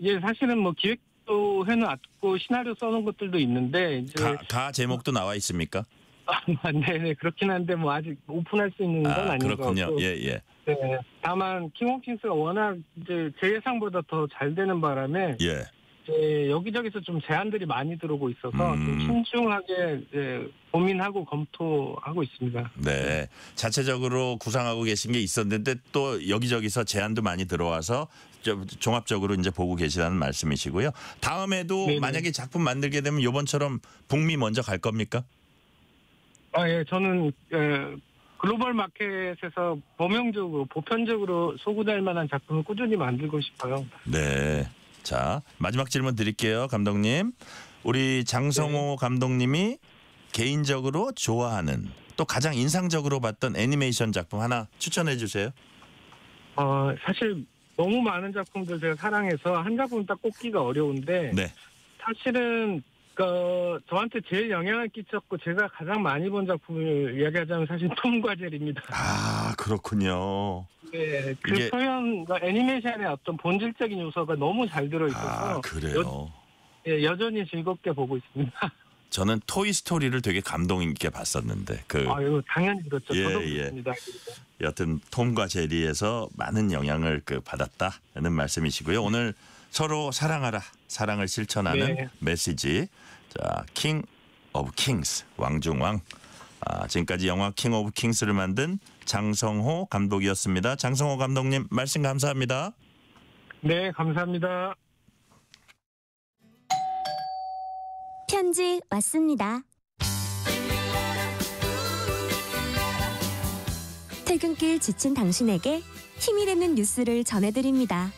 예, 사실은 뭐 기획도 해놨고 시나리오 써놓은 것들도 있는데 이제 가 제목도 나와 있습니까? 네, 그렇긴 한데 뭐 아직 오픈할 수 있는 건 아닌 것 같고. 그렇군요. 예. 네, 다만 킹 오브 킹스가 워낙 이제 제 예상보다 더 잘 되는 바람에 이제 여기저기서 좀 제안들이 많이 들어오고 있어서 좀 신중하게 고민하고 검토하고 있습니다. 네, 자체적으로 구상하고 계신 게 있었는데 또 여기저기서 제안도 많이 들어와서 좀 종합적으로 이제 보고 계시다는 말씀이시고요. 다음에도 만약에 작품 만들게 되면 이번처럼 북미 먼저 갈 겁니까? 예, 저는 글로벌 마켓에서 범용적으로 보편적으로 소구될 만한 작품을 꾸준히 만들고 싶어요. 네. 자, 마지막 질문 드릴게요, 감독님. 우리 장성호 감독님이 개인적으로 좋아하는 또 가장 인상적으로 봤던 애니메이션 작품 하나 추천해 주세요. 사실 너무 많은 작품들 제가 사랑해서 한 작품 딱 꼽기가 어려운데 네. 사실은 저한테 제일 영향을 끼쳤고 제가 가장 많이 본 작품을 이야기하자면 사실 톰과 제리입니다. 아, 그렇군요. 네, 그 표현, 애니메이션의 어떤 본질적인 요소가 너무 잘 들어있어서 아, 그래요? 여전히 즐겁게 보고 있습니다. 저는 토이스토리를 되게 감동 있게 봤었는데 이거 당연히 그렇죠. 저도 예. 그렇습니다. 여튼 톰과 제리에서 많은 영향을 받았다는 말씀이시고요. 오늘 서로 사랑하라, 사랑을 실천하는 네. 메시지. 자, 킹 오브 킹스, 왕중왕. 지금까지 영화 킹 오브 킹스를 만든 장성호 감독이었습니다. 장성호 감독님 말씀 감사합니다. 네, 감사합니다. 편지 왔습니다. 퇴근길 지친 당신에게 힘이 되는 뉴스를 전해드립니다.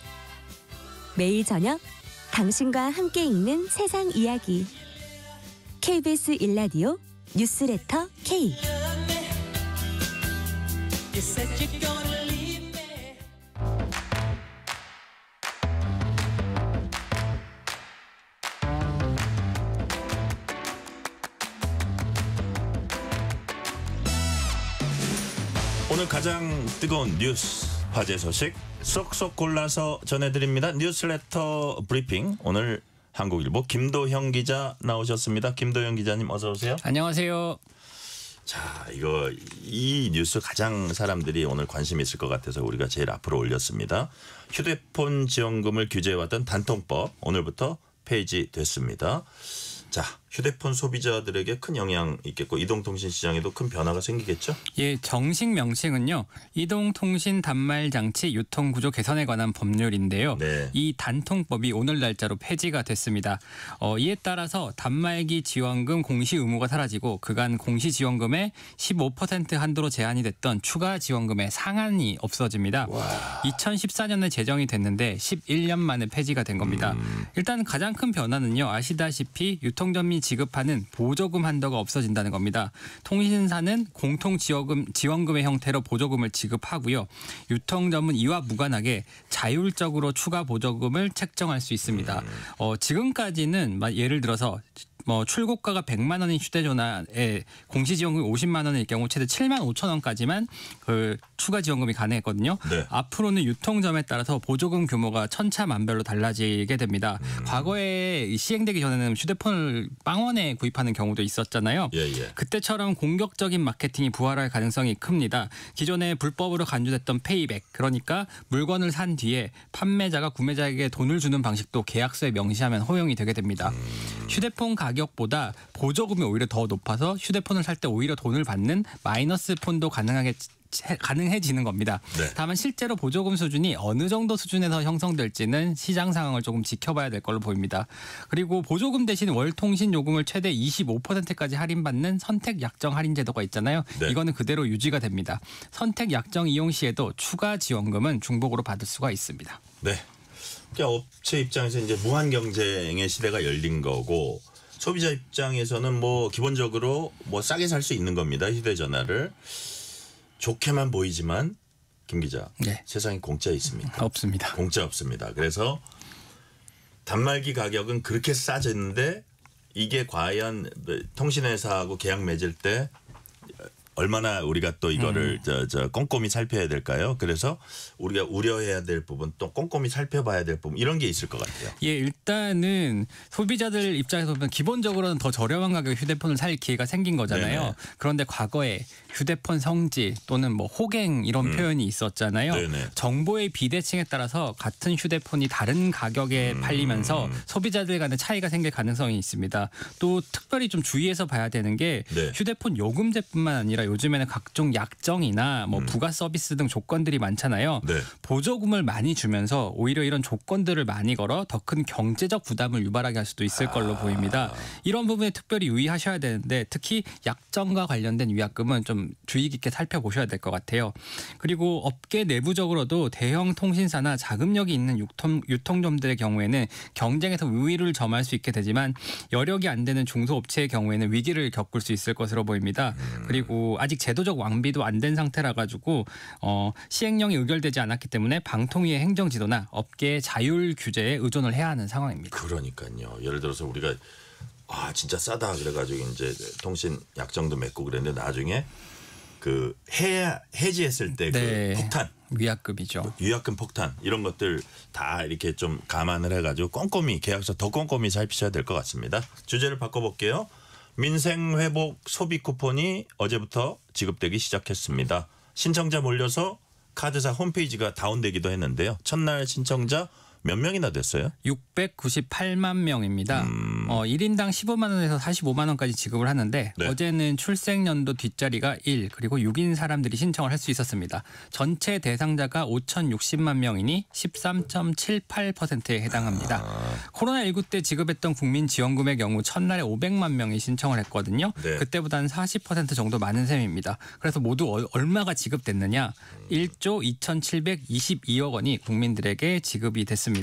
매일 저녁 당신과 함께 읽는 세상 이야기. KBS 1라디오 뉴스레터 K. 오늘 가장 뜨거운 뉴스, 화제 소식 쏙쏙 골라서 전해드립니다. 뉴스레터 브리핑. 오늘 한국일보 김도형 기자 나오셨습니다. 김도형 기자님 어서 오세요. 안녕하세요. 자, 이 뉴스 가장 사람들이 오늘 관심 있을 것 같아서 우리가 제일 앞으로 올렸습니다. 휴대폰 지원금을 규제해왔던 단통법 오늘부터 폐지됐습니다. 자, 휴대폰 소비자들에게 큰 영향 있겠고 이동통신 시장에도 큰 변화가 생기겠죠? 예, 정식 명칭은요. 이동통신 단말 장치 유통구조 개선에 관한 법률인데요. 네. 이 단통법이 오늘 날짜로 폐지가 됐습니다. 이에 따라서 단말기 지원금 공시 의무가 사라지고 그간 공시 지원금의 15% 한도로 제한이 됐던 추가 지원금의 상한이 없어집니다. 2014년에 제정이 됐는데 11년 만에 폐지가 된 겁니다. 일단 가장 큰 변화는요. 아시다시피 유통점이 지급하는 보조금 한도가 없어진다는 겁니다. 통신사는 공통 지원금의 형태로 보조금을 지급하고요. 유통점은 이와 무관하게 자율적으로 추가 보조금을 책정할 수 있습니다. 지금까지는 예를 들어서 출고가가 100만 원인 휴대전화에 공시지원금이 50만 원일 경우 최대 7만 5천 원까지만 그 추가 지원금이 가능했거든요. 네. 앞으로는 유통점에 따라서 보조금 규모가 천차만별로 달라지게 됩니다. 과거에 시행되기 전에는 휴대폰을 빵원에 구입하는 경우도 있었잖아요. 예. 그때처럼 공격적인 마케팅이 부활할 가능성이 큽니다. 기존에 불법으로 간주됐던 페이백, 그러니까 물건을 산 뒤에 판매자가 구매자에게 돈을 주는 방식도 계약서에 명시하면 허용이 되게 됩니다. 휴대폰 가격보다 보조금이 오히려 더 높아서 휴대폰을 살 때 오히려 돈을 받는 마이너스 폰도 가능해지는 겁니다. 네. 다만 실제로 보조금 수준이 어느 정도 수준에서 형성될지는 시장 상황을 조금 지켜봐야 될 걸로 보입니다. 그리고 보조금 대신 월 통신 요금을 최대 25%까지 할인받는 선택 약정 할인 제도가 있잖아요. 네. 이거는 그대로 유지가 됩니다. 선택 약정 이용 시에도 추가 지원금은 중복으로 받을 수가 있습니다. 네. 그러니까 업체 입장에서 이제 무한 경쟁의 시대가 열린 거고 소비자 입장에서는 기본적으로 싸게 살 수 있는 겁니다. 휴대전화를. 좋게만 보이지만 김 기자, 네. 세상에 공짜 있습니까? 없습니다. 공짜 없습니다. 그래서 단말기 가격은 그렇게 싸졌는데 이게 과연 통신회사하고 계약 맺을 때 얼마나 우리가 또 이거를 꼼꼼히 살펴야 될까요? 그래서 우리가 우려해야 될 부분 또 꼼꼼히 살펴봐야 될 부분 이런 게 있을 것 같아요. 예, 일단은 소비자들 입장에서 보면 기본적으로는 더 저렴한 가격에 휴대폰을 살 기회가 생긴 거잖아요. 네네. 그런데 과거에 휴대폰 성질 또는 호갱 이런 표현이 있었잖아요. 네네. 정보의 비대칭에 따라서 같은 휴대폰이 다른 가격에 팔리면서 소비자들 간의 차이가 생길 가능성이 있습니다. 또 특별히 좀 주의해서 봐야 되는 게 네. 휴대폰 요금제뿐만 아니라 보니까 요즘에는 각종 약정이나 뭐 부가 서비스 등 조건들이 많잖아요. 네. 보조금을 많이 주면서 오히려 이런 조건들을 많이 걸어 더 큰 경제적 부담을 유발하게 할 수도 있을 걸로 보입니다. 이런 부분에 특별히 유의하셔야 되는데 특히 약정과 관련된 위약금은 좀 주의 깊게 살펴보셔야 될 것 같아요. 그리고 업계 내부적으로도 대형 통신사나 자금력이 있는 유통점들의 경우에는 경쟁에서 우위를 점할 수 있게 되지만 여력이 안 되는 중소업체의 경우에는 위기를 겪을 수 있을 것으로 보입니다. 그리고 아직 제도적 완비도 안 된 상태라 가지고 시행령이 의결되지 않았기 때문에 방통위의 행정지도나 업계의 자율 규제에 의존을 해야 하는 상황입니다. 그러니까요. 예를 들어서 우리가 진짜 싸다 그래가지고 이제 통신 약정도 맺고 그랬는데 나중에 그 해지했을 때 그 폭탄 위약금이죠. 위약금 폭탄 이런 것들 다 이렇게 좀 감안을 해가지고 꼼꼼히 계약서 더 꼼꼼히 살피셔야 될 것 같습니다. 주제를 바꿔볼게요. 민생회복 소비 쿠폰이 어제부터 지급되기 시작했습니다. 신청자 몰려서 카드사 홈페이지가 다운되기도 했는데요. 첫날 신청자 몇 명이나 됐어요? 698만 명입니다. 1인당 15만 원에서 45만 원까지 지급을 하는데 네. 어제는 출생연도 뒷자리가 1 그리고 6인 사람들이 신청을 할 수 있었습니다. 전체 대상자가 5,060만 명이니 13.78%에 해당합니다. 코로나19 때 지급했던 국민지원금의 경우 첫날에 500만 명이 신청을 했거든요. 네. 그때보다는 40% 정도 많은 셈입니다. 그래서 모두 얼마가 지급됐느냐? 1조 2,722억 원이 국민들에게 지급이 됐습니다.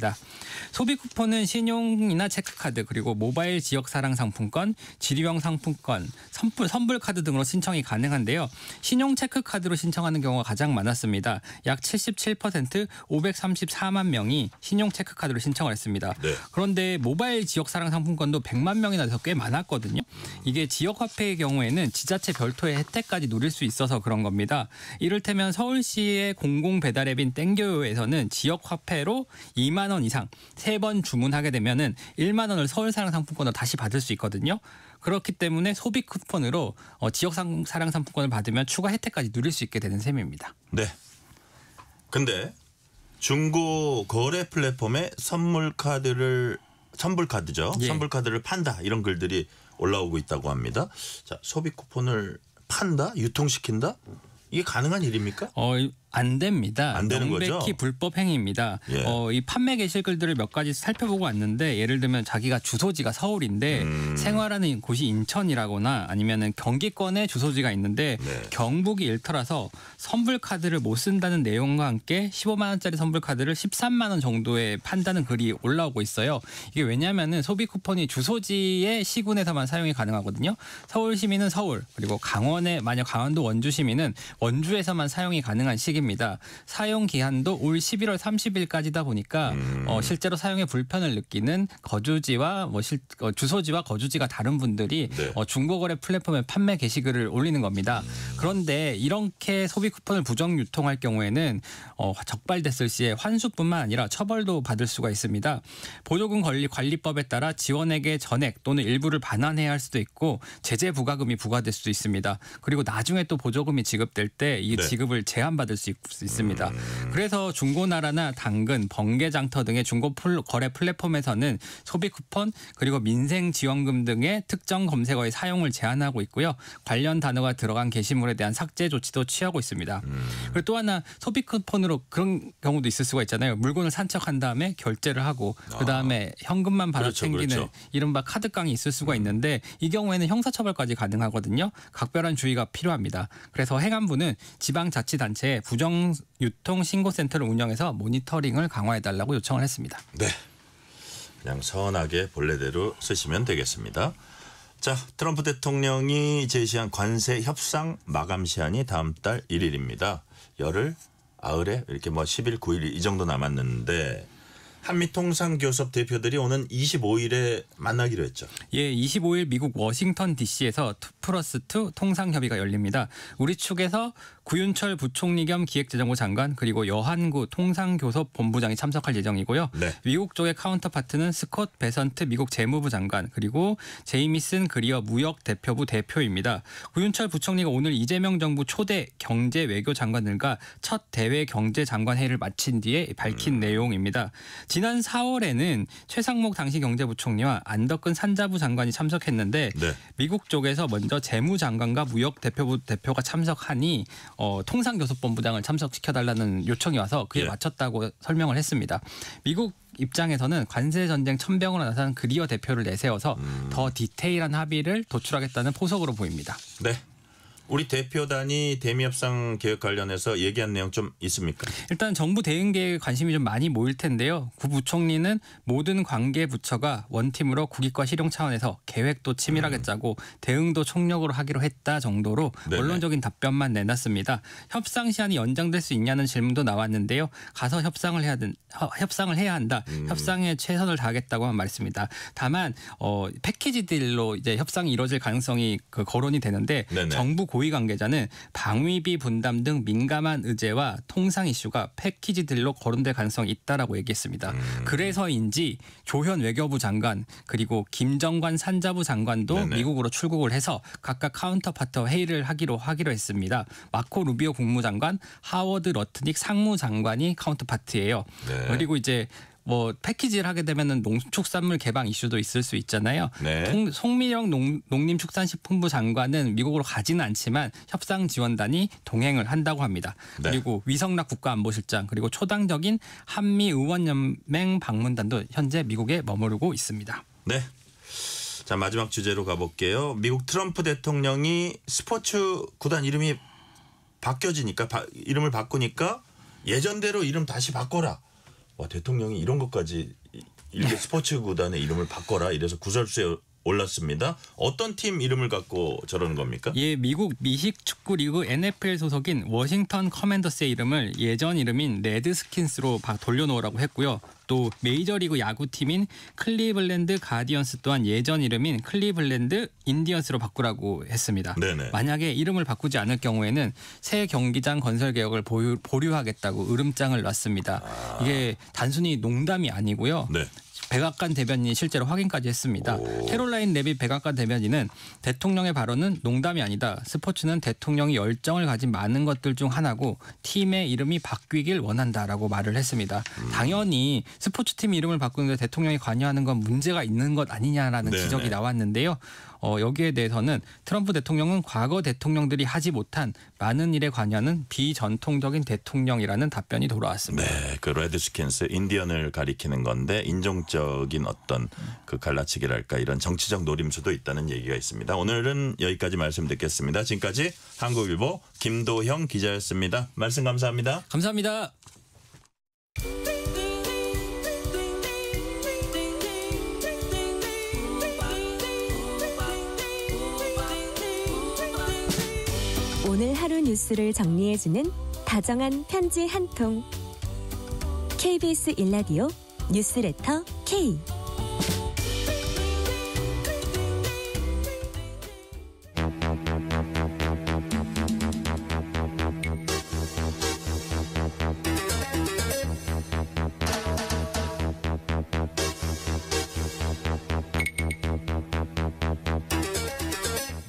소비 쿠폰은 신용이나 체크카드 그리고 모바일 지역사랑 상품권, 지리형 상품권, 선불 카드 등으로 신청이 가능한데요. 신용 체크카드로 신청하는 경우가 가장 많았습니다. 약 77% 534만 명이 신용 체크카드로 신청을 했습니다. 네. 그런데 모바일 지역사랑 상품권도 100만 명이나 돼서 꽤 많았거든요. 이게 지역화폐의 경우에는 지자체 별도의 혜택까지 누릴 수 있어서 그런 겁니다. 이를테면 서울시의 공공배달앱인 땡겨요에서는 지역화폐로 2만 원 이상 3번 주문하게 되면은 1만 원을 서울사랑 상품권으로 다시 받을 수 있거든요. 그렇기 때문에 소비 쿠폰으로 지역사랑 상품권을 받으면 추가 혜택까지 누릴 수 있게 되는 셈입니다. 네. 근데 중고 거래 플랫폼에 선불카드죠. 예. 선불카드를 판다 이런 글들이 올라오고 있다고 합니다. 자, 소비 쿠폰을 판다, 유통시킨다? 이게 가능한 일입니까? 안 됩니다. 안 되는 거죠? 명백히 불법 행위입니다. 예. 이 판매 게시글들을 몇 가지 살펴보고 왔는데 예를 들면 자기가 주소지가 서울인데 생활하는 곳이 인천이라거나 아니면은 경기권에 주소지가 있는데 네. 경북이 일터라서 선불카드를 못 쓴다는 내용과 함께 15만 원짜리 선불카드를 13만 원 정도에 판다는 글이 올라오고 있어요. 이게 왜냐하면은 소비 쿠폰이 주소지의 시군에서만 사용이 가능하거든요. 서울 시민은 서울 그리고 만약 강원도 원주 시민은 원주에서만 사용이 가능한 시기입니다. 사용 기한도 올 11월 30일까지다 보니까 실제로 사용에 불편을 느끼는 거주지와 주소지와 거주지가 다른 분들이 네. 중고거래 플랫폼에 판매 게시글을 올리는 겁니다. 그런데 이렇게 소비 쿠폰을 부정 유통할 경우에는 적발됐을 시에 환수뿐만 아니라 처벌도 받을 수가 있습니다. 보조금 관리법에 따라 지원액의 전액 또는 일부를 반환해야 할 수도 있고 제재 부과금이 부과될 수도 있습니다. 그리고 나중에 또 보조금이 지급될 때 이 네. 지급을 제한받을 수 있습니다. 그래서 중고나라나 당근, 번개장터 등의 중고거래 플랫폼에서는 소비 쿠폰 그리고 민생지원금 등의 특정 검색어의 사용을 제한하고 있고요. 관련 단어가 들어간 게시물에 대한 삭제 조치도 취하고 있습니다. 그리고 또 하나 소비 쿠폰으로 그런 경우도 있을 수가 있잖아요. 물건을 산책한 다음에 결제를 하고 그다음에 현금만 받아 챙기는 그렇죠. 이른바 카드깡이 있을 수가 있는데 이 경우에는 형사처벌까지 가능하거든요. 각별한 주의가 필요합니다. 그래서 행안부는 지방자치단체에 부정유통신고센터를 운영해서 모니터링을 강화해달라고 요청을 했습니다. 네. 그냥 선하게 본래대로 쓰시면 되겠습니다. 자, 트럼프 대통령이 제시한 관세 협상 마감 시한이 다음 달 1일입니다. 열흘, 아흘에 이렇게 10일, 9일 이 정도 남았는데 한미통상교섭 대표들이 오는 25일에 만나기로 했죠. 예, 25일 미국 워싱턴 DC에서 2+2 통상협의가 열립니다. 우리 측에서 구윤철 부총리 겸 기획재정부 장관 그리고 여한구 통상교섭 본부장이 참석할 예정이고요. 네. 미국 쪽의 카운터파트는 스콧 베선트 미국 재무부 장관 그리고 제이미슨 그리어 무역 대표부 대표입니다. 구윤철 부총리가 오늘 이재명 정부 초대 경제 외교 장관들과 첫 대외 경제 장관 회의를 마친 뒤에 밝힌 내용입니다. 지난 4월에는 최상목 당시 경제부총리와 안덕근 산자부 장관이 참석했는데 네. 미국 쪽에서 먼저 재무장관과 무역대표가 참석하니 통상교섭본부장을 참석시켜달라는 요청이 와서 그에 맞췄다고 설명을 했습니다. 미국 입장에서는 관세 전쟁 천병으로 나선 그리어 대표를 내세워서 더 디테일한 합의를 도출하겠다는 포석으로 보입니다. 네. 우리 대표단이 대미 협상 계획 관련해서 얘기한 내용 좀 있습니까? 일단 정부 대응 계획에 관심이 좀 많이 모일 텐데요. 구 부총리는 모든 관계 부처가 원팀으로 국익과 실용 차원에서 계획도 치밀하게 짜고 대응도 총력으로 하기로 했다 정도로 네네. 원론적인 답변만 내놨습니다. 협상 시한이 연장될 수 있냐는 질문도 나왔는데요. 가서 협상을 해야 한다. 협상에 최선을 다하겠다고만 말했습니다. 다만 패키지 딜로 이제 협상이 이루어질 가능성이 거론이 되는데 네네. 정부 고위 관계자는 방위비 분담 등 민감한 의제와 통상 이슈가 패키지 딜로 거론될 가능성이 있다라고 얘기했습니다. 그래서인지 조현 외교부 장관 그리고 김정관 산자부 장관도 네네. 미국으로 출국을 해서 각각 카운터파트와 회의를 하기로 했습니다. 마코 루비오 국무장관, 하워드 러트닉 상무장관이 카운터파트예요. 네. 그리고 이제 패키지를 하게 되면은 농축산물 개방 이슈도 있을 수 있잖아요. 네. 송미령 농림축산식품부 장관은 미국으로 가지는 않지만 협상 지원단이 동행을 한다고 합니다. 네. 그리고 위성락 국가안보실장 그리고 초당적인 한미의원연맹 방문단도 현재 미국에 머무르고 있습니다. 네. 자, 마지막 주제로 가볼게요. 미국 트럼프 대통령이 스포츠 구단 이름이 바뀌어지니까 이름을 바꾸니까 예전대로 이름 다시 바꿔라. 와, 대통령이 이런 것까지 이렇게 스포츠 구단의 이름을 바꿔라 이래서 구설수에 올랐습니다. 어떤 팀 이름을 갖고 저러는 겁니까? 예, 미국 미식 축구 리그 NFL 소속인 워싱턴 커맨더스의 이름을 예전 이름인 레드스킨스로 돌려놓으라고 했고요. 또 메이저리그 야구팀인 클리블랜드 가디언스 또한 예전 이름인 클리블랜드 인디언스로 바꾸라고 했습니다. 네네. 만약에 이름을 바꾸지 않을 경우에는 새 경기장 건설 계획을 보류하겠다고 으름장을 놨습니다. 이게 단순히 농담이 아니고요. 네. 백악관 대변인이 실제로 확인까지 했습니다. 캐롤라인 레빗 백악관 대변인은 대통령의 발언은 농담이 아니다. 스포츠는 대통령이 열정을 가진 많은 것들 중 하나고 팀의 이름이 바뀌길 원한다라고 말을 했습니다. 당연히 스포츠팀 이름을 바꾸는데 대통령이 관여하는 건 문제가 있는 것 아니냐라는 네네. 지적이 나왔는데요. 여기에 대해서는 트럼프 대통령은 과거 대통령들이 하지 못한 많은 일에 관여하는 비전통적인 대통령이라는 답변이 돌아왔습니다. 네, 그 레드스킨스 인디언을 가리키는 건데 인종적인 어떤 그 갈라치기랄까 이런 정치적 노림수도 있다는 얘기가 있습니다. 오늘은 여기까지 말씀 듣겠습니다. 지금까지 한국일보 김도형 기자였습니다. 말씀 감사합니다. 감사합니다. 오늘 하루 뉴스를 정리해주는 다정한 편지 한 통. KBS 1라디오 뉴스레터 K.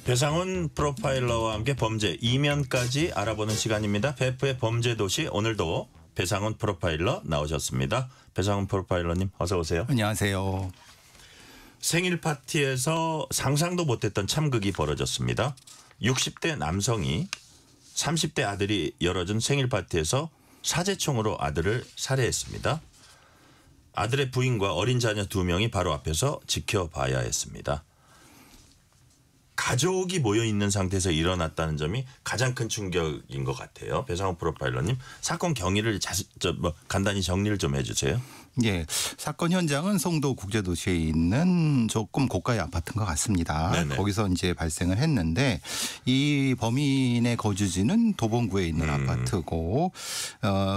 배상훈 프로파일러와 함께 범죄 이면까지 알아보는 시간입니다. 베프의 범죄도시 오늘도 배상훈 프로파일러 나오셨습니다. 배상훈 프로파일러님 어서 오세요. 안녕하세요. 생일 파티에서 상상도 못했던 참극이 벌어졌습니다. 60대 남성이 30대 아들이 열어준 생일 파티에서 사제총으로 아들을 살해했습니다. 아들의 부인과 어린 자녀 2명이 바로 앞에서 지켜봐야 했습니다. 가족이 모여 있는 상태에서 일어났다는 점이 가장 큰 충격인 것 같아요. 배상훈 프로파일러님, 사건 경위를 간단히 정리를 좀 해주세요. 예, 사건 현장은 송도 국제도시에 있는 조금 고가의 아파트인 것 같습니다. 네네. 거기서 이제 발생을 했는데 이 범인의 거주지는 도봉구에 있는 아파트고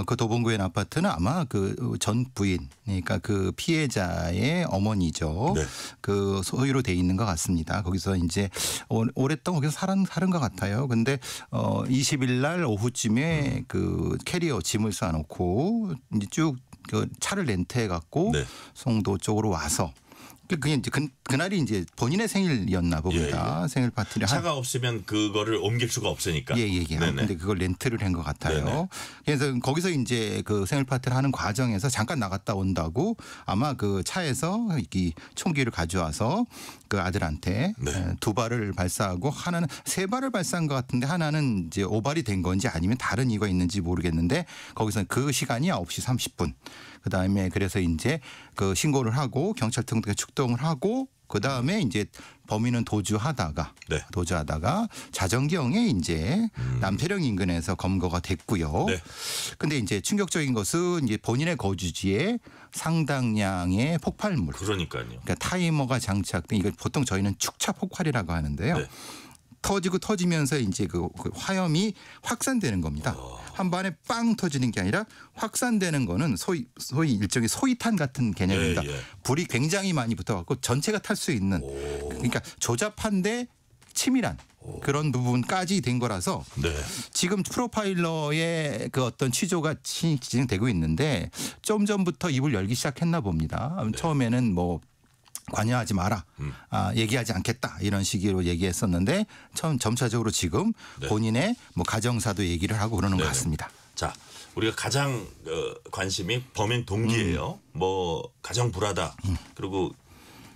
그 도봉구에 있는 아파트는 아마 그 전 부인, 그러니까 그 피해자의 어머니죠. 네. 그 소유로 돼 있는 것 같습니다. 거기서 이제 오랫동안 거기서 살은 것 같아요. 근데 20일 날 오후쯤에 그 캐리어 짐을 쌓아놓고 이제 쭉 그 차를 렌트해 갖고 네. 송도 쪽으로 와서 그게 이제 그날이 이제 본인의 생일이었나 봅니다. 예. 생일 파티를 차가 없으면 그거를 옮길 수가 없으니까. 예예예. 근데 그걸 렌트를 한 것 같아요. 네네. 그래서 거기서 이제 그 생일 파티를 하는 과정에서 잠깐 나갔다 온다고 아마 그 차에서 이 총기를 가져와서 그 아들한테 네. 2발을 발사하고 하나는 3발을 발사한 것 같은데 하나는 이제 오발이 된 건지 아니면 다른 이유가 있는지 모르겠는데 거기서 그 시간이 9시 30분. 그다음에 그래서 이제 그 신고를 하고 경찰 등등에 출동을 하고 그다음에 이제 범인은 도주하다가 자정경에 이제 남태령 인근에서 검거가 됐고요. 네. 근데 이제 충격적인 것은 이제 본인의 거주지에 상당량의 폭발물. 그러니까요. 그러니까 타이머가 장착된 이걸 보통 저희는 축차 폭발이라고 하는데요. 네. 터지면서 이제 그 화염이 확산되는 겁니다. 한 번에 빵 터지는 게 아니라 확산되는 거는 소위 일종의 소위탄 같은 개념입니다. 예. 불이 굉장히 많이 붙어갖고 전체가 탈 수 있는 그러니까 조잡한데 치밀한 그런 부분까지 된 거라서 네. 지금 프로파일러의 그 어떤 취조가 진행되고 있는데 좀 전부터 입을 열기 시작했나 봅니다. 네. 처음에는 뭐 관여하지 마라. 얘기하지 않겠다. 이런 식으로 얘기했었는데 점차적으로 지금 네. 본인의 뭐 가정사도 얘기를 하고 그러는 것 같습니다. 자, 우리가 가장 관심이 범행 동기예요. 뭐 가정 불화다. 그리고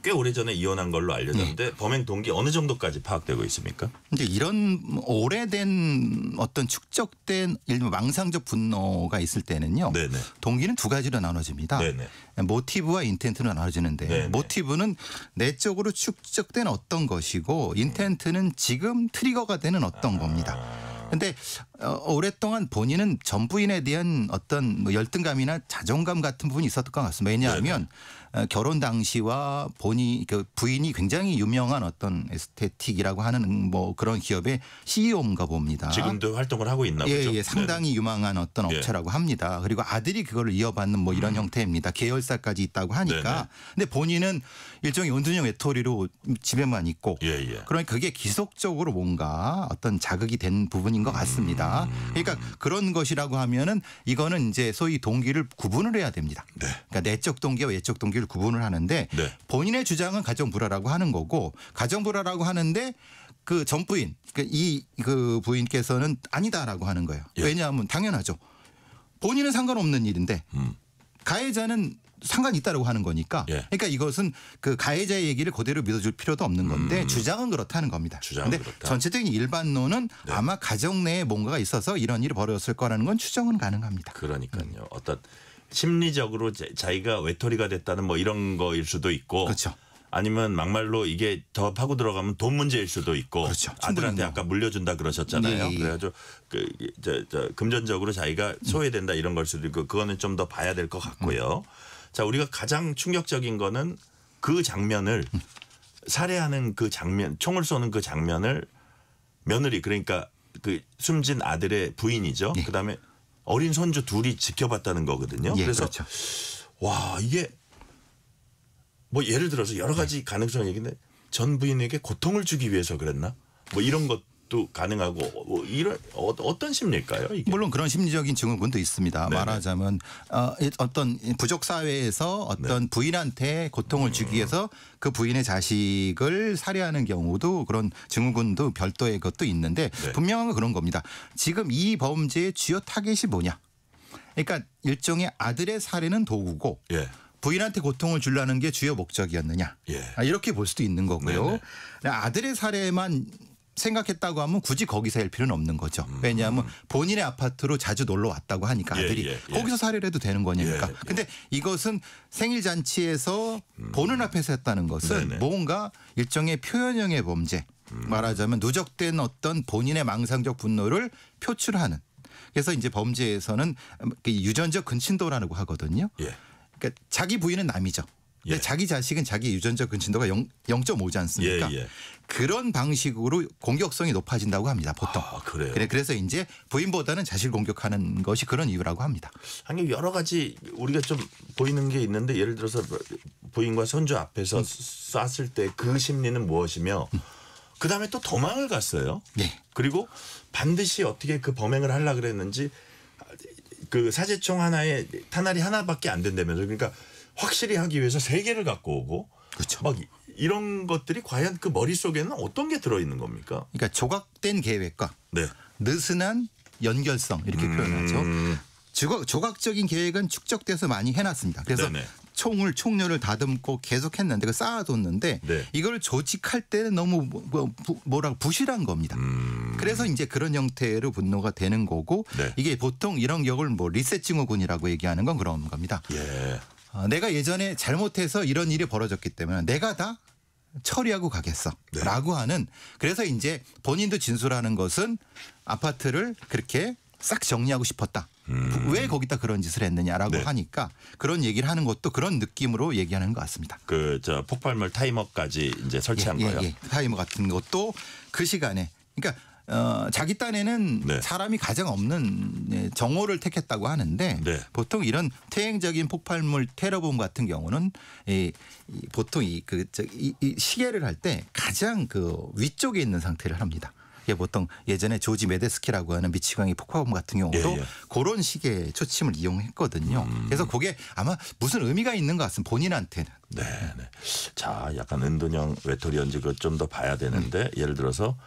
꽤 오래전에 이혼한 걸로 알려졌는데 범행 동기 어느 정도까지 파악되고 있습니까? 이제 이런 오래된 어떤 축적된 일부 망상적 분노가 있을 때는요. 네네. 동기는 2가지로 나눠집니다. 네네. 모티브와 인텐트로 나눠지는데 네네. 모티브는 내적으로 축적된 어떤 것이고 인텐트는 지금 트리거가 되는 어떤 겁니다. 근데 오랫동안 본인은 전 부인에 대한 어떤 뭐 열등감이나 자존감 같은 부분이 있었던 것 같습니다. 왜냐하면 결혼 당시와 그 부인이 굉장히 유명한 어떤 에스테틱이라고 하는 뭐 그런 기업의 CEO인가 봅니다. 지금도 활동을 하고 있나 보죠. 예, 상당히 유망한 어떤 업체라고 합니다. 그리고 아들이 그걸 이어받는 뭐 이런 형태입니다. 계열사까지 있다고 하니까. 네네. 근데 본인은 일종의 은둔형 외톨이로 집에만 있고. 예. 그러니까 그게 기속적으로 뭔가 어떤 자극이 된 부분인 것 같습니다. 그러니까 그런 것이라고 하면은 이거는 이제 소위 동기를 구분을 해야 됩니다. 네. 그러니까 내적 동기와 외적 동기를 구분을 하는데 네. 본인의 주장은 가정 불화라고 하는 거고 가정 불화라고 하는데 그 전 부인 그 부인께서는 아니다라고 하는 거예요. 예. 왜냐하면 당연하죠. 본인은 상관없는 일인데 가해자는 상관이 있다라고 하는 거니까. 예. 그러니까 이것은 그 가해자의 얘기를 그대로 믿어줄 필요도 없는 건데 주장은 그렇다는 겁니다. 주장은 그런데 그렇다. 전체적인 일반론은 네. 아마 가정 내에 뭔가가 있어서 이런 일이 벌어졌을 거라는 건 추정은 가능합니다. 그러니까요. 어떤 심리적으로 자기가 외톨이가 됐다는 뭐 이런 거일 수도 있고. 그렇죠. 아니면 막말로 이게 더 파고 들어가면 돈 문제일 수도 있고. 그렇죠. 아들한테 아까 물려준다 그러셨잖아요. 예. 그래가지고 금전적으로 자기가 소외된다 이런 걸 수도 있고 그거는 좀 더 봐야 될 것 같고요. 자, 우리가 가장 충격적인 거는 그 장면을 살해하는 그 장면, 총을 쏘는 그 장면을 며느리 그러니까 그 숨진 아들의 부인이죠. 예. 그다음에 어린 손주 둘이 지켜봤다는 거거든요. 예, 그래서 그렇죠. 와 이게 뭐 예를 들어서 여러 가지 가능성 얘기인데 전 부인에게 고통을 주기 위해서 그랬나? 뭐 이런 것도 가능하고 뭐 이런 어떤 심리일까요? 이게? 물론 그런 심리적인 증후군도 있습니다. 네네. 말하자면 어떤 부족 사회에서 어떤 부인한테 고통을 주기 위해서 그 부인의 자식을 살해하는 경우도 그런 증후군도 별도의 것도 있는데 네. 분명한 건 그런 겁니다. 지금 이 범죄의 주요 타겟이 뭐냐? 그러니까 일종의 아들의 살해는 도구고 예. 부인한테 고통을 주려는 게 주요 목적이었느냐. 예. 이렇게 볼 수도 있는 거고요. 네네. 아들의 살해만 생각했다고 하면 굳이 거기서 할 필요는 없는 거죠. 왜냐하면 본인의 아파트로 자주 놀러 왔다고 하니까 아들이 예. 거기서 살해를 해도 되는 거니까. 예. 근데 이것은 생일 잔치에서 보는 앞에서 했다는 것은 네네. 뭔가 일종의 표현형의 범죄. 말하자면 누적된 어떤 본인의 망상적 분노를 표출하는. 그래서 이제 범죄에서는 유전적 근친도라고 하거든요. 예. 그러니까 자기 부인은 남이죠. 근데 예. 자기 자식은 자기 유전적 근친도가 0.5지 않습니까? 예. 그런 방식으로 공격성이 높아진다고 합니다. 보통. 아, 그래요? 그래서 이제 부인보다는 자식을 공격하는 것이 그런 이유라고 합니다. 아니 여러 가지 우리가 좀 보이는 게 있는데 예를 들어서 부인과 손주 앞에서 쐈을 때 그 심리는 무엇이며 그다음에 또 도망을 갔어요. 네. 그리고 반드시 어떻게 그 범행을 하려고 그랬는지 그 사제총 하나에 탄알이 하나밖에 안 된다면서 그러니까 확실히 하기 위해서 3개를 갖고 오고 그렇죠. 막 이런 것들이 과연 그 머릿속에는 어떤 게 들어있는 겁니까? 그러니까 조각된 계획과 네. 느슨한 연결성 이렇게 표현하죠. 조각적인 계획은 축적돼서 많이 해놨습니다. 그래서 네네. 총률을 다듬고 계속했는데 그 쌓아뒀는데 네. 이걸 조직할 때는 너무 부실한 겁니다. 그래서 이제 그런 형태로 분노가 되는 거고 네. 이게 보통 이런 격을 뭐 리셋 증후군이라고 얘기하는 건 그런 겁니다. 예. 내가 예전에 잘못해서 이런 일이 벌어졌기 때문에 내가 다 처리하고 가겠어라고 하는 그래서 이제 본인도 진술하는 것은 아파트를 그렇게 싹 정리하고 싶었다. 왜 거기다 그런 짓을 했느냐라고 네. 하니까 그런 얘기를 하는 것도 그런 느낌으로 얘기하는 것 같습니다. 저 폭발물 타이머까지 이제 설치한 거예요. 예. 타이머 같은 것도 그 시간에 그러니까 자기 딴에는 네. 사람이 가장 없는 정오를 택했다고 하는데 네. 보통 이런 퇴행적인 폭발물 테러범 같은 경우는 보통 이 시계를 할 때 가장 그 위쪽에 있는 상태를 합니다. 이게 보통 예전에 조지 메데스키라고 하는 미치광이 폭파범 같은 경우도 그런 식의 초침을 이용했거든요. 그래서 그게 아마 무슨 의미가 있는 것 같습니다. 본인한테는. 네. 자, 약간 은둔형 외톨이인지 그 좀 더 봐야 되는데 예를 들어서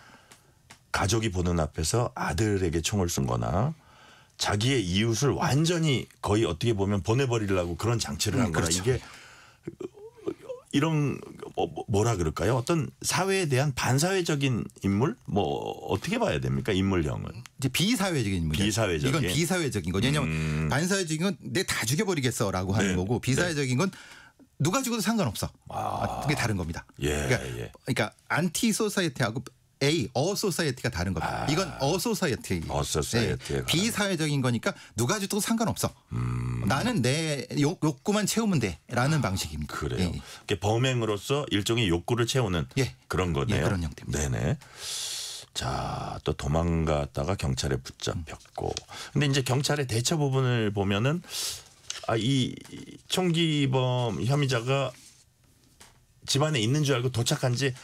가족이 보는 앞에서 아들에게 총을 쏜 거나 자기의 이웃을 완전히 거의 어떻게 보면 보내버리려고 그런 장치를 한 거나 그렇죠. 이게 이런 뭐라 그럴까요? 어떤 사회에 대한 반사회적인 인물? 뭐 어떻게 봐야 됩니까? 인물형은. 이제 비사회적인 인물이죠. 비사회적인. 이건 비사회적인 거죠. 왜냐하면 반사회적인 건 내 다 죽여버리겠어라고 하는 네. 거고 비사회적인 건 누가 죽어도 상관없어. 그게 다른 겁니다. 그러니까 안티 소사이어티하고 어소사이어티가 다른 겁니다. 이건 어소사이어티. 비사회적인 거니까 누가 죽어도 상관없어. 나는 내 욕구만 채우면 돼라는 방식입니다. 그래요. 범행으로서 일종의 욕구를 채우는 그런 거네요. 그런 형태입니다. 네네. 자, 또 도망갔다가 경찰에 붙잡혔고. 근데 이제 경찰의 대처 부분을 보면은 이 총기범 혐의자가 집안에 있는 줄 알고 도착한 지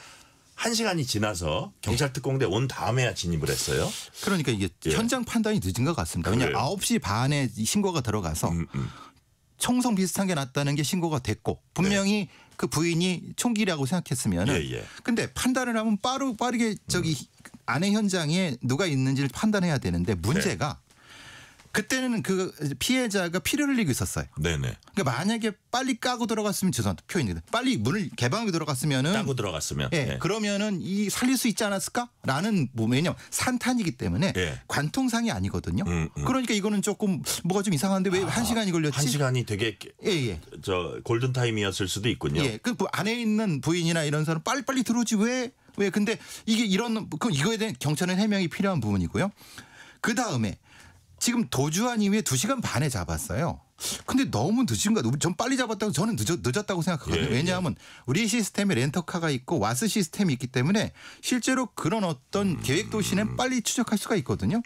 1시간이 지나서 경찰 특공대 온 다음에야 진입을 했어요. 그러니까 이게 현장 판단이 늦은 것 같습니다. 왜냐하면 9시 반에 신고가 들어가서 총성 비슷한 게 났다는 게 신고가 됐고 분명히 그 부인이 총기라고 생각했으면은 근데 판단을 하면 빠르게 안에 현장에 누가 있는지를 판단해야 되는데 문제가 그때는 그 피해자가 피를 흘리고 있었어요. 네네. 그러니까 만약에 빨리 까고 들어갔으면 죄송합니다. 표현입니다. 빨리 문을 개방하고 들어갔으면은 까고 들어갔으면 그러면은 이 살릴 수 있지 않았을까라는 왜냐면 산탄이기 때문에 관통상이 아니거든요. 그러니까 이거는 조금 뭐가 좀 이상한데 왜 1시간이 걸렸지? 1시간이 되게 저 골든 타임이었을 수도 있군요. 그 안에 있는 부인이나 이런 사람 빨리 들어오지 왜 근데 이게 이거에 대한 경찰은 해명이 필요한 부분이고요. 그 다음에 지금 도주한 이후에 2시간 반에 잡았어요. 근데 너무 늦은 거. 전 빨리 잡았다고 저는 늦었다고 생각하거든요. 왜냐하면 우리 시스템에 렌터카가 있고 와스 시스템이 있기 때문에 실제로 그런 어떤 계획 도시는 빨리 추적할 수가 있거든요.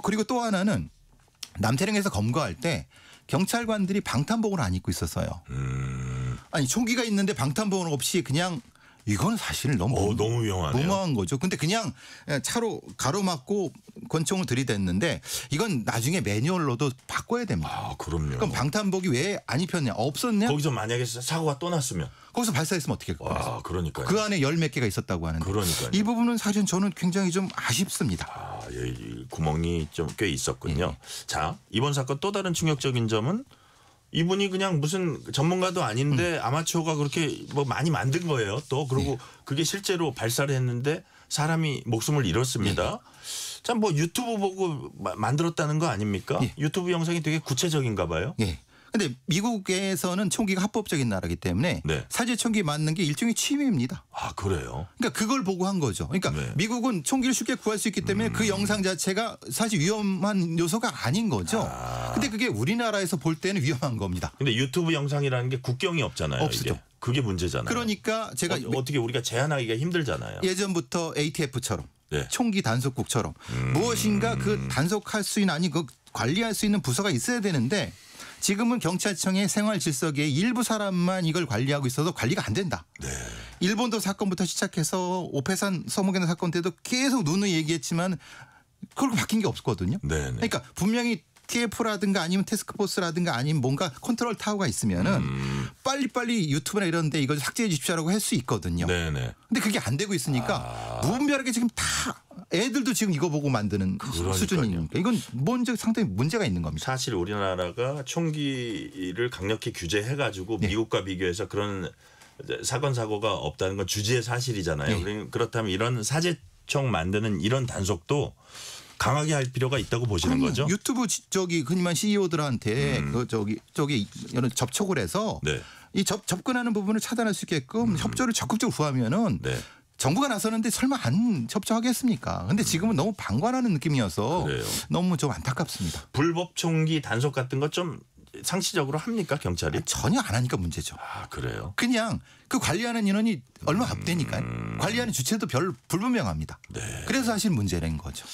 그리고 또 하나는 남태령에서 검거할 때 경찰관들이 방탄복을 안 입고 있었어요. 아니 총기가 있는데 방탄복을 없이 그냥 이건 사실 너무 위험하네요. 무모한 거죠. 근데 그냥 차로 가로막고 권총을 들이댔는데 이건 나중에 매뉴얼로도 바꿔야 됩니다. 그럼요. 그럼 방탄복이 왜 안 입혔냐? 없었냐? 거기서 만약에 사고가 또 났으면 거기서 발사했으면 어떻게 할 거예요? 그러니까요. 그 안에 10몇 개가 있었다고 하는데 그러니까요. 이 부분은 사실 저는 굉장히 좀 아쉽습니다. 구멍이 좀 꽤 있었군요. 자, 이번 사건 또 다른 충격적인 점은 이분이 그냥 무슨 전문가도 아닌데 아마추어가 그렇게 뭐 많이 만든 거예요. 또 그리고 그게 실제로 발사를 했는데 사람이 목숨을 잃었습니다. 참 뭐 유튜브 보고 만들었다는 거 아닙니까? 유튜브 영상이 되게 구체적인가 봐요. 근데 미국에서는 총기가 합법적인 나라이기 때문에 사제 총기 맞는 게 일종의 취미입니다. 그래요? 그러니까 그걸 보고 한 거죠. 그러니까 미국은 총기를 쉽게 구할 수 있기 때문에 그 영상 자체가 사실 위험한 요소가 아닌 거죠. 근데 그게 우리나라에서 볼 때는 위험한 겁니다. 근데 유튜브 영상이라는 게 국경이 없잖아요. 없죠. 이게. 그게 문제잖아요. 그러니까 제가 어떻게 우리가 제한하기가 힘들잖아요. 예전부터 ATF처럼 총기 단속국처럼 무엇인가 그 단속할 수 있는 그 관리할 수 있는 부서가 있어야 되는데 지금은 경찰청의 생활 질서계의 일부 사람만 이걸 관리하고 있어서 관리가 안 된다. 일본도 사건부터 시작해서 오페산 서무개는 사건 때도 계속 누누이 얘기했지만 그걸로 바뀐 게 없거든요. 그러니까 분명히 TF라든가 아니면 태스크포스라든가 아니면 뭔가 컨트롤 타워가 있으면은 빨리빨리 유튜브나 이런 데 이걸 삭제해 주십시오라고 할 수 있거든요. 네네. 근데 그게 안 되고 있으니까 무분별하게 지금 다 애들도 지금 이거 보고 만드는 수준이니까 이건 상당히 문제가 있는 겁니다. 사실 우리나라가 총기를 강력히 규제해가지고 미국과 비교해서 그런 사건 사고가 없다는 건 주지의 사실이잖아요. 그렇다면 이런 사제총 만드는 이런 단속도 강하게 할 필요가 있다고 보시는 거죠? 유튜브 흔히 말 CEO들한테 이런 접촉을 해서 이 접근하는 부분을 차단할 수 있게끔 협조를 적극적으로 구하면은 정부가 나서는데 설마 안 협조하겠습니까? 근데 지금은 너무 방관하는 느낌이어서 너무 좀 안타깝습니다. 불법 총기 단속 같은 거 좀 상시적으로 합니까 경찰이? 전혀 안 하니까 문제죠. 아 그래요? 그냥 그 관리하는 인원이 얼마 없대니까요. 관리하는 주체도 불분명합니다. 그래서 사실 문제된 거죠.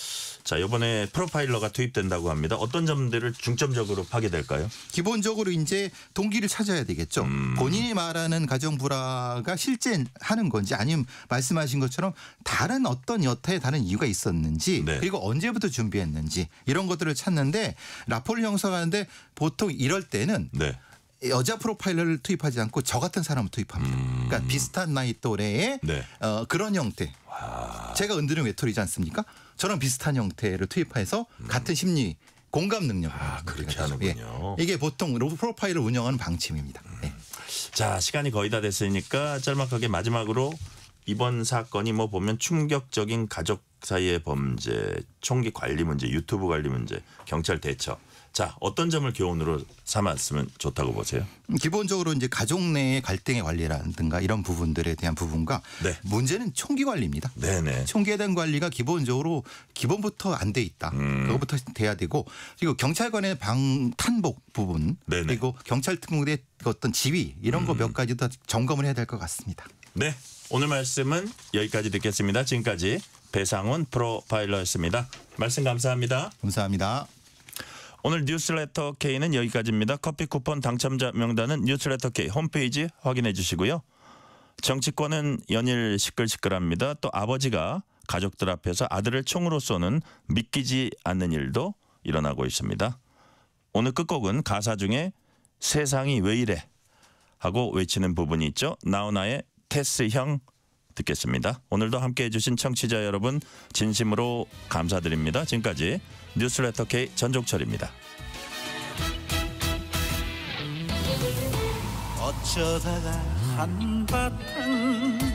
자, 이번에 프로파일러가 투입된다고 합니다. 어떤 점들을 중점적으로 파괴될까요? 기본적으로 이제 동기를 찾아야 되겠죠. 본인이 말하는 가정 불화가 실제 하는 건지 아니면 말씀하신 것처럼 다른 어떤 여타의 다른 이유가 있었는지 그리고 언제부터 준비했는지 이런 것들을 찾는데 라포를 형성하는데 보통 이럴 때는 여자 프로파일러를 투입하지 않고 저 같은 사람을 투입합니다. 그러니까 비슷한 나이 또래의 그런 형태. 제가 은둔형 외톨이지 않습니까? 저런 비슷한 형태를 투입해서 같은 심리 공감 능력을 그렇게 하는군요. 이게 보통 프로파일을 운영하는 방침입니다. 자, 시간이 거의 다 됐으니까 짤막하게 마지막으로 이번 사건이 뭐 보면 충격적인 가족 사이의 범죄, 총기 관리 문제, 유튜브 관리 문제, 경찰 대처. 자, 어떤 점을 교훈으로 삼았으면 좋다고 보세요? 기본적으로 이제 가족 내의 갈등의 관리라든가 이런 부분들에 대한 부분과 문제는 총기 관리입니다. 총기에 대한 관리가 기본부터 안 돼 있다. 그것부터 돼야 되고 그리고 경찰관의 방탄복 부분 그리고 경찰 특공대의 어떤 지휘 이런 거 몇 가지 더 점검을 해야 될 것 같습니다. 네, 오늘 말씀은 여기까지 듣겠습니다. 지금까지 배상훈 프로파일러였습니다. 말씀 감사합니다. 감사합니다. 오늘 뉴스레터 K는 여기까지입니다. 커피 쿠폰 당첨자 명단은 뉴스레터 K 홈페이지 확인해 주시고요. 정치권은 연일 시끌시끌합니다. 또 아버지가 가족들 앞에서 아들을 총으로 쏘는 믿기지 않는 일도 일어나고 있습니다. 오늘 끝곡은 가사 중에 세상이 왜 이래 하고 외치는 부분이 있죠. 나훈아의 테스 형 듣겠습니다. 오늘도 함께해 주신 청취자 여러분 진심으로 감사드립니다. 지금까지 뉴스레터 K 전종철입니다. 어쩌다가 한바탕